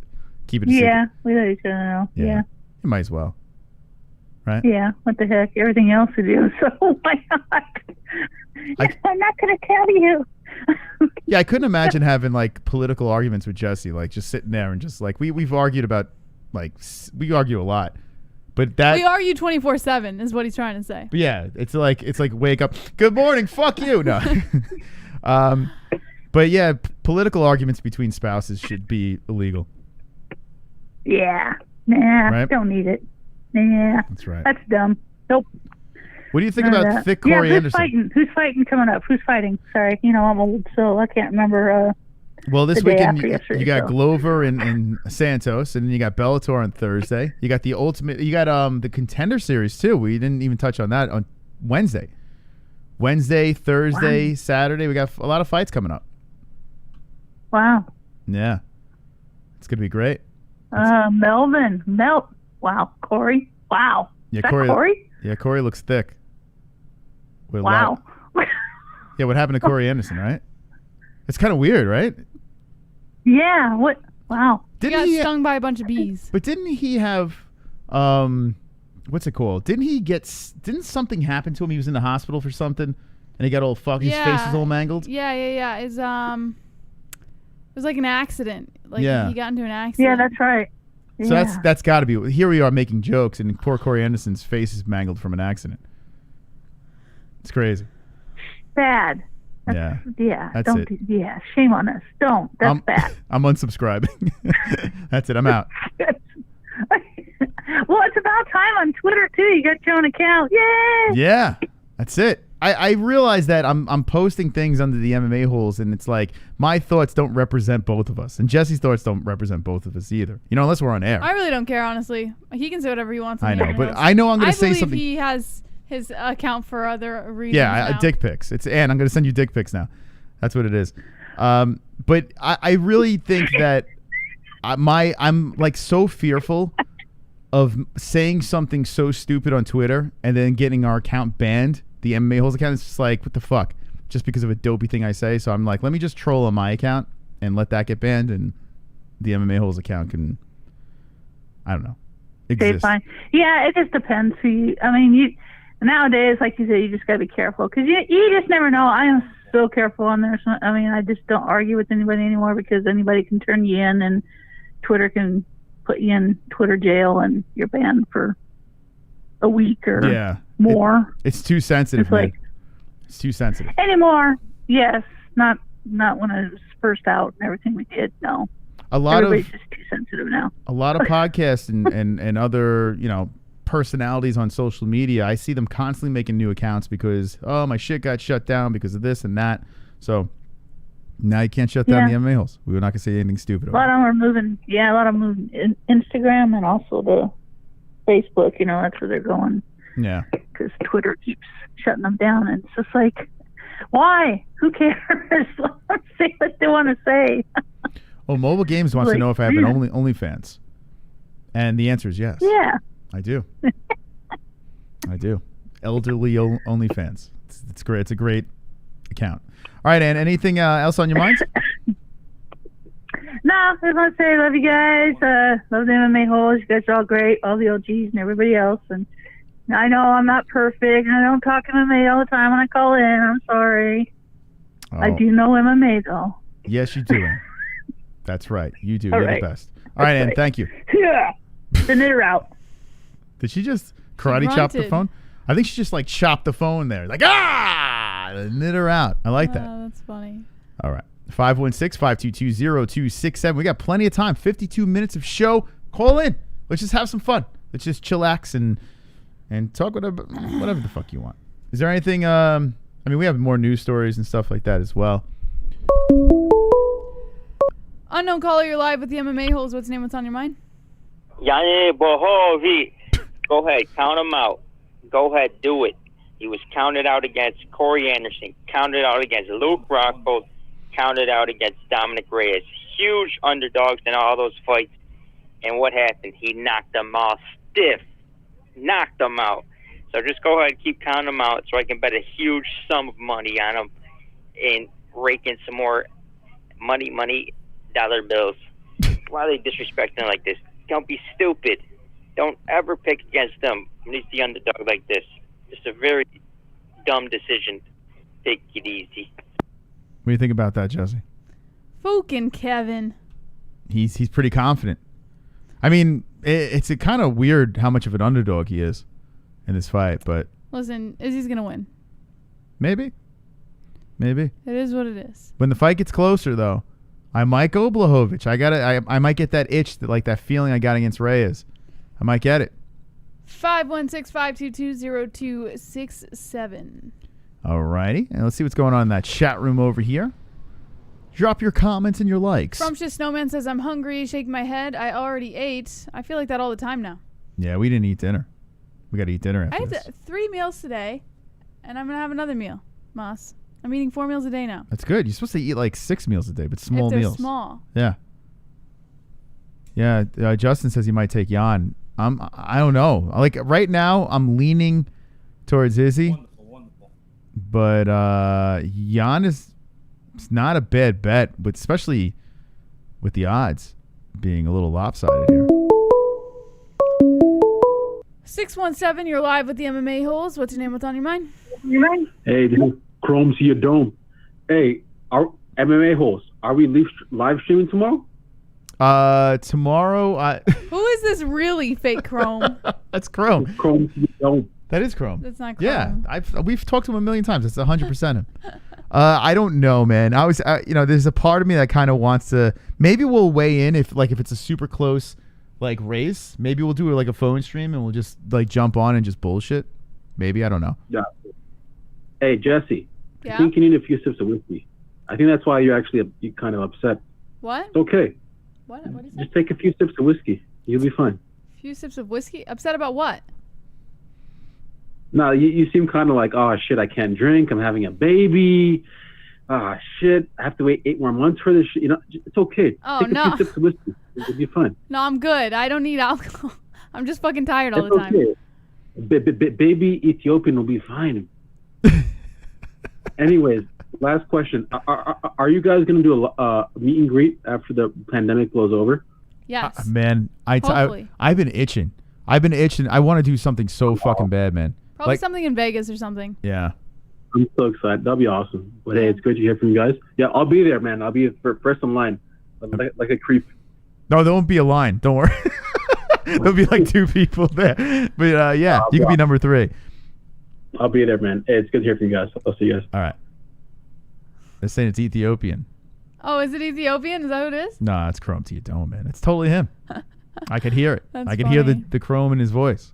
keep it a secret? Yeah, we let each other know. Yeah. You might as well. Right? Yeah. What the heck? Everything else to do. So why not? I'm not going to tell you. Yeah, I couldn't imagine having political arguments with Jesse, just sitting there and just we've argued about we argue a lot. But that We argue 24/7 is what he's trying to say. But yeah, it's like wake up, good morning, fuck you. No. But yeah, political arguments between spouses should be illegal. Yeah. Nah, Right? don't need it. Yeah. That's right. That's dumb. Nope. What do you think None of about that. thick Corey who's Anderson? Fighting? Who's fighting coming up? Who's fighting? Sorry, I'm old, so I can't remember. Well, this the day weekend after yesterday, you got so. Glover and Santos, and then you got Bellator on Thursday. You got the ultimate. You got the Contender Series too. We didn't even touch on that on Wednesday. Thursday, Saturday. We got a lot of fights coming up. Wow. Yeah, it's gonna be great. Melvin. Wow. Corey. Wow. Yeah, Is that Corey? Yeah, Corey looks thick. With a Wow. lot- Yeah, what happened to Corey Anderson, right? It's kind of weird, right? Yeah. What? Wow. He got stung by a bunch of bees. But didn't he have, what's it called? Didn't something happen to him? He was in the hospital for something, and he got all his face is all mangled. Yeah. It was like an accident. He got into an accident. Yeah, that's right. So that's got to be. Here we are making jokes, and poor Corey Anderson's face is mangled from an accident. It's crazy. Sad. Yeah. That's don't it. Yeah. Shame on us. Don't. That's bad. I'm unsubscribing. That's it. I'm out. Well, it's about time on Twitter too. You got your own account. Yay! Yeah. That's it. I realize that I'm posting things under the MMA holes, and it's like my thoughts don't represent both of us, and Jesse's thoughts don't represent both of us either. Unless we're on air. I really don't care, honestly. He can say whatever he wants. I know, but I know I'm going to say something. I believe he has his account for other reasons. Yeah, dick pics. It's Ann. I'm going to send you dick pics now. That's what it is. But I really think that I'm like so fearful of saying something so stupid on Twitter and then getting our account banned. The MMA holes account is just like, what the fuck? Just because of a dopey thing I say. So I'm like, let me just troll on my account and let that get banned, and the MMA holes account can, I don't know, exist. Fine. Yeah, it just depends who you, nowadays, like you said, you just got to be careful because you just never know. I am so careful on there. So, I just don't argue with anybody anymore because anybody can turn you in, and Twitter can put you in Twitter jail and you're banned for a week or more. It's too sensitive, man. It's too sensitive. Anymore, yes. Not when it was first out and everything we did. No. Everybody's just too sensitive now. A lot of podcasts and other, personalities on social media, I see them constantly making new accounts because, my shit got shut down because of this and that. So now you can't shut down the MMA holes. We were not going to say anything stupid. A lot of them are moving. Yeah, a lot of them moving Instagram and also the Facebook. That's where they're going. Yeah. Because Twitter keeps shutting them down, and it's just like, why? Who cares? Let them say what they want to say. Well, Mobile Games wants to know if I have an OnlyFans, and the answer is yes. Yeah. I do. I do. Elderly OnlyFans. It's great. It's a great account. All right, Ann, anything else on your mind? No, I just want to say I love you guys. Love the MMA holes. You guys are all great. All the OGs and everybody else. And I know I'm not perfect. And I don't talk MMA all the time when I call in. I'm sorry. Oh. I do know MMA, though. Yes, you do, Ann. That's right. You do. You're the best. All right, Ann, thank you. Yeah. The knitter out. Did she just karate chop the phone? I think she just chopped the phone there. The knitter out. I like that. That's funny. All right. 516-522-0267. We got plenty of time. 52 minutes of show. Call in. Let's just have some fun. Let's just chillax and talk whatever the fuck you want. Is there anything? We have more news stories and stuff like that as well. Unknown caller, you're live with the MMA holes. What's on your mind? Jan Blachowicz. Go ahead, count him out. Go ahead, do it. He was counted out against Corey Anderson, counted out against Luke Rockhold, counted out against Dominic Reyes. Huge underdogs in all those fights. And what happened? He knocked them all stiff. Knocked them out. So just go ahead and keep counting them out so I can bet a huge sum of money on them and rake in some more money, dollar bills. Why are they disrespecting like this? Don't be stupid. Don't ever pick against them when it's the underdog like this. Just a very dumb decision. Take it easy. What do you think about that, Jesse? Fucking Kevin. He's pretty confident. It's kind of weird how much of an underdog he is in this fight, but listen, Izzy's gonna win. Maybe. It is what it is. When the fight gets closer, though, I might go Blachowicz. I might get that itch, that feeling I got against Reyes. I might get it. 516-522-0267. All righty. And let's see what's going on in that chat room over here. Drop your comments and your likes. Scrumptious Snowman says, I'm hungry, shaking my head. I already ate. I feel like that all the time now. Yeah, we didn't eat dinner. We got to eat dinner after I had this. 3 meals today, and I'm going to have another meal, Moss. I'm eating 4 meals a day now. That's good. You're supposed to eat 6 meals a day, but small if they're meals. Small. Yeah. Yeah, Justin says he might take Jan. I don't know. Right now, I'm leaning towards Izzy. Wonderful. But Jan is not a bad bet, but especially with the odds being a little lopsided here. 617, you're live with the MMA holes. What's your name? What's on your mind? Hey, this is Chrome to your dome. Hey, our MMA holes, are we live streaming tomorrow? Tomorrow. Who is this really fake Chrome? That's Chrome. Chrome to your dome. That is Chrome. That's not Chrome. Yeah, we've talked to him a million times. It's 100% him. I don't know, man. There's a part of me that kind of wants to. Maybe we'll weigh in if it's a super close like race. Maybe we'll do like a phone stream and we'll just like jump on and just bullshit. Maybe, I don't know. Yeah. Hey, Jesse. Yeah? I think you need a few sips of whiskey. I think that's why you're kind of upset. What? It's okay. What is that? Just take a few sips of whiskey. You'll be fine. A few sips of whiskey? Upset about what? No, you seem kind of like, oh shit, I can't drink. I'm having a baby. Ah shit, I have to wait 8 more months for this shit. It's okay. Oh, take a no. few sips of whiskey. It'll be fine. No, I'm good. I don't need alcohol. I'm just fucking tired all the time. Okay. Baby Ethiopian will be fine. Anyways, last question. Are you guys going to do a meet and greet after the pandemic blows over? Yes. Man, I've been itching. I want to do something so fucking bad, man. Probably something in Vegas or something. Yeah. I'm so excited. That'll be awesome. But hey, it's good to hear from you guys. Yeah, I'll be there, man. I'll be first in line, like a creep. No, there won't be a line. Don't worry. There'll be like 2 people there. But yeah, you can be number 3. I'll be there, man. Hey, it's good to hear from you guys. I'll see you guys. All right. They're saying it's Ethiopian. Oh, is it Ethiopian? Is that what it is? No, it's Chrome to you, don't, man. It's totally him. I could hear it. That's I could hear funny. the Chrome in his voice.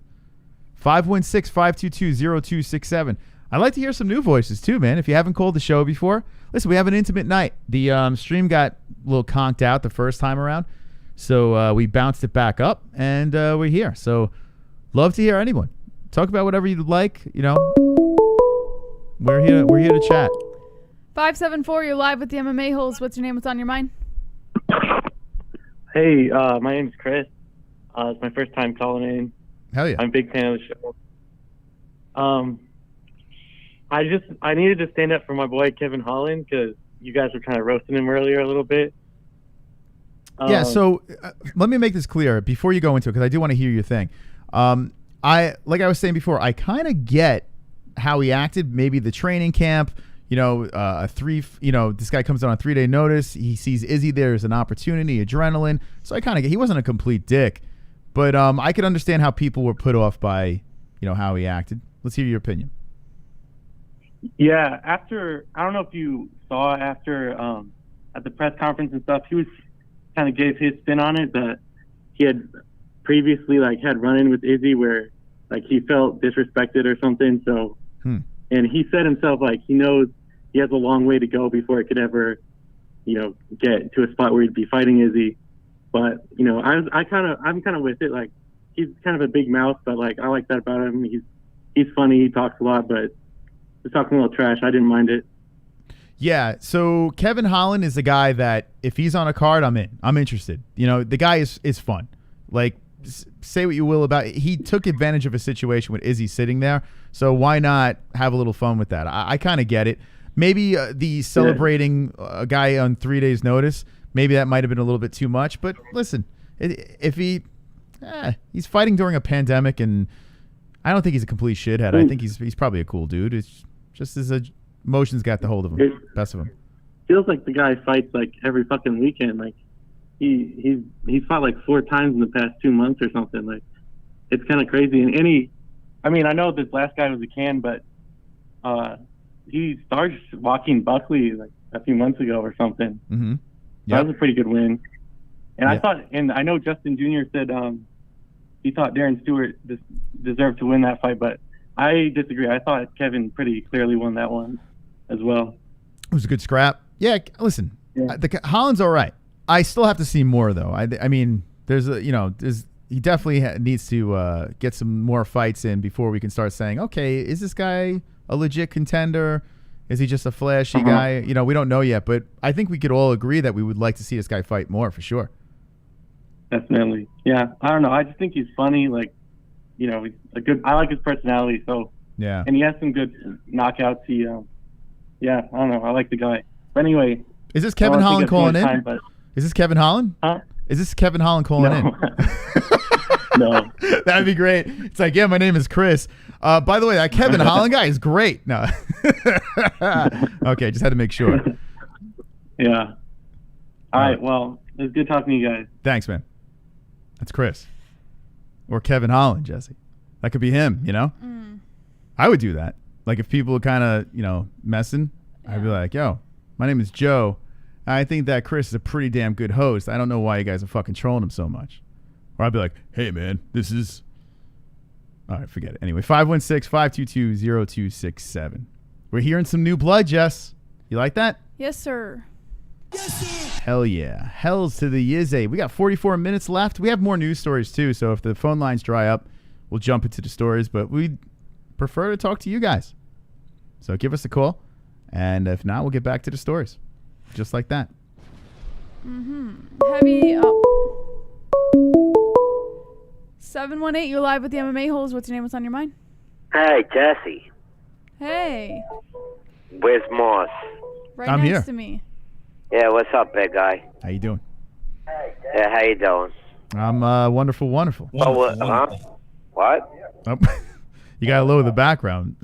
516-522-0267. I'd like to hear some new voices too, man. If you haven't called the show before, listen, we have an intimate night. The stream got a little conked out the first time around, so we bounced it back up, and we're here. So love to hear anyone. Talk about whatever you'd like. We're here to chat. 574, you're live with the MMA holes. What's your name? What's on your mind? Hey, my name's Chris. It's my first time calling in. Hell yeah. I'm a big fan of the show. I needed to stand up for my boy Kevin Holland because you guys were kind of roasting him earlier a little bit. Yeah, so let me make this clear before you go into it, because I do want to hear your thing. Like I was saying before, I kind of get how he acted. Maybe the training camp, this guy comes on a 3-day notice. He sees Izzy there as an opportunity, adrenaline. So I kind of get, he wasn't a complete dick, but I could understand how people were put off by, how he acted. Let's hear your opinion. Yeah, I don't know if you saw after at the press conference and stuff, he was kind of gave his spin on it, but he had previously had run-in with Izzy where he felt disrespected or something. So, and he said himself he knows he has a long way to go before it could ever, get to a spot where he'd be fighting Izzy. But I'm kind of with it. He's kind of a big mouth, but I like that about him. He's funny. He talks a lot, but he's talking a little trash. I didn't mind it. Yeah, so Kevin Holland is a guy that if he's on a card, I'm in. I'm interested. The guy is fun. Say what you will about it. He took advantage of a situation with Izzy sitting there, so why not have a little fun with that? I kind of get it. Maybe the celebrating a guy on 3 days' notice, maybe that might have been a little bit too much. But listen, if he's fighting during a pandemic, and I don't think he's a complete shithead. I think he's probably a cool dude. It's just his emotions got the hold of him. Best of him. Feels like the guy fights every fucking weekend. He's fought 4 times in the past 2 months or something. It's kind of crazy. And I know this last guy was a can, but he started walking Buckley a few months ago or something. Mm-hmm. Yep. That was a pretty good win. And I thought, and I know Justin Jr. said he thought Darren Stewart deserved to win that fight, but I disagree. I thought Kevin pretty clearly won that one as well. It was a good scrap. Yeah, listen, Holland's all right. I still have to see more though. I mean, he definitely needs to get some more fights in before we can start saying, okay, is this guy a legit contender? Is he just a flashy guy? We don't know yet, but I think we could all agree that we would like to see this guy fight more for sure. Definitely. Yeah. I don't know. I just think he's funny. He's a good, I like his personality. So, yeah. And he has some good knockouts. I don't know. I like the guy. But anyway. Is this Kevin Holland calling in? Is this Kevin Holland? Huh? Is this Kevin Holland calling in? No. That'd be great. It's yeah, my name is Chris. By the way, that Kevin Holland guy is great. No. Okay, just had to make sure. Yeah. All right. Well, it was good talking to you guys. Thanks, man. That's Chris. Or Kevin Holland, Jesse. That could be him, I would do that. If people are kind of, messing, I'd be like, yo, my name is Joe. I think that Chris is a pretty damn good host. I don't know why you guys are fucking trolling him so much. Or I'd be like, hey, man, this is... All right, forget it. Anyway, 516-522-0267. We're hearing some new blood, Jess. You like that? Yes, sir. Hell yeah. Hells to the Izzy. We got 44 minutes left. We have more news stories, too, so if the phone lines dry up, we'll jump into the stories, but we'd prefer to talk to you guys. So give us a call, and if not, we'll get back to the stories. Just like that. Heavy up. 718, you're live with the MMA Holes. What's your name? What's on your mind? Hey, Jesse. Hey. Where's Moss? Right I'm next here. to me. Yeah, what's up, big guy? How you doing? Yeah, how you doing? I'm wonderful. What? Oh, you got to lower the background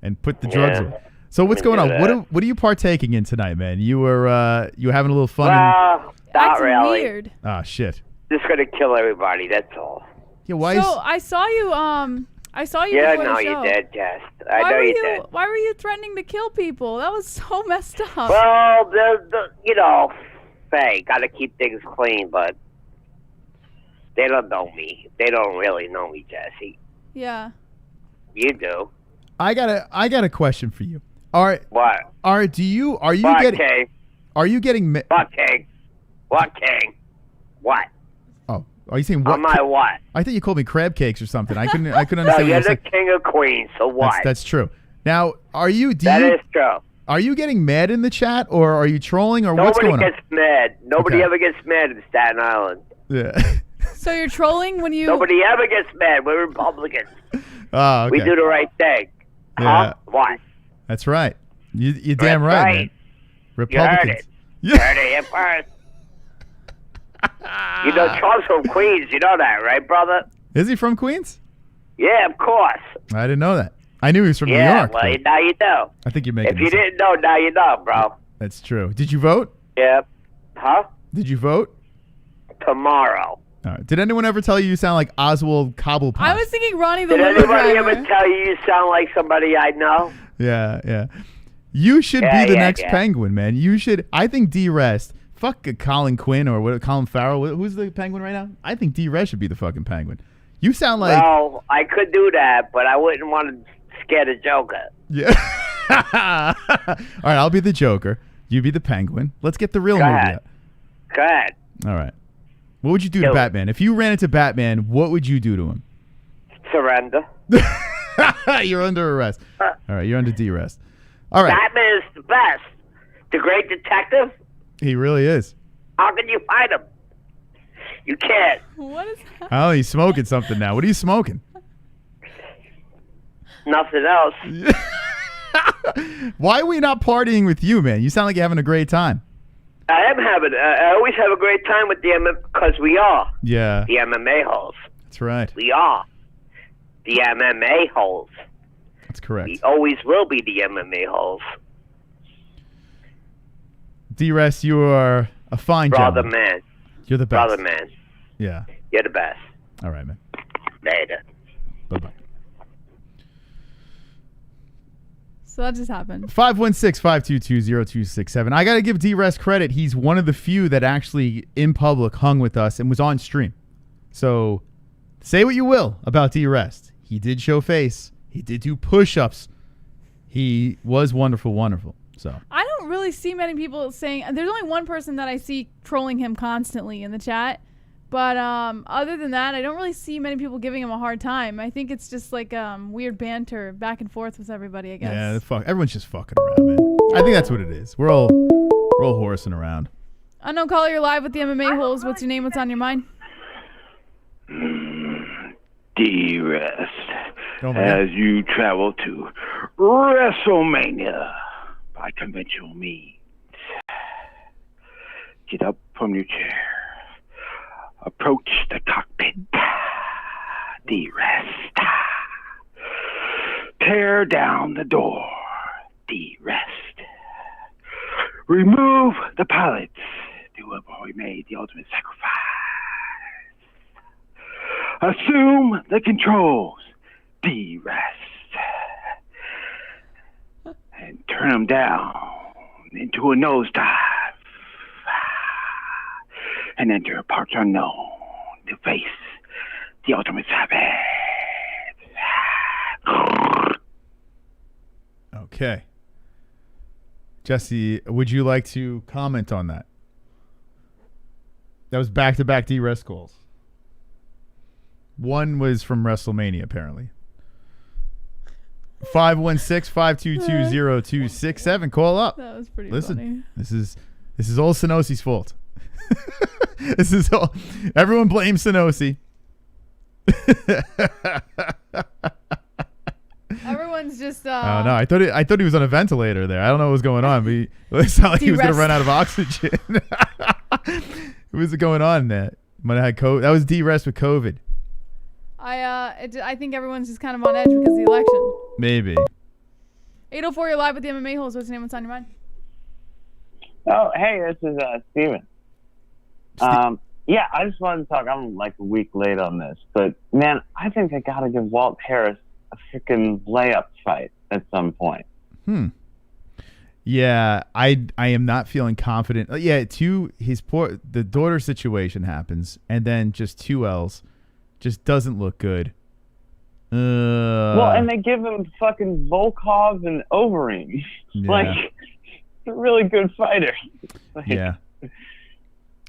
and put the drugs away. So what's going on? What are you partaking in tonight, man? You were having a little fun. Not That's really. weird. Ah, shit. Just gonna kill everybody. That's all. Yeah, why? So I saw you. I saw you. Yeah, before no, the you show. did, Jess. I know you did. Why were you threatening to kill people? That was so messed up. Well, hey, gotta keep things clean, but they don't know me. They don't really know me, Jesse. Yeah. You do. I got a question for you. All right. What? All right. Are you What, getting? King? Are you getting? What, King? What, King? What? Oh, are you saying what? On my what? I thought you called me crab cakes or something. I couldn't No, understand. you're what you the said. king of queens, so what? That's true. Now, That is true. Are you getting mad in the chat, or are you trolling, or what's going on? Nobody gets mad. Nobody Okay. ever gets mad in Staten Island. Yeah. So you're trolling when you. Nobody ever gets mad. We're Republicans. Oh, okay. We do the right thing. Yeah. Huh? What? That's right. You're damn That's right, right. man. You heard Republicans. it. You heard it here first. You know Trump's from Queens. You know that, right, brother? Is he from Queens? Yeah, of course. I didn't know that. I knew he was from New Yeah, York. well, but now you know. I think you're making If you this up. didn't know, now you know, bro. That's true. Did you vote? Yeah. Huh? Did you vote? Tomorrow. All right. Did anyone ever tell you sound like Oswald Cobblepot? I was thinking Ronnie the Did limo anybody driver. ever tell you sound like somebody I know? Yeah, yeah. You should Yeah, be the yeah, next yeah. Penguin, man. You should. I think D-Rest. Fuck Colin Quinn or what? Colin Farrell. Who's the Penguin right now? I think D-Rest should be the fucking Penguin. You sound like. Well, I could do that, but I wouldn't want to scare the Joker. Yeah. All right, I'll be the Joker. You be the Penguin. Let's get the real Go movie ahead. out. Go ahead. All right. What would you do Do to it. Batman? If you ran into Batman, what would you do to him? Surrender. You're under arrest. All right, you're under D-Rest. All right. Batman is the best. The great detective. He really is. How can you fight him? You can't. What is that? Oh, he's smoking something now. What are you smoking? Nothing else. Why are we not partying with you, man? You sound like you're having a great time. I am having. I always have a great time with the MMA because we are Yeah, the MMA holes. that's right. We are the MMA holes. That's correct. We always will be the MMA holes. D-Rest, you are a fine Brother gentleman. man. You're the best. Brother man. Yeah. You're the best. All right, man. Later. Bye-bye. So that just happened. 516-522-0267. I got to give D-Rest credit. He's one of the few that actually, in public, hung with us and was on stream. So, say what you will about D-Rest. He did show face. He did do push-ups. He was wonderful, wonderful. So, I don't really see many people saying. There's only one person that I see trolling him constantly in the chat. But other than that, I don't really see many people giving him a hard time. I think it's just like weird banter back and forth with everybody, I guess. yeah, everyone's just fucking around, man. I think that's what it is. We're all horsing around. Unknown caller, you're live with the MMA Holes. What's your name? What's on your mind? D-Rest, Oh, my as you travel to WrestleMania by conventional means. Get up from your chair. Approach the cockpit. D-Rest. Tear down the door. D-Rest. Remove the pilots. Do have already made the ultimate sacrifice. Assume the controls. D-Rest. And and turn him down into a nosedive. And enter parts unknown to face the ultimate savage. Okay. Jesse, would you like to comment on that? That was back-to-back D-Rest calls. One was from WrestleMania, apparently. 516-522-0267. Call up. That was pretty Listen, funny. this is all Sinosi's fault. This is all. Everyone blames Sinosi. Everyone's just. Oh no! I thought he was on a ventilator there. I don't know what was going on, but it sounded like he was going to run out of oxygen. What was going on? That might have had COVID. That was D-Rest with COVID. I think everyone's just kind of on edge because of the election. Maybe. 804, you're live with the MMA holes. What's your name? What's on your mind? Oh, hey, this is Steven. Yeah, I just wanted to talk. I'm like a week late on this, but man, I think I gotta give Walt Harris a freaking layup fight at some point. Yeah, I am not feeling confident. Yeah, the daughter situation happens, and then just 2 L's, just doesn't look good. Well, and they give him fucking Volkov and Overeem. Like, he's a really good fighter. Like, yeah.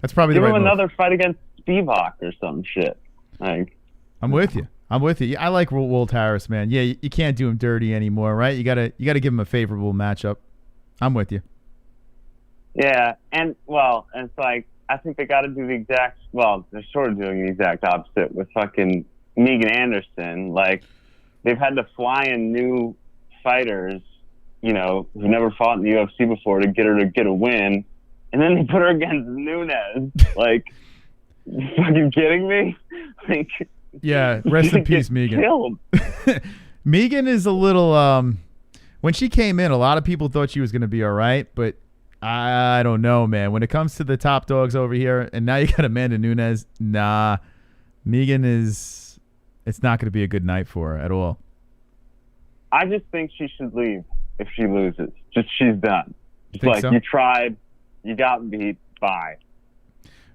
That's probably the give right him move. another fight against Spivak or some shit. Like, I'm with you. Yeah, I like Walt Harris, man. Yeah, you can't do him dirty anymore, right? You gotta give him a favorable matchup. I'm with you. yeah, and well, and it's like, I think they got to do the exact, well, they're sort of doing the exact opposite with fucking Meegan Anderson. Like, they've had to fly in new fighters, you know, who've never fought in the UFC before to get her to get a win. And then they put her against Nunes. Like, you fucking kidding me? Like, yeah, rest in peace, Meegan. Meegan is a little, when she came in, a lot of people thought she was going to be all right, but I don't know, man. When it comes to the top dogs over here, and now you got Amanda Nunes, nah, Meegan it's not going to be a good night for her at all. I just think she should leave if she loses. Just, she's done. It's like, so? you tried, you got beat, bye.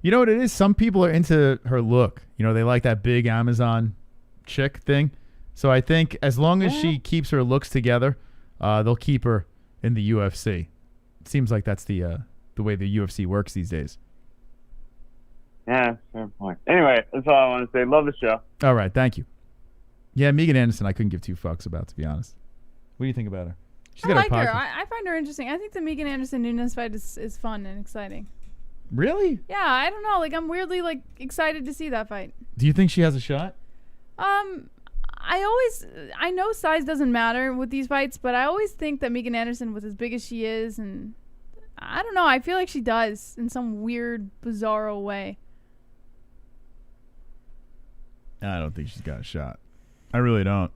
You know what it is? Some people are into her look. You know, they like that big Amazon chick thing. So I think as long as she keeps her looks together, they'll keep her in the UFC. It seems like that's the way the UFC works these days. Yeah, fair point. Anyway, that's all I want to say. Love the show. All right, thank you. Yeah, Meegan Anderson, I couldn't give 2 fucks about, to be honest. What do you think about her? She's I got like a her. podcast. I find her interesting. I think the Meegan Anderson Nunes fight is fun and exciting. Really? Yeah, I don't know. Like, I'm weirdly excited to see that fight. Do you think she has a shot? I know size doesn't matter with these fights, but I always think that Meegan Anderson, with as big as she is, and I don't know, I feel like she does in some weird, bizarro way. I don't think she's got a shot. I really don't.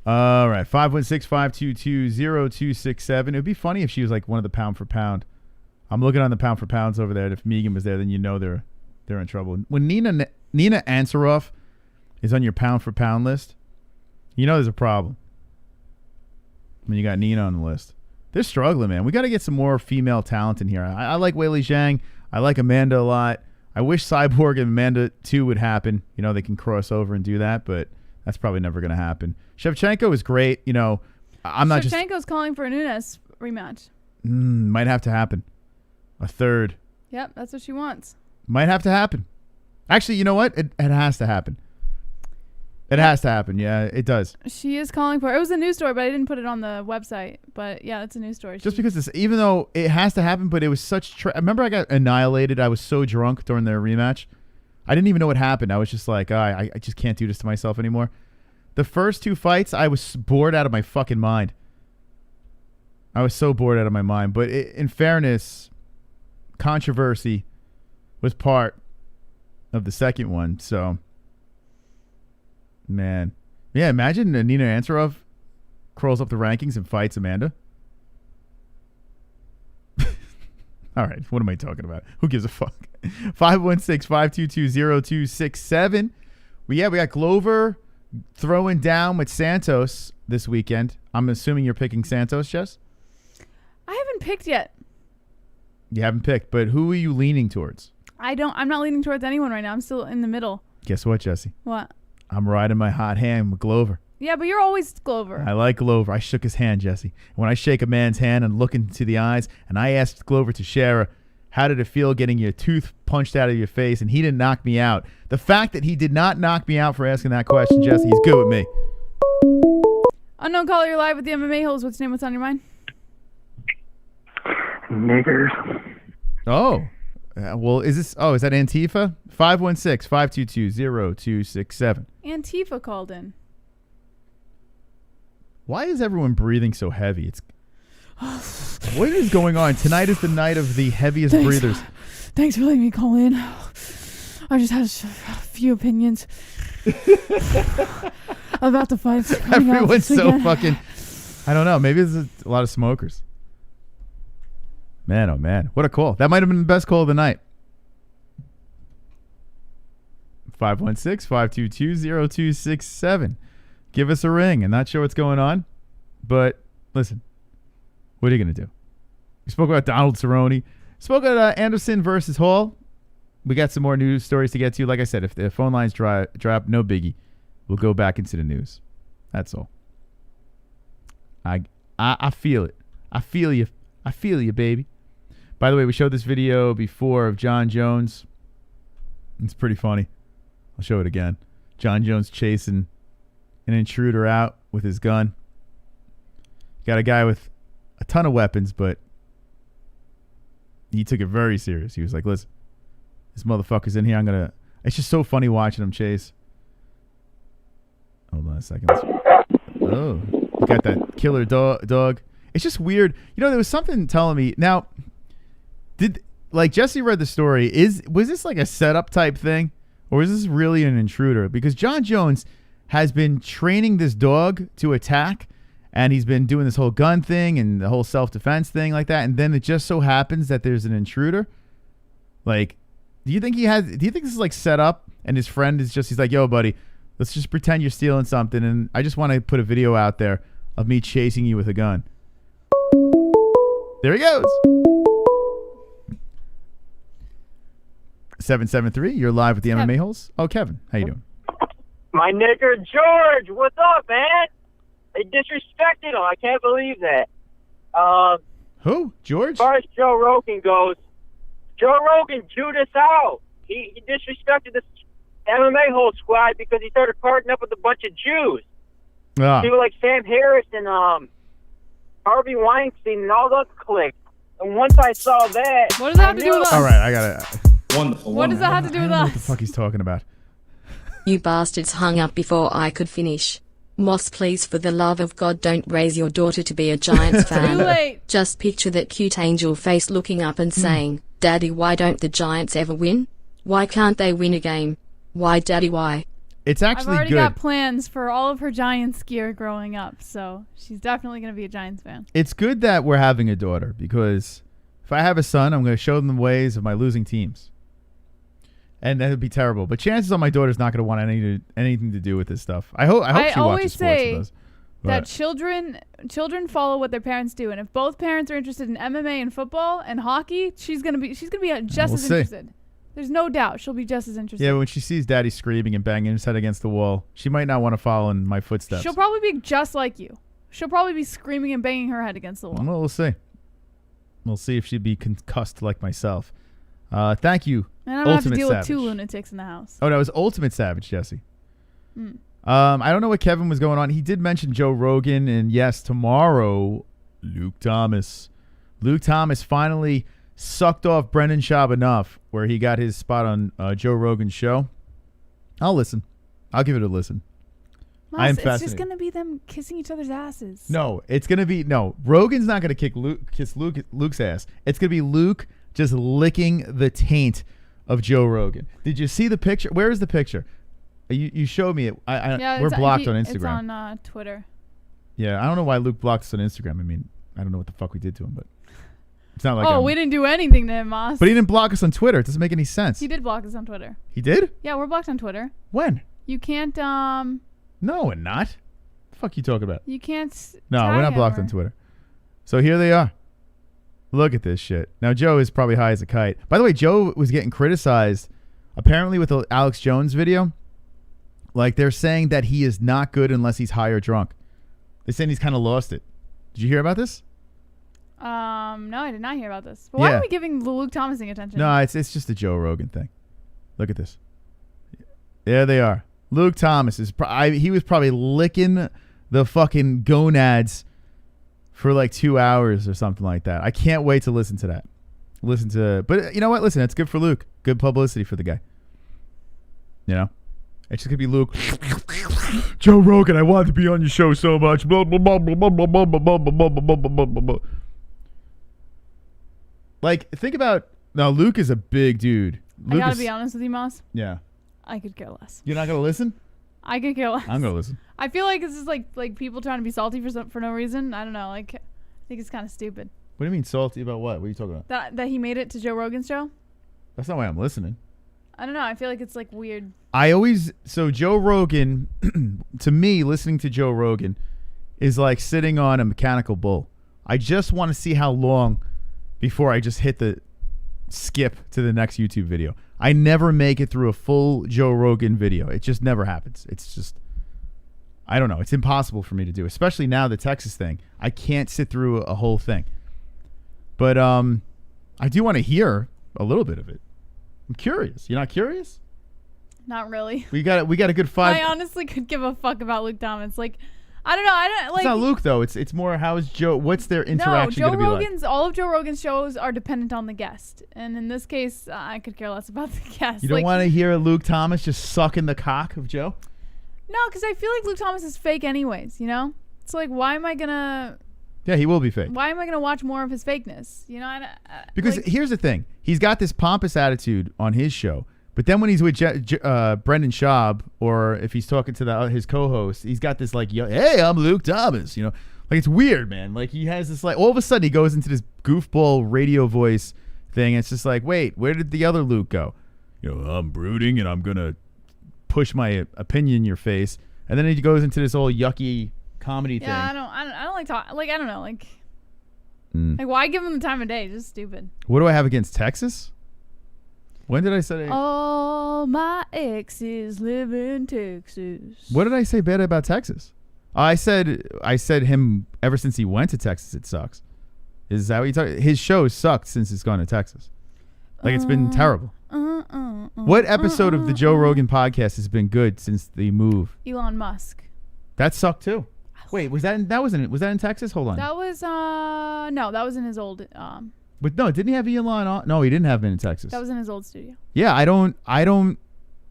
All right, 516-522-0267. It would be funny if she was like one of the pound for pound. I'm looking on the pound for pounds over there. And if Meegan was there, then you know they're in trouble. When Nina Ansaroff is on your pound for pound list, you know there's a problem. When you got Nina on the list, they're struggling, man. We got to get some more female talent in here. I like Weili Zhang. I like Amanda a lot. I wish Cyborg and Amanda 2 would happen. You know, they can cross over and do that, but that's probably never going to happen. Shevchenko is great. You know, I'm not just... Shevchenko's calling for a Nunes rematch. Might have to happen. A third. Yep, that's what she wants. Might have to happen. Actually, you know what? It has to happen. It has to happen. Yeah, it does. She is calling for it. It was a news story, but I didn't put it on the website. But yeah, it's a news story. Just because this, even though it has to happen, but it was such... I remember I got annihilated. I was so drunk during their rematch. I didn't even know what happened. I was just like, I just can't do this to myself anymore. The first 2 fights, I was bored out of my fucking mind. I was so bored out of my mind. But in fairness, controversy was part of the second one. So, man. Yeah, imagine Nina Ansaroff crawls up the rankings and fights Amanda. All right, what am I talking about? Who gives a fuck? 516-522-0267. We got Glover throwing down with Santos this weekend. I'm assuming you're picking Santos, Jess? haven't picked yet. You haven't picked, but who are you leaning towards? I'm not leaning towards anyone right now. I'm still in the middle. Guess what, Jesse? What? I'm riding my hot hand with Glover. Yeah, but you're always Glover. I like Glover. I shook his hand, Jesse. When I shake a man's hand and look into the eyes, and I asked Glover Teixeira, how did it feel getting your tooth punched out of your face, and he didn't knock me out. The fact that he did not knock me out for asking that question, Jesse, he's good with me. Unknown caller, you're live with the MMA holes. What's your name? What's on your mind? Niggers. Oh. Well, is that Antifa? 516-522-0267. Antifa called in. Why is everyone breathing so heavy? What is going on? Tonight is the night of the heaviest breathers. Thanks for letting me call in. I just had a few opinions about the fights. Everyone's so fucking... I don't know. Maybe there's a lot of smokers. Man, oh man. What a call. That might have been the best call of the night. 516-522-0267. Give us a ring. I'm not sure what's going on, but listen, what are you going to do? We spoke about Donald Cerrone. Spoke about Anderson versus Hall. We got some more news stories to get to. Like I said, if the phone lines drop, no biggie. We'll go back into the news. That's all. I feel it. I feel you. I feel you, baby. By the way, we showed this video before of Jon Jones. It's pretty funny. I'll show it again. Jon Jones chasing an intruder out with his gun. Got a guy with a ton of weapons, but he took it very serious. He was like, listen, this motherfucker's in here. It's just so funny watching him chase. Hold on a second. Oh, you got that killer dog. It's just weird. You know, there was something telling me. Now, Jesse read the story. Was this like a setup type thing? Or is this really an intruder? Because Jon Jones has been training this dog to attack, and he's been doing this whole gun thing and the whole self-defense thing like that, and then it just so happens that there's an intruder. Like, do you think this is like set up, and his friend he's like, yo, buddy, let's just pretend you're stealing something, and I just want to put a video out there of me chasing you with a gun. There he goes. 773, you're live with the MMA holes. Oh, Kevin, how you doing? My nigger George, what's up, man? They disrespected him. I can't believe that. Who? George? As far as Joe Rogan goes, Joe Rogan chewed us out. He disrespected the MMA whole squad because he started partnering up with a bunch of Jews. People like Sam Harris and Harvey Weinstein and all those cliques. And once I saw that... What does that have to do with us? All right, I got it. Wonderful. What does that have to do with us? What the fuck he's talking about? You bastards hung up before I could finish. Moss, please, for the love of God, don't raise your daughter to be a Giants fan. Too late. Just picture that cute angel face looking up and saying, Daddy, why don't the Giants ever win? Why can't they win a game? Why, Daddy, why? It's actually I've already good. got plans for all of her Giants gear growing up, so she's definitely going to be a Giants fan. It's good that we're having a daughter, because if I have a son, I'm going to show them the ways of my losing teams. And that would be terrible. But chances are my daughter's not going to want anything to do with this stuff. I hope she watches sports with us. That children follow what their parents do, and if both parents are interested in MMA and football and hockey, she's gonna be just as interested. There's no doubt she'll be just as interested. Yeah, when she sees Daddy screaming and banging his head against the wall, she might not want to follow in my footsteps. She'll probably be just like you. She'll probably be screaming and banging her head against the wall. Well, we'll see. We'll see if she'd be concussed like myself. Thank you. And I'm going to have to deal Savage. with 2 lunatics in the house. Oh, that was Ultimate Savage, Jesse. I don't know what Kevin was going on. He did mention Joe Rogan, and yes, tomorrow, Luke Thomas. Luke Thomas finally sucked off Brendan Schaub enough where he got his spot on Joe Rogan's show. I'll listen. I'll give it a listen. Moss, it's just going to be them kissing each other's asses. No, it's going to be... No, Rogan's not going to kiss Luke's ass. It's going to be Luke just licking the taint of Joe Rogan. Did you see the picture? Where is the picture? You showed me it. We're blocked on Instagram. It's on Twitter. Yeah, I don't know why Luke blocked us on Instagram. I mean, I don't know what the fuck we did to him, but it's not like... we didn't do anything to him, Moss. But he didn't block us on Twitter. It doesn't make any sense. He did block us on Twitter. He did? Yeah, we're blocked on Twitter. When? You can't, No, we're not. The fuck you talking about? You can't... No, we're not blocked on Twitter. So here they are. Look at this shit. Now, Joe is probably high as a kite. By the way, Joe was getting criticized, apparently, with the Alex Jones video. Like, they're saying that he is not good unless he's high or drunk. They're saying he's kind of lost it. Did you hear about this? No, I did not hear about this. But why are we giving the Luke Thomas thing attention? No, it's just a Joe Rogan thing. Look at this. There they are. Luke Thomas is he was probably licking the fucking gonads for like 2 hours or something like that. I can't wait to listen to that. But you know what? Listen, it's good for Luke. Good publicity for the guy. You know? It's just gonna be Luke. Joe Rogan, I wanted to be on your show so much. Blah, blah, blah, blah, blah, blah, blah, blah, blah, blah, blah, blah, blah, blah. Like, think about now. Luke is a big dude. I gotta be honest with you, Moss. Yeah. I could care less. You're not gonna listen? I could care less. I'm gonna listen. I feel like this is like people trying to be salty for no reason. I don't know. Like, I think it's kind of stupid. What do you mean salty about what? What are you talking about? That he made it to Joe Rogan's show. That's not why I'm listening. I don't know. I feel like it's like weird. So Joe Rogan, to me, listening to Joe Rogan is like sitting on a mechanical bull. I just want to see how long before I just hit the skip to the next YouTube video. I never make it through a full Joe Rogan video. It just never happens. It's just, I don't know. It's impossible for me to do, especially now the Texas thing. I can't sit through a whole thing. But I do want to hear a little bit of it. I'm curious. You're not curious? Not really. We got a good 5. I honestly could give a fuck about Luke Thomas. Like, I don't know. I don't like. It's not Luke though. It's more how is Joe? What's their interaction going to be like? All of Joe Rogan's shows are dependent on the guest, and in this case, I could care less about the guest. You don't want to hear Luke Thomas just sucking the cock of Joe? No, because I feel like Luke Thomas is fake anyways. You know, it's like why am I gonna? Yeah, he will be fake. Why am I gonna watch more of his fakeness? You know, because here's the thing: he's got this pompous attitude on his show. But then when he's with Brendan Schaub, or if he's talking to his co-host, he's got this like, hey, I'm Luke Thomas, you know, like it's weird, man. Like he has this like, all of a sudden he goes into this goofball radio voice thing. And it's just like, wait, where did the other Luke go? You know, I'm brooding and I'm going to push my opinion in your face. And then he goes into this whole yucky comedy thing. Yeah, I don't like talk. Like, I don't know. Like why give him the time of day? It's just stupid. What do I have against Texas? When did I say that? All my exes live in Texas. What did I say bad about Texas? I said him ever since he went to Texas, it sucks. Is that what you talking? His show sucked since it's gone to Texas. Like it's been terrible. What episode of the Joe Rogan podcast has been good since the move? Elon Musk. That sucked too. Wait, was that in Texas? Hold on. That was no, that was in his old But no, didn't he have Elon on? No, he didn't have him in Texas. That was in his old studio. Yeah, I don't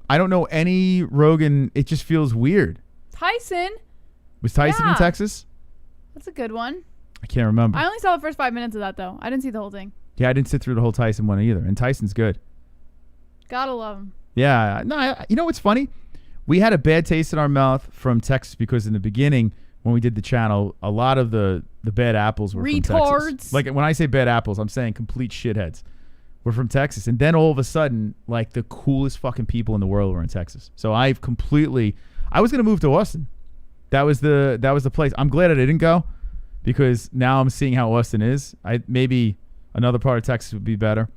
know any Rogan. It just feels weird. Tyson. Was Tyson in Texas? That's a good one. I can't remember. I only saw the first 5 minutes of that though. I didn't see the whole thing. Yeah, I didn't sit through the whole Tyson one either. And Tyson's good. Gotta love him. Yeah, no, you know what's funny? We had a bad taste in our mouth from Texas because in the beginning when we did the channel, a lot of the bad apples were from Texas. Like when I say bad apples, I'm saying complete shitheads were from Texas. And then all of a sudden, like the coolest fucking people in the world were in Texas. So I was going to move to Austin. That was the place. I'm glad I didn't go because now I'm seeing how Austin is. Maybe another part of Texas would be better.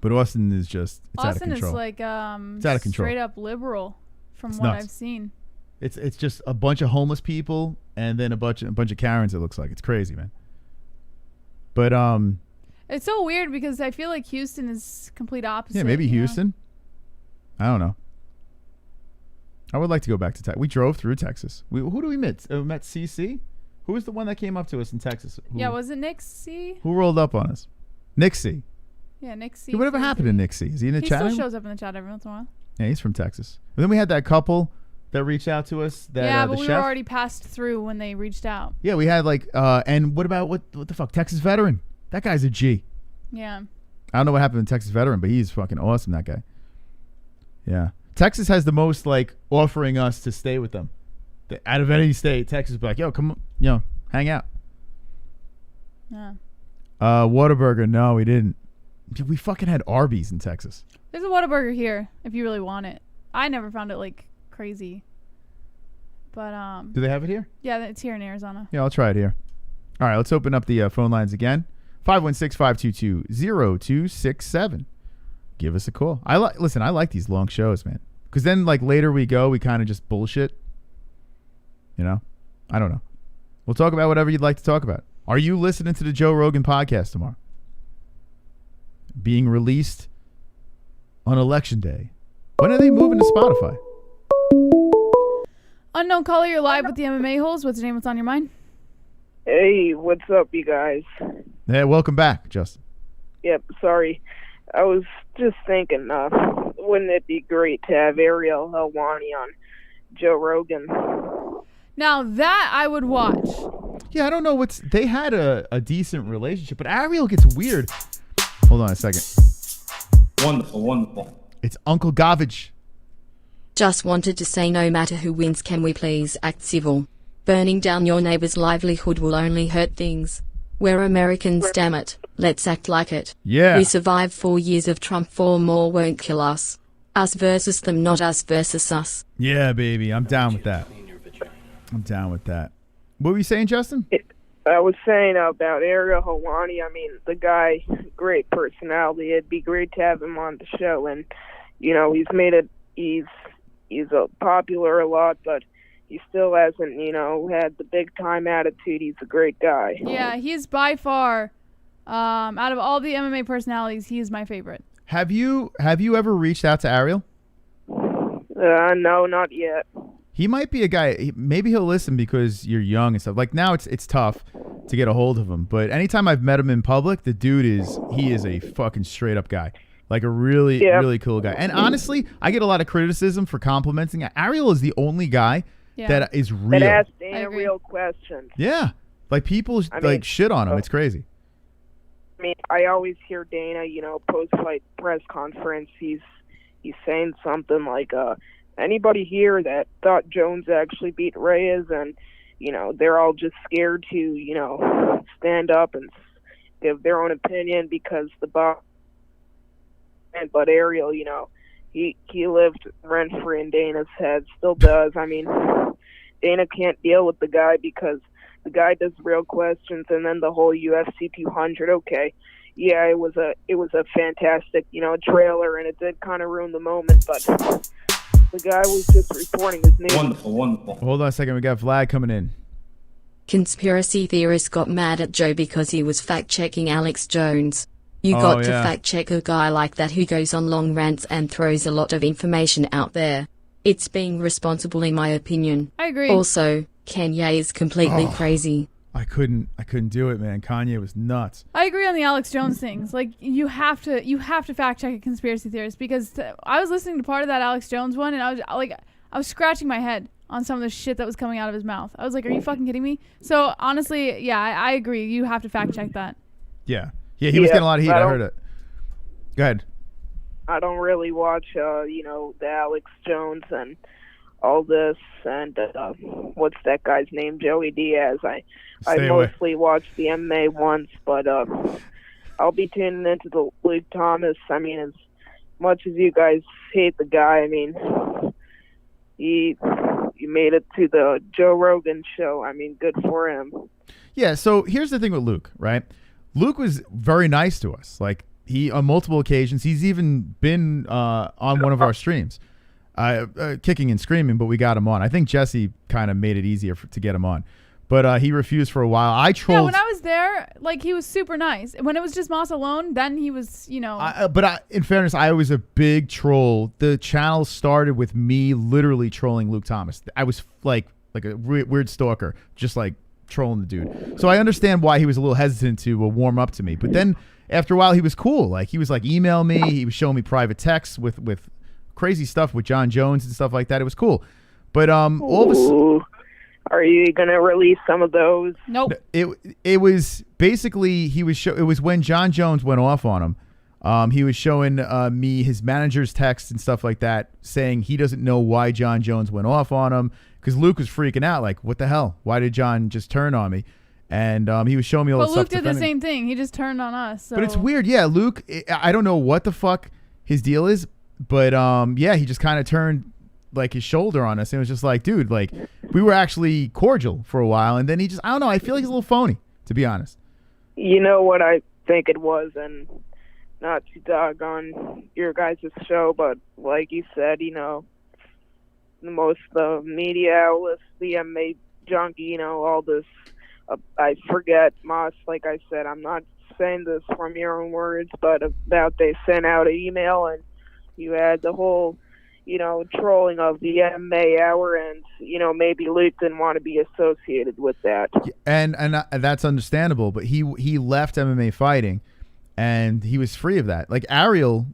But Austin is just, it's out of control. Austin is like it's out of control. Straight up liberal from what nuts. I've seen. It's just a bunch of homeless people and then a bunch of Karens. It looks like it's crazy, man. But it's so weird because I feel like Houston is complete opposite. Yeah, maybe Houston. I don't know. I would like to go back to Texas. We drove through Texas. Who do we meet? Met CC. Who was the one that came up to us in Texas? Was it Nick C? Who rolled up on us? Nick C. Yeah, Nick C. Whatever happened to Nick C? Is he in the chat? He still shows up in the chat every once in a while. Yeah, he's from Texas. And then we had that couple that reached out to us. That, but the we chef. were already passed through when they reached out. Yeah, we had like, and what about what the fuck? Texas Veteran. That guy's a G. Yeah. I don't know what happened to Texas Veteran, but he's fucking awesome, that guy. Yeah. Texas has the most like offering us to stay with them. Out of any state, Texas be like, yo, come on, hang out. Yeah. Whataburger, no, we didn't. We fucking had Arby's in Texas. There's a Whataburger here if you really want it. I never found it like crazy. But do they have it here? Yeah, it's here in Arizona. Yeah, I'll try it here. All right, let's open up the phone lines again. 516-522-0267. Give us a call. I like these long shows, man. Because then, like, later we kind of just bullshit. You know? I don't know. We'll talk about whatever you'd like to talk about. Are you listening to the Joe Rogan podcast tomorrow? Being released on Election Day. When are they moving to Spotify? Unknown caller, you're live with the MMA Holes. What's your name? What's on your mind? Hey, what's up, you guys? Hey, welcome back, Justin. Yep, sorry. I was just thinking, wouldn't it be great to have Ariel Helwani on Joe Rogan? Now that I would watch. Yeah, I don't know they had a decent relationship, but Ariel gets weird. Hold on a second. Wonderful. It's Uncle Gavage. Just wanted to say, no matter who wins, can we please act civil? Burning down your neighbor's livelihood will only hurt things. We're Americans, damn it. Let's act like it. Yeah. We survived 4 years of Trump, 4 more won't kill us. Us versus them, not us versus us. Yeah, baby. I'm down with that. What were you saying, Justin? I was saying about Ariel Helwani. I mean, the guy, great personality. It'd be great to have him on the show. And, you know, he's made it, he's popular a lot, but he still hasn't, you know, had the big time attitude. He's a great guy. Yeah, he's by far, out of all the MMA personalities, he is my favorite. Have you ever reached out to Ariel? No, not yet. He might be a guy. Maybe he'll listen because you're young and stuff. Like now, it's tough to get a hold of him. But anytime I've met him in public, the dude is a fucking straight up guy. Like a really cool guy. And honestly, I get a lot of criticism for complimenting. Ariel is the only guy that is real. That asks Dana real questions. Yeah, like people shit on him. It's crazy. I mean, I always hear Dana, you know, post-fight press conference. He's saying something like, anybody here that thought Jones actually beat Reyes, and, you know, they're all just scared to, you know, stand up and give their own opinion because the box. But Ariel, you know, he lived rent-free in Dana's head, still does. I mean, Dana can't deal with the guy because the guy does real questions, and then the whole UFC 200. Okay, yeah, it was a fantastic, you know, trailer, and it did kind of ruin the moment, but the guy was just reporting his name. Wonderful. Hold on a second, we got Vlad coming in. Conspiracy theorists got mad at Joe because he was fact-checking Alex Jones. You got to fact-check a guy like that who goes on long rants and throws a lot of information out there. It's being responsible, in my opinion. I agree. Also, Kanye is completely crazy. I couldn't do it, man. Kanye was nuts. I agree on the Alex Jones things. Like you have to fact check a conspiracy theorist because I was listening to part of that Alex Jones one and I was scratching my head on some of the shit that was coming out of his mouth. I was like, are you fucking kidding me? So honestly, yeah, I agree. You have to fact check that. Yeah. Yeah, he was getting a lot of heat. I heard it. Go ahead. I don't really watch, you know, the Alex Jones and all this, and what's that guy's name? Joey Diaz. I mostly watch the MMA once, but I'll be tuning into the Luke Thomas. I mean, as much as you guys hate the guy, I mean, he made it to the Joe Rogan show. I mean, good for him. Yeah, so here's the thing with Luke, right? Luke was very nice to us. Like, he, on multiple occasions, he's even been on one of our streams, kicking and screaming, but we got him on. I think Jesse kind of made it easier to get him on. But he refused for a while. I trolled. Yeah, when I was there, like, he was super nice. When it was just Moss alone, then he was, you know. In fairness, I was a big troll. The channel started with me literally trolling Luke Thomas. I was like a weird stalker, just like trolling the dude. So I understand why he was a little hesitant to warm up to me. But then after a while, he was cool. Like, he was like, email me. He was showing me private texts with crazy stuff with Jon Jones and stuff like that. It was cool. But all of a sudden, are you gonna release some of those? Nope. It was basically it was when Jon Jones went off on him. He was showing me his manager's texts and stuff like that, saying he doesn't know why Jon Jones went off on him, because Luke was freaking out, like, what the hell? Why did Jon just turn on me? And he was showing me all the stuff. But Luke did the same thing. He just turned on us. So. But it's weird. Yeah, Luke, I don't know what the fuck his deal is, but yeah, he just kind of turned like his shoulder on us and was just like, dude, like, we were actually cordial for a while, and then he just, I don't know, I feel like he's a little phony, to be honest. You know what I think it was, and not to dog on your guys' show, but like you said, you know, most of the media outlets, the MMA junkie, you know, all this, I forget, Moss, like I said, I'm not saying this from your own words, but about they sent out an email and you had the whole, you know, trolling of the MMA hour, and, you know, maybe Luke didn't want to be associated with that. And that's understandable, but he left MMA fighting and he was free of that. Like Ariel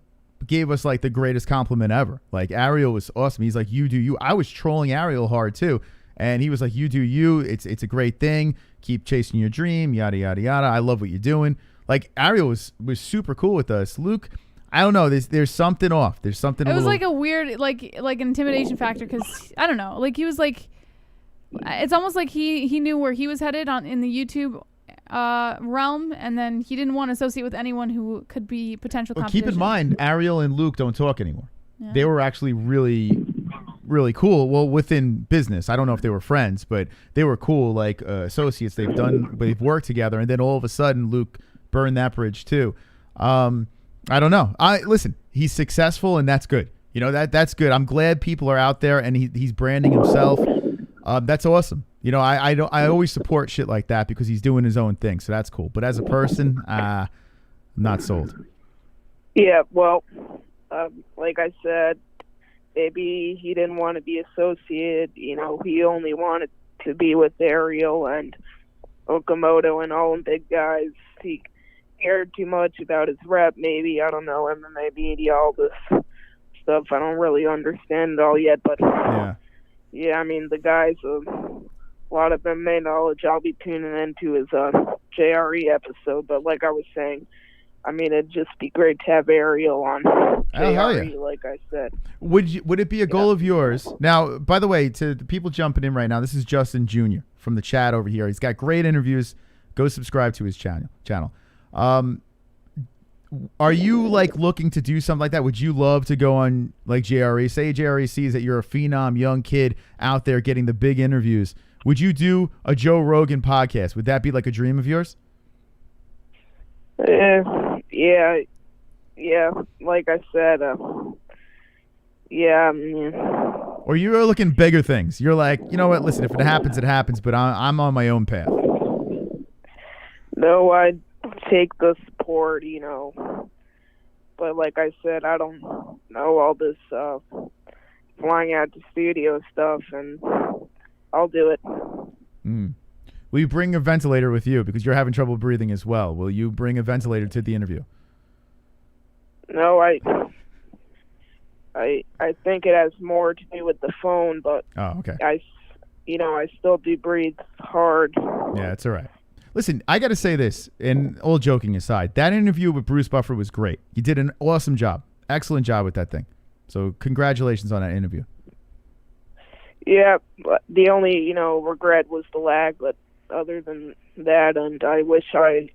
gave us like the greatest compliment ever. Like Ariel was awesome. He's like, you do you. I was trolling Ariel hard too. And he was like, you do you. It's a great thing. Keep chasing your dream, yada, yada, yada. I love what you're doing. Like Ariel was super cool with us. Luke, I don't know. There's something off. There's something. It was like a weird, like intimidation factor, because I don't know. Like he was like, it's almost like he knew where he was headed in the YouTube realm, and then he didn't want to associate with anyone who could be potential competition. Keep in mind, Ariel and Luke don't talk anymore. Yeah. They were actually really, really cool. Well, within business, I don't know if they were friends, but they were cool, like associates. They've worked together, and then all of a sudden, Luke burned that bridge too. I don't know. Listen, he's successful, and that's good. You know, that's good. I'm glad people are out there, and he's branding himself. That's awesome. You know, I always support shit like that because he's doing his own thing, so that's cool. But as a person, I'm not sold. Yeah, well, like I said, maybe he didn't want to be associated. You know, he only wanted to be with Ariel and Okamoto and all them big guys. He cared too much about his rep, maybe. I don't know, MMA media, all this stuff. I don't really understand it all yet, but yeah, I mean, the guys, a lot of MMA knowledge I'll be tuning into his JRE episode, but like I was saying, I mean, it'd just be great to have Ariel on JRE, like I said. Would it be a goal of yours? Now, by the way, to the people jumping in right now, this is Justin Jr. from the chat over here. He's got great interviews. Go subscribe to his channel. Are you like looking to do something like that? Would you love to go on like JRE? Say JRE sees that you're a phenom young kid out there getting the big interviews. Would you do a Joe Rogan podcast? Would that be like a dream of yours? Yeah. Like I said, yeah. Or you're looking bigger things. You're like, you know what? Listen, if it happens, it happens. But I'm on my own path. No, I'd take the support, you know. But like I said, I don't know all this flying out to studio stuff, and I'll do it. Will you bring a ventilator with you because you're having trouble breathing as well? Will you bring a ventilator to the interview? No, I think it has more to do with the phone, but okay. I still do breathe hard. Yeah, it's all right. Listen, I got to say this, and all joking aside, that interview with Bruce Buffer was great. You did an awesome job. Excellent job with that thing. So congratulations on that interview. Yeah, but the only, regret was the lag, but other than that, and I wish I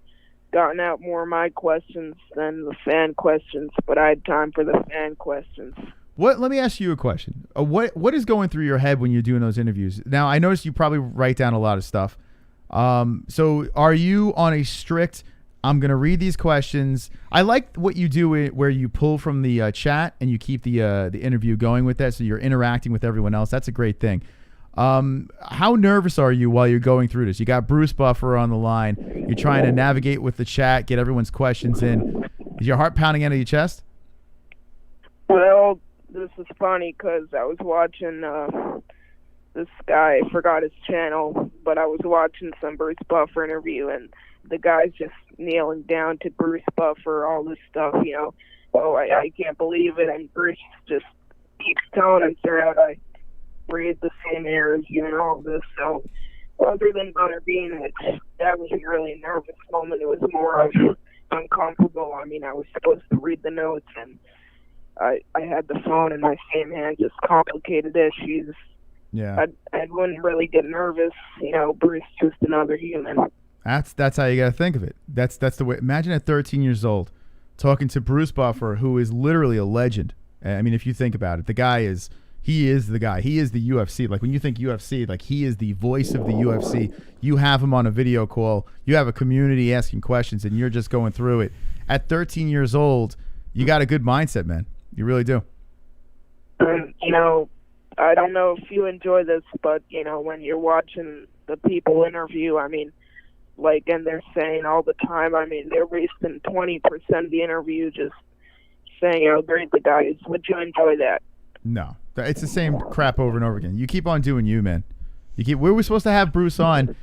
gotten out more of my questions than the fan questions, but I had time for the fan questions. Let me ask you a question. What is going through your head when you're doing those interviews? Now, I noticed you probably write down a lot of stuff. So are you on a strict, I'm going to read these questions? I like what you do where you pull from the chat and you keep the interview going with that, so you're interacting with everyone else. That's a great thing. How nervous are you while you're going through this? You got Bruce Buffer on the line. You're trying to navigate with the chat, get everyone's questions in. Is your heart pounding out of your chest? Well, this is funny because I was watching this guy, I forgot his channel, but I was watching some Bruce Buffer interview, and the guy's just kneeling down to Bruce Buffer, all this stuff, I can't believe it, and Bruce just keeps telling him throughout, I breathe the same air as you and all this, so other than Butterbean, that was a really nervous moment. It was more of uncomfortable. I mean, I was supposed to read the notes, and I had the phone in my same hand, just complicated issues. Yeah, I wouldn't really get nervous. Bruce just another human. That's how you got to think of it. That's the way. Imagine at 13 years old talking to Bruce Buffer, who is literally a legend. I mean, if you think about it, the guy is he is the guy. He is the UFC. Like when you think UFC, like he is the voice of the UFC. You have him on a video call. You have a community asking questions, and you're just going through it. At 13 years old, you got a good mindset, man. You really do. You know, I don't know if you enjoy this, but, you know, when you're watching the people interview, I mean, like, and they're saying all the time, I mean, they're wasting 20% of the interview just saying how great the guy is. Would you enjoy that? No. It's the same crap over and over again. You keep on doing you, man. We were supposed to have Bruce on.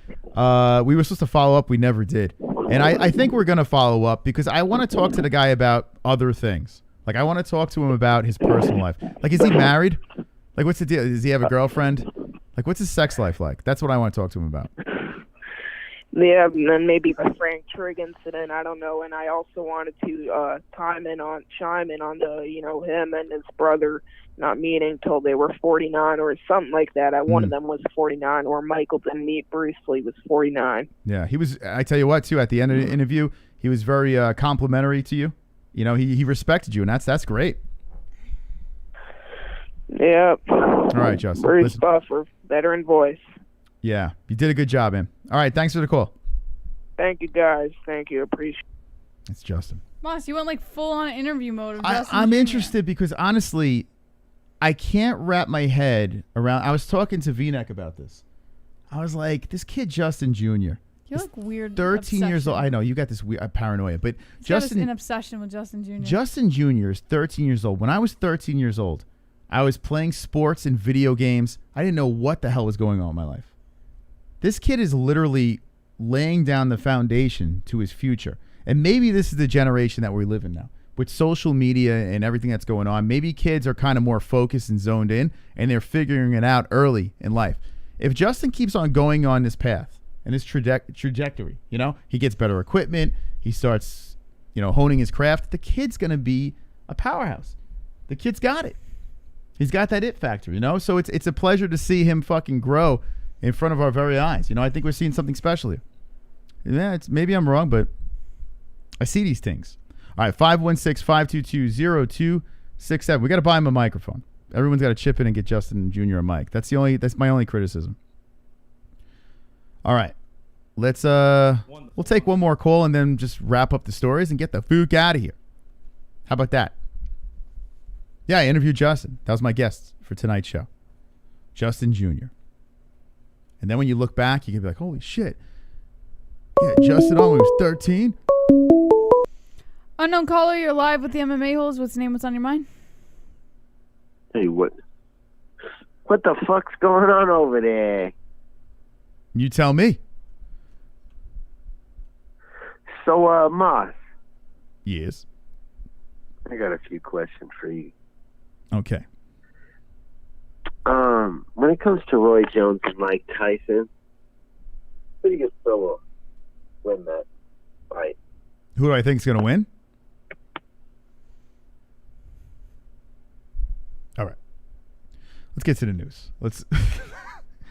We were supposed to follow up. We never did. And I think we're going to follow up because I want to talk to the guy about other things. Like, I want to talk to him about his personal life. Like, is he married? Like, what's the deal? Does he have a girlfriend? Like, what's his sex life like? That's what I want to talk to him about. Yeah, and then maybe the Frank Trigg incident, I don't know. And I also wanted to chime in on the, you know, him and his brother not meeting till they were 49 or something like that. One of them was 49, or Michael didn't meet Bruce Lee was 49. Yeah, he was. I tell you what, too, at the end of the interview, he was very complimentary to you. You know, he respected you, and that's great. Yeah. All right, Justin. Bruce Buffer, veteran voice. Yeah, you did a good job, man. All right, thanks for the call. Thank you, guys. Thank you. Appreciate it. It's Justin. Moss, you went like full on interview mode of I'm interested because honestly, I can't wrap my head around. I was talking to V-Neck about this. I was like, this kid Justin Jr. You're like weird. 13 years old. I know you got this weird paranoia, but Justin, an obsession with Justin Jr. Justin Jr. is 13 years old. When I was 13 years old, I was playing sports and video games. I didn't know what the hell was going on in my life. This kid is literally laying down the foundation to his future. And maybe this is the generation that we live in now. With social media and everything that's going on, maybe kids are kind of more focused and zoned in, and they're figuring it out early in life. If Justin keeps on going on this path and his trajectory, you know, he gets better equipment, he starts, you know, honing his craft, the kid's going to be a powerhouse. The kid's got it. He's got that it factor, you know? So it's a pleasure to see him fucking grow in front of our very eyes. You know, I think we're seeing something special here. Yeah, maybe I'm wrong, but I see these things. All right, 516-522-0267. We got to buy him a microphone. Everyone's got to chip in and get Justin Jr. a mic. That's my only criticism. All right. Let's we'll take one more call and then just wrap up the stories and get the fuck out of here. How about that? Yeah, I interviewed Justin. That was my guest for tonight's show. Justin Jr. And then when you look back, you can be like, holy shit. Yeah, Justin only was 13. Unknown caller, you're live with the MMA-HOLES. What's the name? What's on your mind? Hey, what the fuck's going on over there? You tell me. So, Moss. Yes. I got a few questions for you. Okay. When it comes to Roy Jones and Mike Tyson, who do you think will win that fight? Who do I think is going to win? All right. Let's get to the news.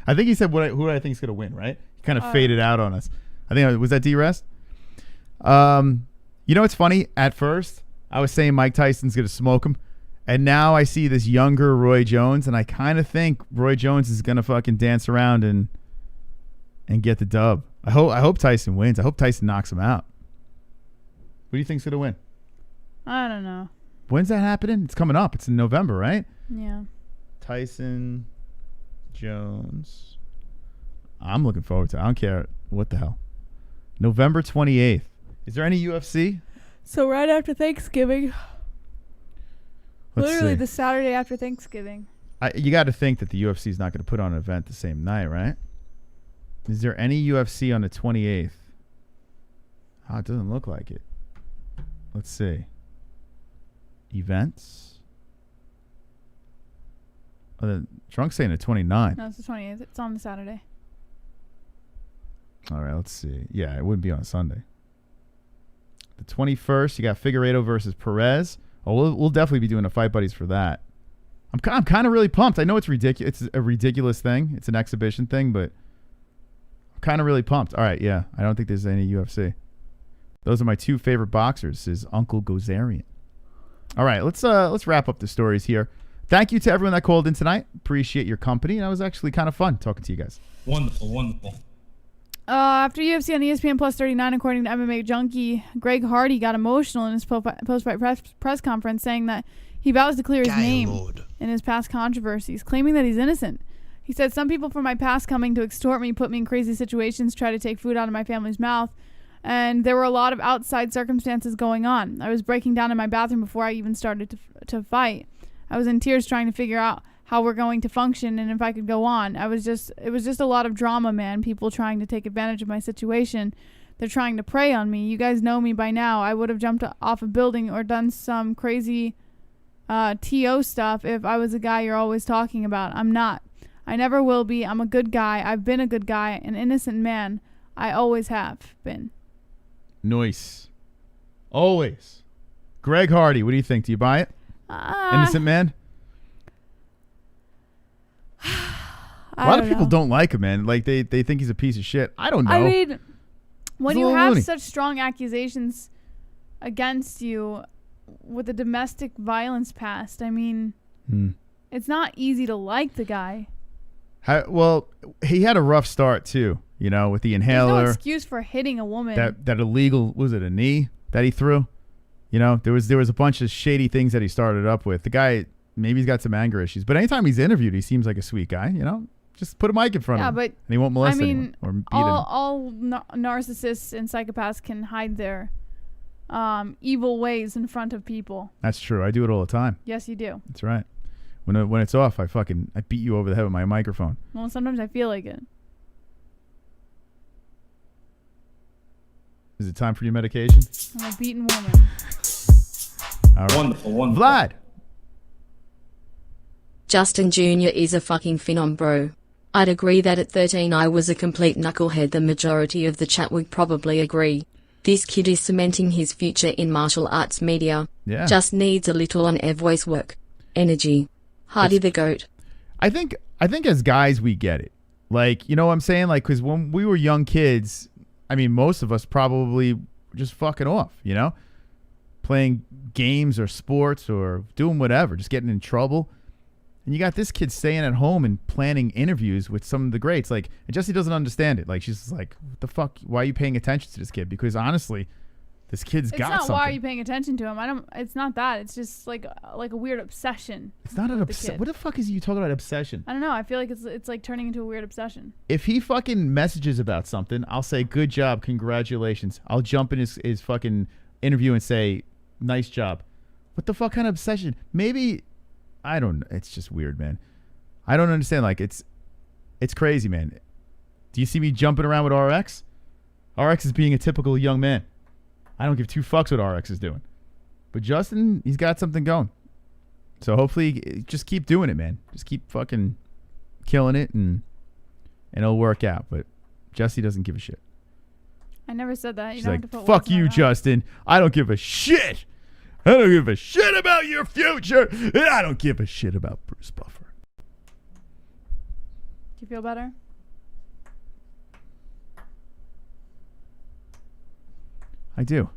I think he said who do I think is going to win, right? He kind of faded out on us. I think, was that D-Rest? You know what's funny? At first, I was saying Mike Tyson's going to smoke him. And now I see this younger Roy Jones, and I kind of think Roy Jones is going to fucking dance around and get the dub. I hope Tyson wins. I hope Tyson knocks him out. Who do you think's going to win? I don't know. When's that happening? It's coming up. It's in November, right? Yeah. Tyson Jones. I'm looking forward to it. I don't care what the hell. November 28th. Is there any UFC? So right after Thanksgiving. Let's Literally see. the Saturday after Thanksgiving. You got to think that the UFC is not going to put on an event the same night, right? Is there any UFC on the 28th? Oh, it doesn't look like it. Let's see. Events? Oh, the Drunk's saying the 29th. No, it's the 28th. It's on the Saturday. All right, let's see. Yeah, it wouldn't be on Sunday. The 21st, you got Figueiredo versus Perez. Oh, we'll definitely be doing a Fight Buddies for that. I'm kind of really pumped. I know it's ridiculous. It's a ridiculous thing. It's an exhibition thing, but I'm kind of really pumped. All right, yeah. I don't think there's any UFC. Those are my two favorite boxers, is Uncle Gozerian. All right, let's wrap up the stories here. Thank you to everyone that called in tonight. Appreciate your company. That was actually kind of fun talking to you guys. Wonderful, wonderful. After UFC on ESPN Plus 39, according to MMA Junkie, Greg Hardy got emotional in his post-fight press conference, saying that he vows to clear his name in his past controversies, claiming that he's innocent. He said, some people from my past coming to extort me, put me in crazy situations, try to take food out of my family's mouth, and there were a lot of outside circumstances going on. I was breaking down in my bathroom before I even started to fight. I was in tears trying to figure out how we're going to function and if I could go on. It was just a lot of drama, man. People trying to take advantage of my situation. They're trying to prey on me. You guys know me by now. I would have jumped off a building or done some crazy TO stuff if I was a guy you're always talking about. I'm not. I never will be. I'm a good guy. I've been a good guy, an innocent man. I always have been. Nice. Always. Greg Hardy, what do you think? Do you buy it? Innocent man? A lot of people don't like him, man. Like they think he's a piece of shit. I don't know. I mean, when He's a you little have loony. such strong accusations against you with a domestic violence past, I mean, it's not easy to like the guy. Well, he had a rough start too, you know, with the There's inhaler. no excuse for hitting a woman. That illegal, was it a knee that he threw? You know, there was a bunch of shady things that he started up with. The guy, maybe he's got some anger issues, but anytime he's interviewed, he seems like a sweet guy, you know? Just put a mic in front of him, but and he won't molest anyone or beat all narcissists and psychopaths can hide their evil ways in front of people. That's true. I do it all the time. Yes, you do. That's right. When it's off, I beat you over the head with my microphone. Well, sometimes I feel like it. Is it time for your medication? I'm a beaten woman. All right. Wonderful, wonderful. Vlad. Justin Jr. is a fucking phenom, bro. I'd agree that at 13 I was a complete knucklehead. The majority of the chat would probably agree. This kid is cementing his future in martial arts media. Yeah. Just needs a little on-air voice work. Energy. Hardy the GOAT. I think as guys we get it. Like, you know what I'm saying? Like, because when we were young kids, I mean, most of us probably just fucking off, you know? Playing games or sports or doing whatever, just getting in trouble. And you got this kid staying at home and planning interviews with some of the greats. Like, and Jessie doesn't understand it. Like, she's just like, what the fuck? Why are you paying attention to this kid? Because honestly, this kid's got something. It's not why are you paying attention to him. It's not that. It's just like a weird obsession. It's not an obsession. What the fuck is you talking about obsession? I don't know. I feel like it's like turning into a weird obsession. If he fucking messages about something, I'll say, good job, congratulations. I'll jump in his fucking interview and say, nice job. What the fuck kind of obsession? Maybe, I don't know. It's just weird, man. I don't understand. Like, it's crazy, man. Do you see me jumping around with RX? RX is being a typical young man. I don't give two fucks what RX is doing. But Justin, he's got something going. So hopefully, just keep doing it, man. Just keep fucking killing it, and it'll work out. But Jessie doesn't give a shit. I never said that. She's like, fuck you, Justin. I don't give a shit. I don't give a shit about your future. And I don't give a shit about Bruce Buffer. Do you feel better? I do.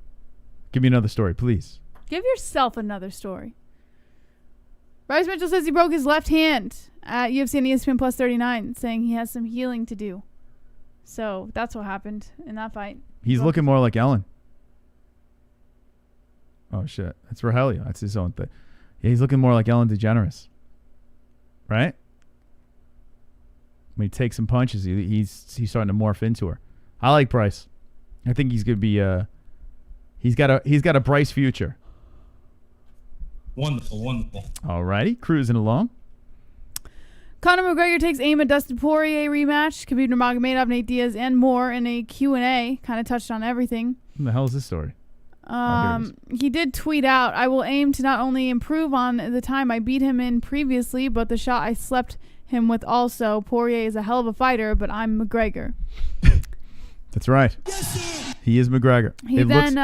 Give me another story, please. Give yourself another story. Bryce Mitchell says he broke his left hand at UFC and ESPN Plus 39, saying he has some healing to do. So that's what happened in that fight. He's looking more like Ellen. Oh, shit. That's Rogelio. That's his own thing. Yeah, he's looking more like Ellen DeGeneres. Right? When he takes some punches, he's starting to morph into her. I like Bryce. I think he's going to be... He's got a Bryce future. Wonderful, wonderful. All righty. Cruising along. Conor McGregor takes aim at Dustin Poirier rematch. Khabib Nurmagomedov, Nate Diaz, and more in a Q&A. Kind of touched on everything. What the hell is this story? He did tweet out, I will aim to not only improve on the time I beat him in previously, but the shot I slept him with also. Poirier is a hell of a fighter, but I'm McGregor. That's right. He is McGregor. He then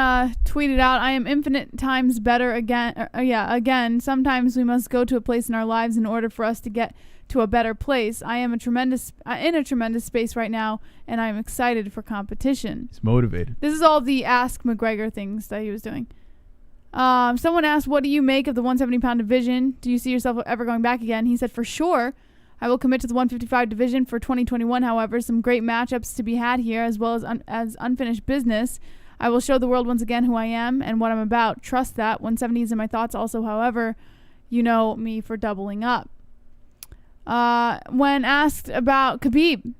tweeted out, I am infinite times better again. Again, sometimes we must go to a place in our lives in order for us to get to a better place. I am in a tremendous space right now, and I'm excited for competition. He's motivated. This is all the Ask McGregor things that he was doing. Someone asked, what do you make of the 170-pound division? Do you see yourself ever going back again? He said, for sure. I will commit to the 155 division for 2021. However, some great matchups to be had here, as well as unfinished business. I will show the world once again who I am and what I'm about. Trust that. 170 is in my thoughts also. However, you know me for doubling up. When asked about Khabib,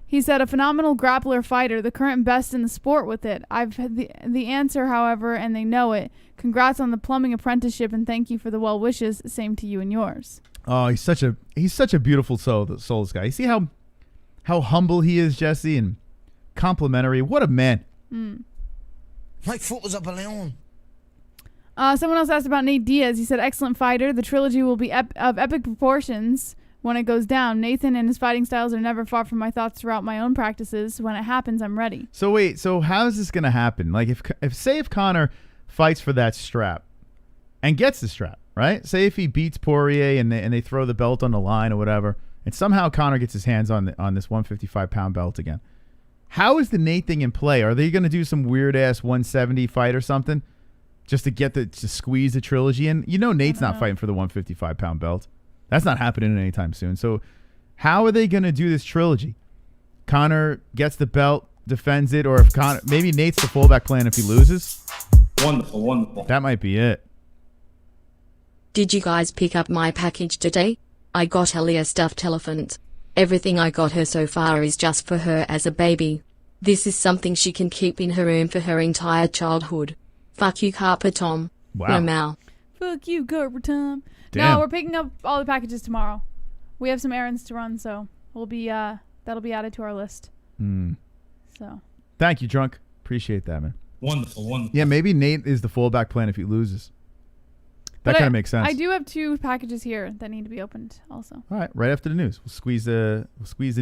he said, a phenomenal grappler fighter, the current best in the sport with it. I've had the answer, however, and they know it. Congrats on the plumbing apprenticeship, and thank you for the well wishes. Same to you and yours. Oh, he's such a beautiful soul, this guy. You see how humble he is, Jesse, and complimentary. What a man. My foot was up a leon. Someone else asked about Nate Diaz. He said, excellent fighter. The trilogy will be of epic proportions when it goes down. Nathan and his fighting styles are never far from my thoughts throughout my own practices. When it happens, I'm ready. So wait, so how is this going to happen? Like if Conor fights for that strap and gets the strap, right? Say if he beats Poirier and they throw the belt on the line or whatever, and somehow Conor gets his hands on this 155-pound belt again. How is the Nate thing in play? Are they going to do some weird-ass 170 fight or something just to squeeze the trilogy in? You know Nate's not fighting for the 155-pound belt. That's not happening anytime soon. So how are they going to do this trilogy? Conor gets the belt, defends it, or if Conor, maybe Nate's the fallback plan if he loses? Wonderful, wonderful. That might be it. Did you guys pick up my package today? I got Ellie a stuffed elephant. Everything I got her so far is just for her as a baby. This is something she can keep in her room for her entire childhood. Fuck you, Carper Tom. Wow. Mal. Fuck you, Carper Tom. Damn. No, we're picking up all the packages tomorrow. We have some errands to run, so we'll be that'll be added to our list. So. Thank you, Drunk. Appreciate that, man. Wonderful, wonderful. Yeah, maybe Nate is the fallback plan if he loses. That kind of makes sense. I do have 2 packages here that need to be opened also. All right, right after the news. We'll squeeze the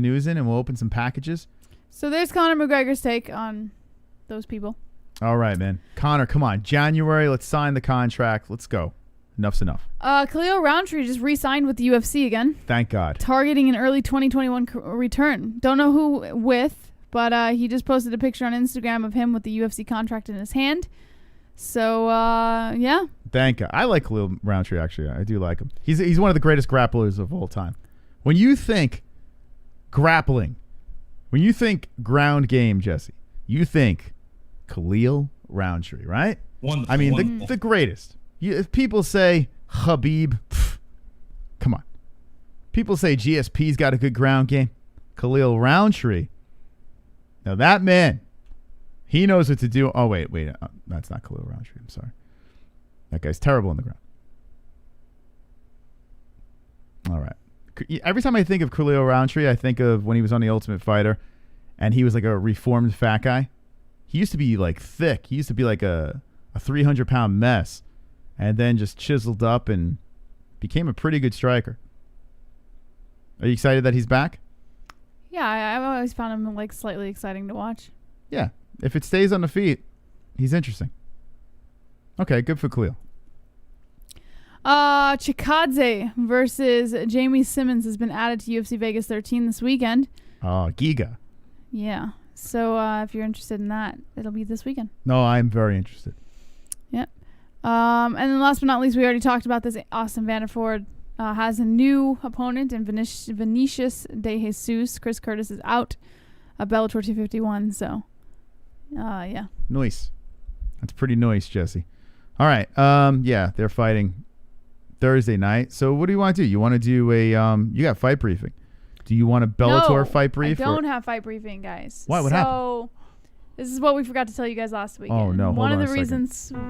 news in and we'll open some packages. So there's Conor McGregor's take on those people. All right, man. Conor, come on. January, let's sign the contract. Let's go. Enough's enough. Khalil Roundtree just re-signed with the UFC again. Thank God. Targeting an early 2021 return. Don't know who with, but he just posted a picture on Instagram of him with the UFC contract in his hand. So, yeah. Thank God. I like Khalil Roundtree, actually. I do like him. He's one of the greatest grapplers of all time. When you think grappling, when you think ground game, Jesse, you think Khalil Roundtree, right? Wonderful, I mean, wonderful. the greatest. If people say Khabib, come on. People say GSP's got a good ground game. Khalil Roundtree. Now that man, he knows what to do. Oh, wait. That's not Khalil Roundtree. I'm sorry. That guy's terrible on the ground. All right. Every time I think of Khalil Roundtree, I think of when he was on The Ultimate Fighter and he was like a reformed fat guy. He used to be like thick. He used to be like a 300-pound mess and then just chiseled up and became a pretty good striker. Are you excited that he's back? Yeah, I've always found him like slightly exciting to watch. Yeah. If it stays on the feet, he's interesting. Okay, good for Khalil. Chikadze versus Jamie Simmons has been added to UFC Vegas 13 this weekend. Giga. Yeah. So if you're interested in that, it'll be this weekend. No, I'm very interested. Yep. And then last but not least, we already talked about this. Austin Vanderford has a new opponent in Vinicius De Jesus. Chris Curtis is out of Bellator 251. So, yeah. Nice. That's pretty nice, Jesse. All right. Yeah, they're fighting Thursday night. So what do you want to do? You want to do a you got fight briefing. Do you want a Bellator fight brief? I don't have fight briefing, guys. Why? What happened? So this is what we forgot to tell you guys last week. Oh no! One of the a reasons we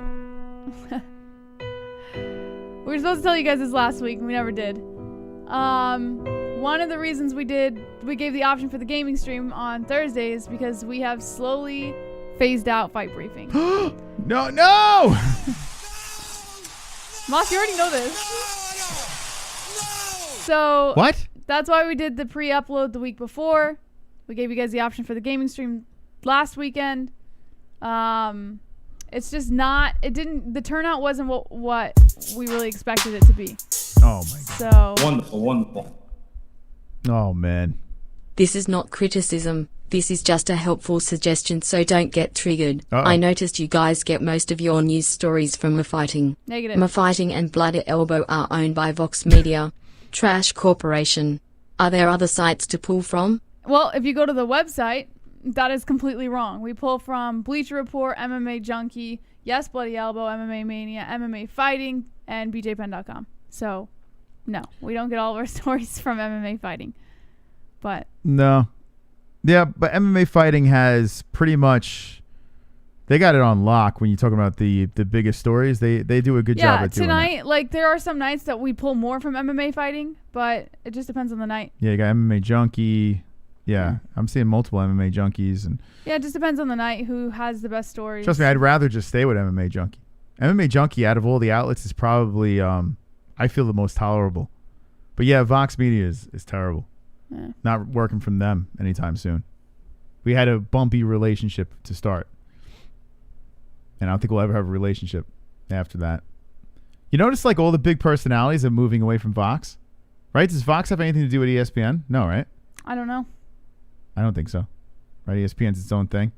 were supposed to tell you guys this last week and we never did. One of the reasons we gave the option for the gaming stream on Thursdays because we have slowly phased out fight briefing. No! Moss, you already know this. So what? That's why we did the pre-upload the week before. We gave you guys the option for the gaming stream last weekend. It's just not. It didn't. The turnout wasn't what we really expected it to be. Oh my God. So wonderful. Oh man. This is not criticism. This is just a helpful suggestion, so don't get triggered. Uh-oh. I noticed you guys get most of your news stories from Mma Fighting. Negative. Mma Fighting and Bloody Elbow are owned by Vox Media, Trash Corporation. Are there other sites to pull from? Well, if you go to the website, that is completely wrong. We pull from Bleacher Report, MMA Junkie, Yes Bloody Elbow, MMA Mania, MMA Fighting, and BJPenn.com. So, no, we don't get all of our stories from MMA Fighting. But No. Yeah, but MMA Fighting has pretty much, they got it on lock when you're talking about the biggest stories. They do a good job at doing that. tonight, like, there are some nights that we pull more from MMA Fighting, but it just depends on the night. Yeah, you got MMA Junkie. Yeah, I'm seeing multiple MMA Junkies. And Yeah, it just depends on the night who has the best stories. trust me, I'd rather just stay with MMA Junkie. MMA Junkie, out of all the outlets, is probably, I feel, the most tolerable. But yeah, Vox Media is terrible. Yeah. Not working from them anytime soon. We had a bumpy relationship to start. And I don't think we'll ever have a relationship after that. You notice like all the big personalities are moving away from Vox? Right? Does Vox have anything to do with ESPN? No, right? I don't know. I don't think so. Right? ESPN's its own thing.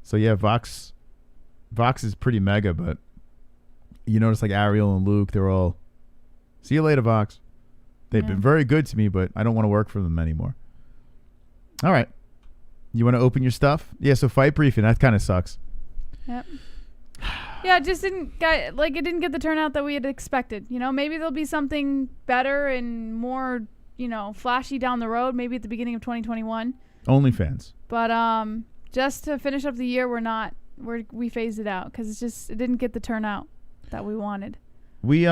So yeah, Vox is pretty mega, but you notice like Ariel and Luke, they're all, see you later, Vox. They've been very good to me, but I don't want to work for them anymore. All right. You want to open your stuff? Yeah, so fight briefing, that kind of sucks. Yep. Yeah, it just didn't get, like, it didn't get the turnout that we had expected. You know, maybe there'll be something better and more, you know, flashy down the road, maybe at the beginning of 2021. OnlyFans. But just to finish up the year, we phased it out because it didn't get the turnout that we wanted. We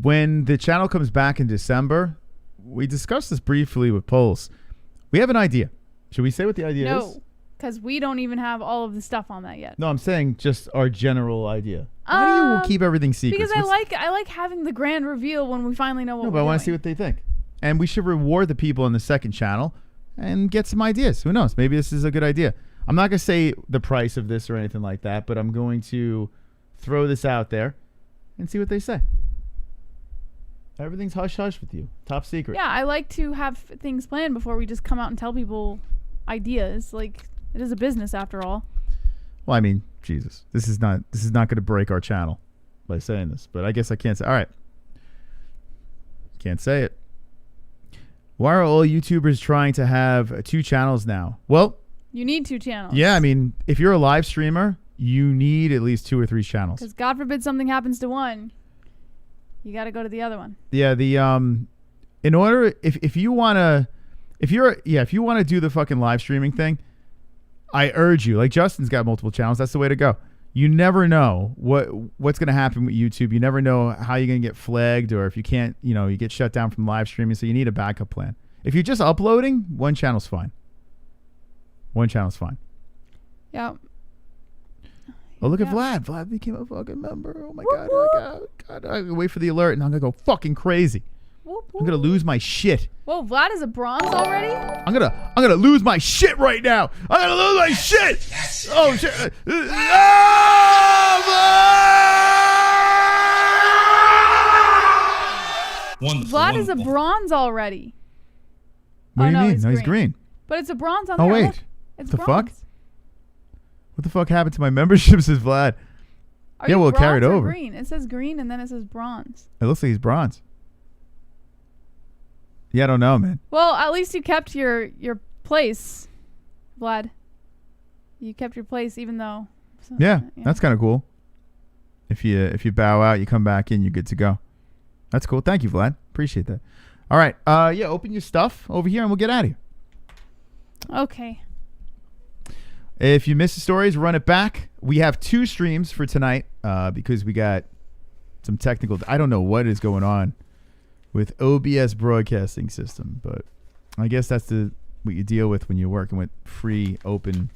when the channel comes back in December, we discussed this briefly with Pulse. We have an idea. Should we say what the idea is? No, because we don't even have all of the stuff on that yet. No, I'm saying just our general idea. Why do you keep everything secret? Because I like having the grand reveal when we finally know what No, we're but I want doing. to see what they think. And we should reward the people on the second channel and get some ideas. Who knows? Maybe this is a good idea. I'm not going to say the price of this or anything like that, but I'm going to throw this out there and see what they say. Everything's hush-hush with you. Top secret. Yeah, I like to have things planned before we just come out and tell people ideas. Like, it is a business after all. Well, I mean, Jesus. This is not going to break our channel by saying this, but I guess I can't say. All right. Can't say it. Why are all YouTubers trying to have 2 channels now? Well, You need 2 channels. yeah, I mean, if you're a live streamer, you need at least 2 or 3 channels. Because God forbid something happens to one, you got to go to the other one. Yeah, the in order if you want to do the fucking live streaming thing, I urge you. Like Justin's got multiple channels, that's the way to go. You never know what's going to happen with YouTube. You never know how you're going to get flagged, or if you can't, you get shut down from live streaming, so you need a backup plan. If you're just uploading, one channel's fine. One channel's fine. Yeah. Oh, look at Vlad. Vlad became a fucking member. Oh, my God. God. I wait for the alert, and I'm going to go fucking crazy. I'm going to lose my shit. Whoa, Vlad is a bronze already? I'm gonna lose my shit right now. I'm going to lose my shit. Oh, shit. Vlad is a bronze already. What do you mean? No, he's green. But it's a bronze on Oh, there. wait. Look. It's What the bronze. fuck? What the fuck happened to my membership, says Vlad? Are Yeah, you we'll carry it bronze or over. green? It says green and then it says bronze. It looks like he's bronze. Yeah, I don't know, man. Well, at least you kept your place, Vlad. You kept your place even though. Yeah, that's kind of cool. If you bow out, you come back in, you're good to go. That's cool. Thank you, Vlad. Appreciate that. All right. Yeah, open your stuff over here and we'll get out of here. Okay. If you missed the stories, run it back. We have 2 streams for tonight because we got some technical. I don't know what is going on with OBS broadcasting system, but I guess that's what you deal with when you're working with free, open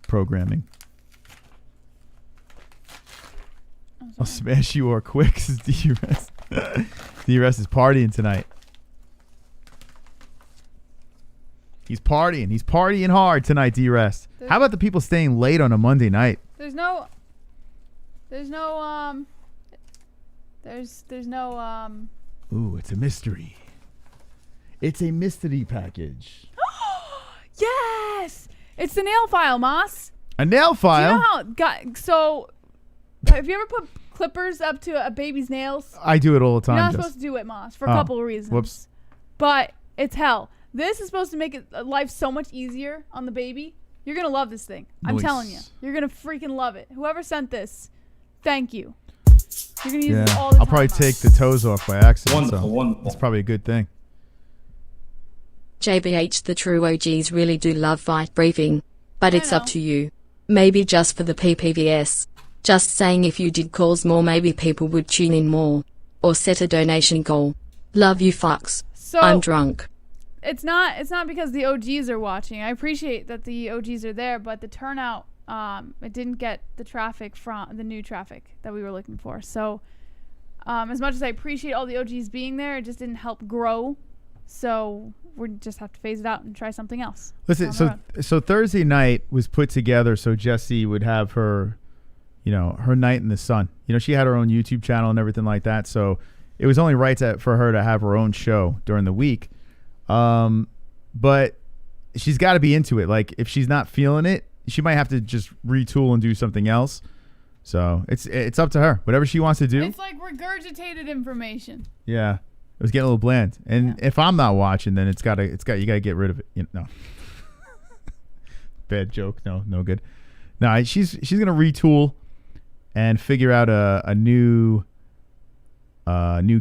programming. I'll smash you or quick, says D-Rest. D-Rest is partying tonight. He's partying. He's partying hard tonight, D-Rest. How about the people staying late on a Monday night? There's no Ooh, it's a mystery. It's a mystery package. Yes! It's the nail file, Moss. A nail file? Do you know how it got, so have you ever put clippers up to a baby's nails? I do it all the time. You're not supposed to do it, Moss, for a couple of reasons. Whoops. But it's hell. This is supposed to make life so much easier on the baby. You're going to love this thing. I'm telling you. You're going to freaking love it. Whoever sent this, thank you. You're going to use it all the time. I'll probably take the toes off by accident. Wonderful. That's probably a good thing. JBH, the true OGs really do love fight briefing, but it's up to you. Maybe just for the PPVS. Just saying, if you did calls more, maybe people would tune in more. Or set a donation goal. Love you fucks. So, I'm drunk. It's not because the OGs are watching. I appreciate that the OGs are there, but the turnout, it didn't get the traffic from the new traffic that we were looking for. So as much as I appreciate all the OGs being there, it just didn't help grow. So we just have to phase it out and try something else. Listen, so Thursday night was put together so Jessie would have her, her night in the sun. She had her own YouTube channel and everything like that. So it was only right for her to have her own show during the week. But she's got to be into it. Like, if she's not feeling it, she might have to just retool and do something else. So it's up to her. Whatever she wants to do. It's like regurgitated information. Yeah. It was getting a little bland. And if I'm not watching, then you got to get rid of it. No. Bad joke. No good. No, she's going to retool and figure out a new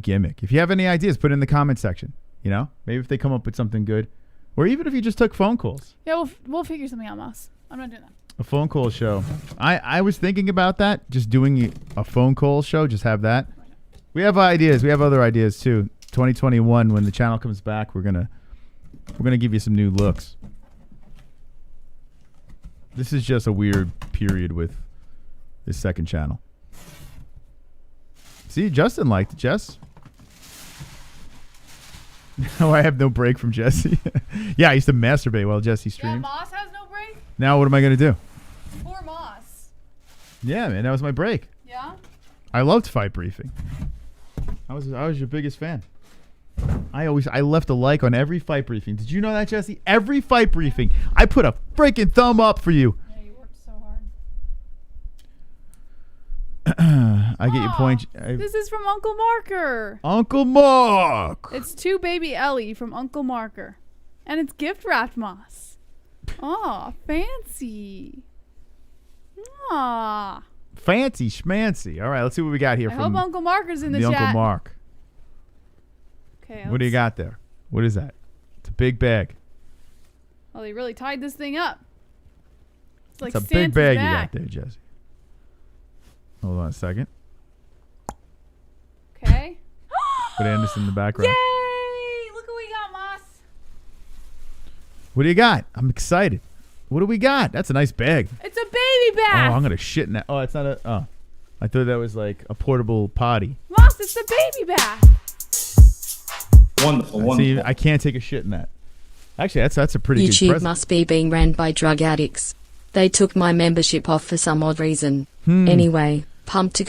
gimmick. If you have any ideas, put it in the comment section. Maybe if they come up with something good, or even if you just took phone calls. Yeah, we'll figure something out, Moss. I'm not doing that. A phone call show. I was thinking about that, just doing a phone call show, just have that. We have ideas. We have other ideas too. 2021, when the channel comes back, we're gonna give you some new looks. This is just a weird period with this second channel. See, Justin liked it, Jess. No, I have no break from Jesse. Yeah, I used to masturbate while Jesse streamed. Yeah, Moss has no break? Now what am I going to do? Poor Moss. Yeah, man, that was my break. Yeah? I loved fight briefing. I was your biggest fan. I left a like on every fight briefing. Did you know that, Jesse? Every fight briefing, I put a freaking thumb up for you. Yeah, you worked so hard. I get your point. This is from Uncle Marker. Uncle Mark. It's to baby Ellie from Uncle Marker. And it's gift wrapped, Moss. Aw, fancy. Aw. Fancy schmancy. All right, let's see what we got here I from hope Uncle Marker's in the chat. Uncle Mark. Okay. What do you got there? What is that? It's a big bag. Well, they really tied this thing up. It's like a Santa's big bag back. you got there, Jesse. Hold on a second. Okay. Put Anderson in the background. Yay! Look what we got, Moss. What do you got? I'm excited. What do we got? That's a nice bag. It's a baby bath. Oh, I'm gonna shit in that. Oh, it's not a. Oh, I thought that was like a portable potty. Moss, it's the baby bath. Wonderful. See, I can't take a shit in that. Actually, that's a pretty good YouTube present. must be being ran by drug addicts. They took my membership off for some odd reason. Anyway, pumped to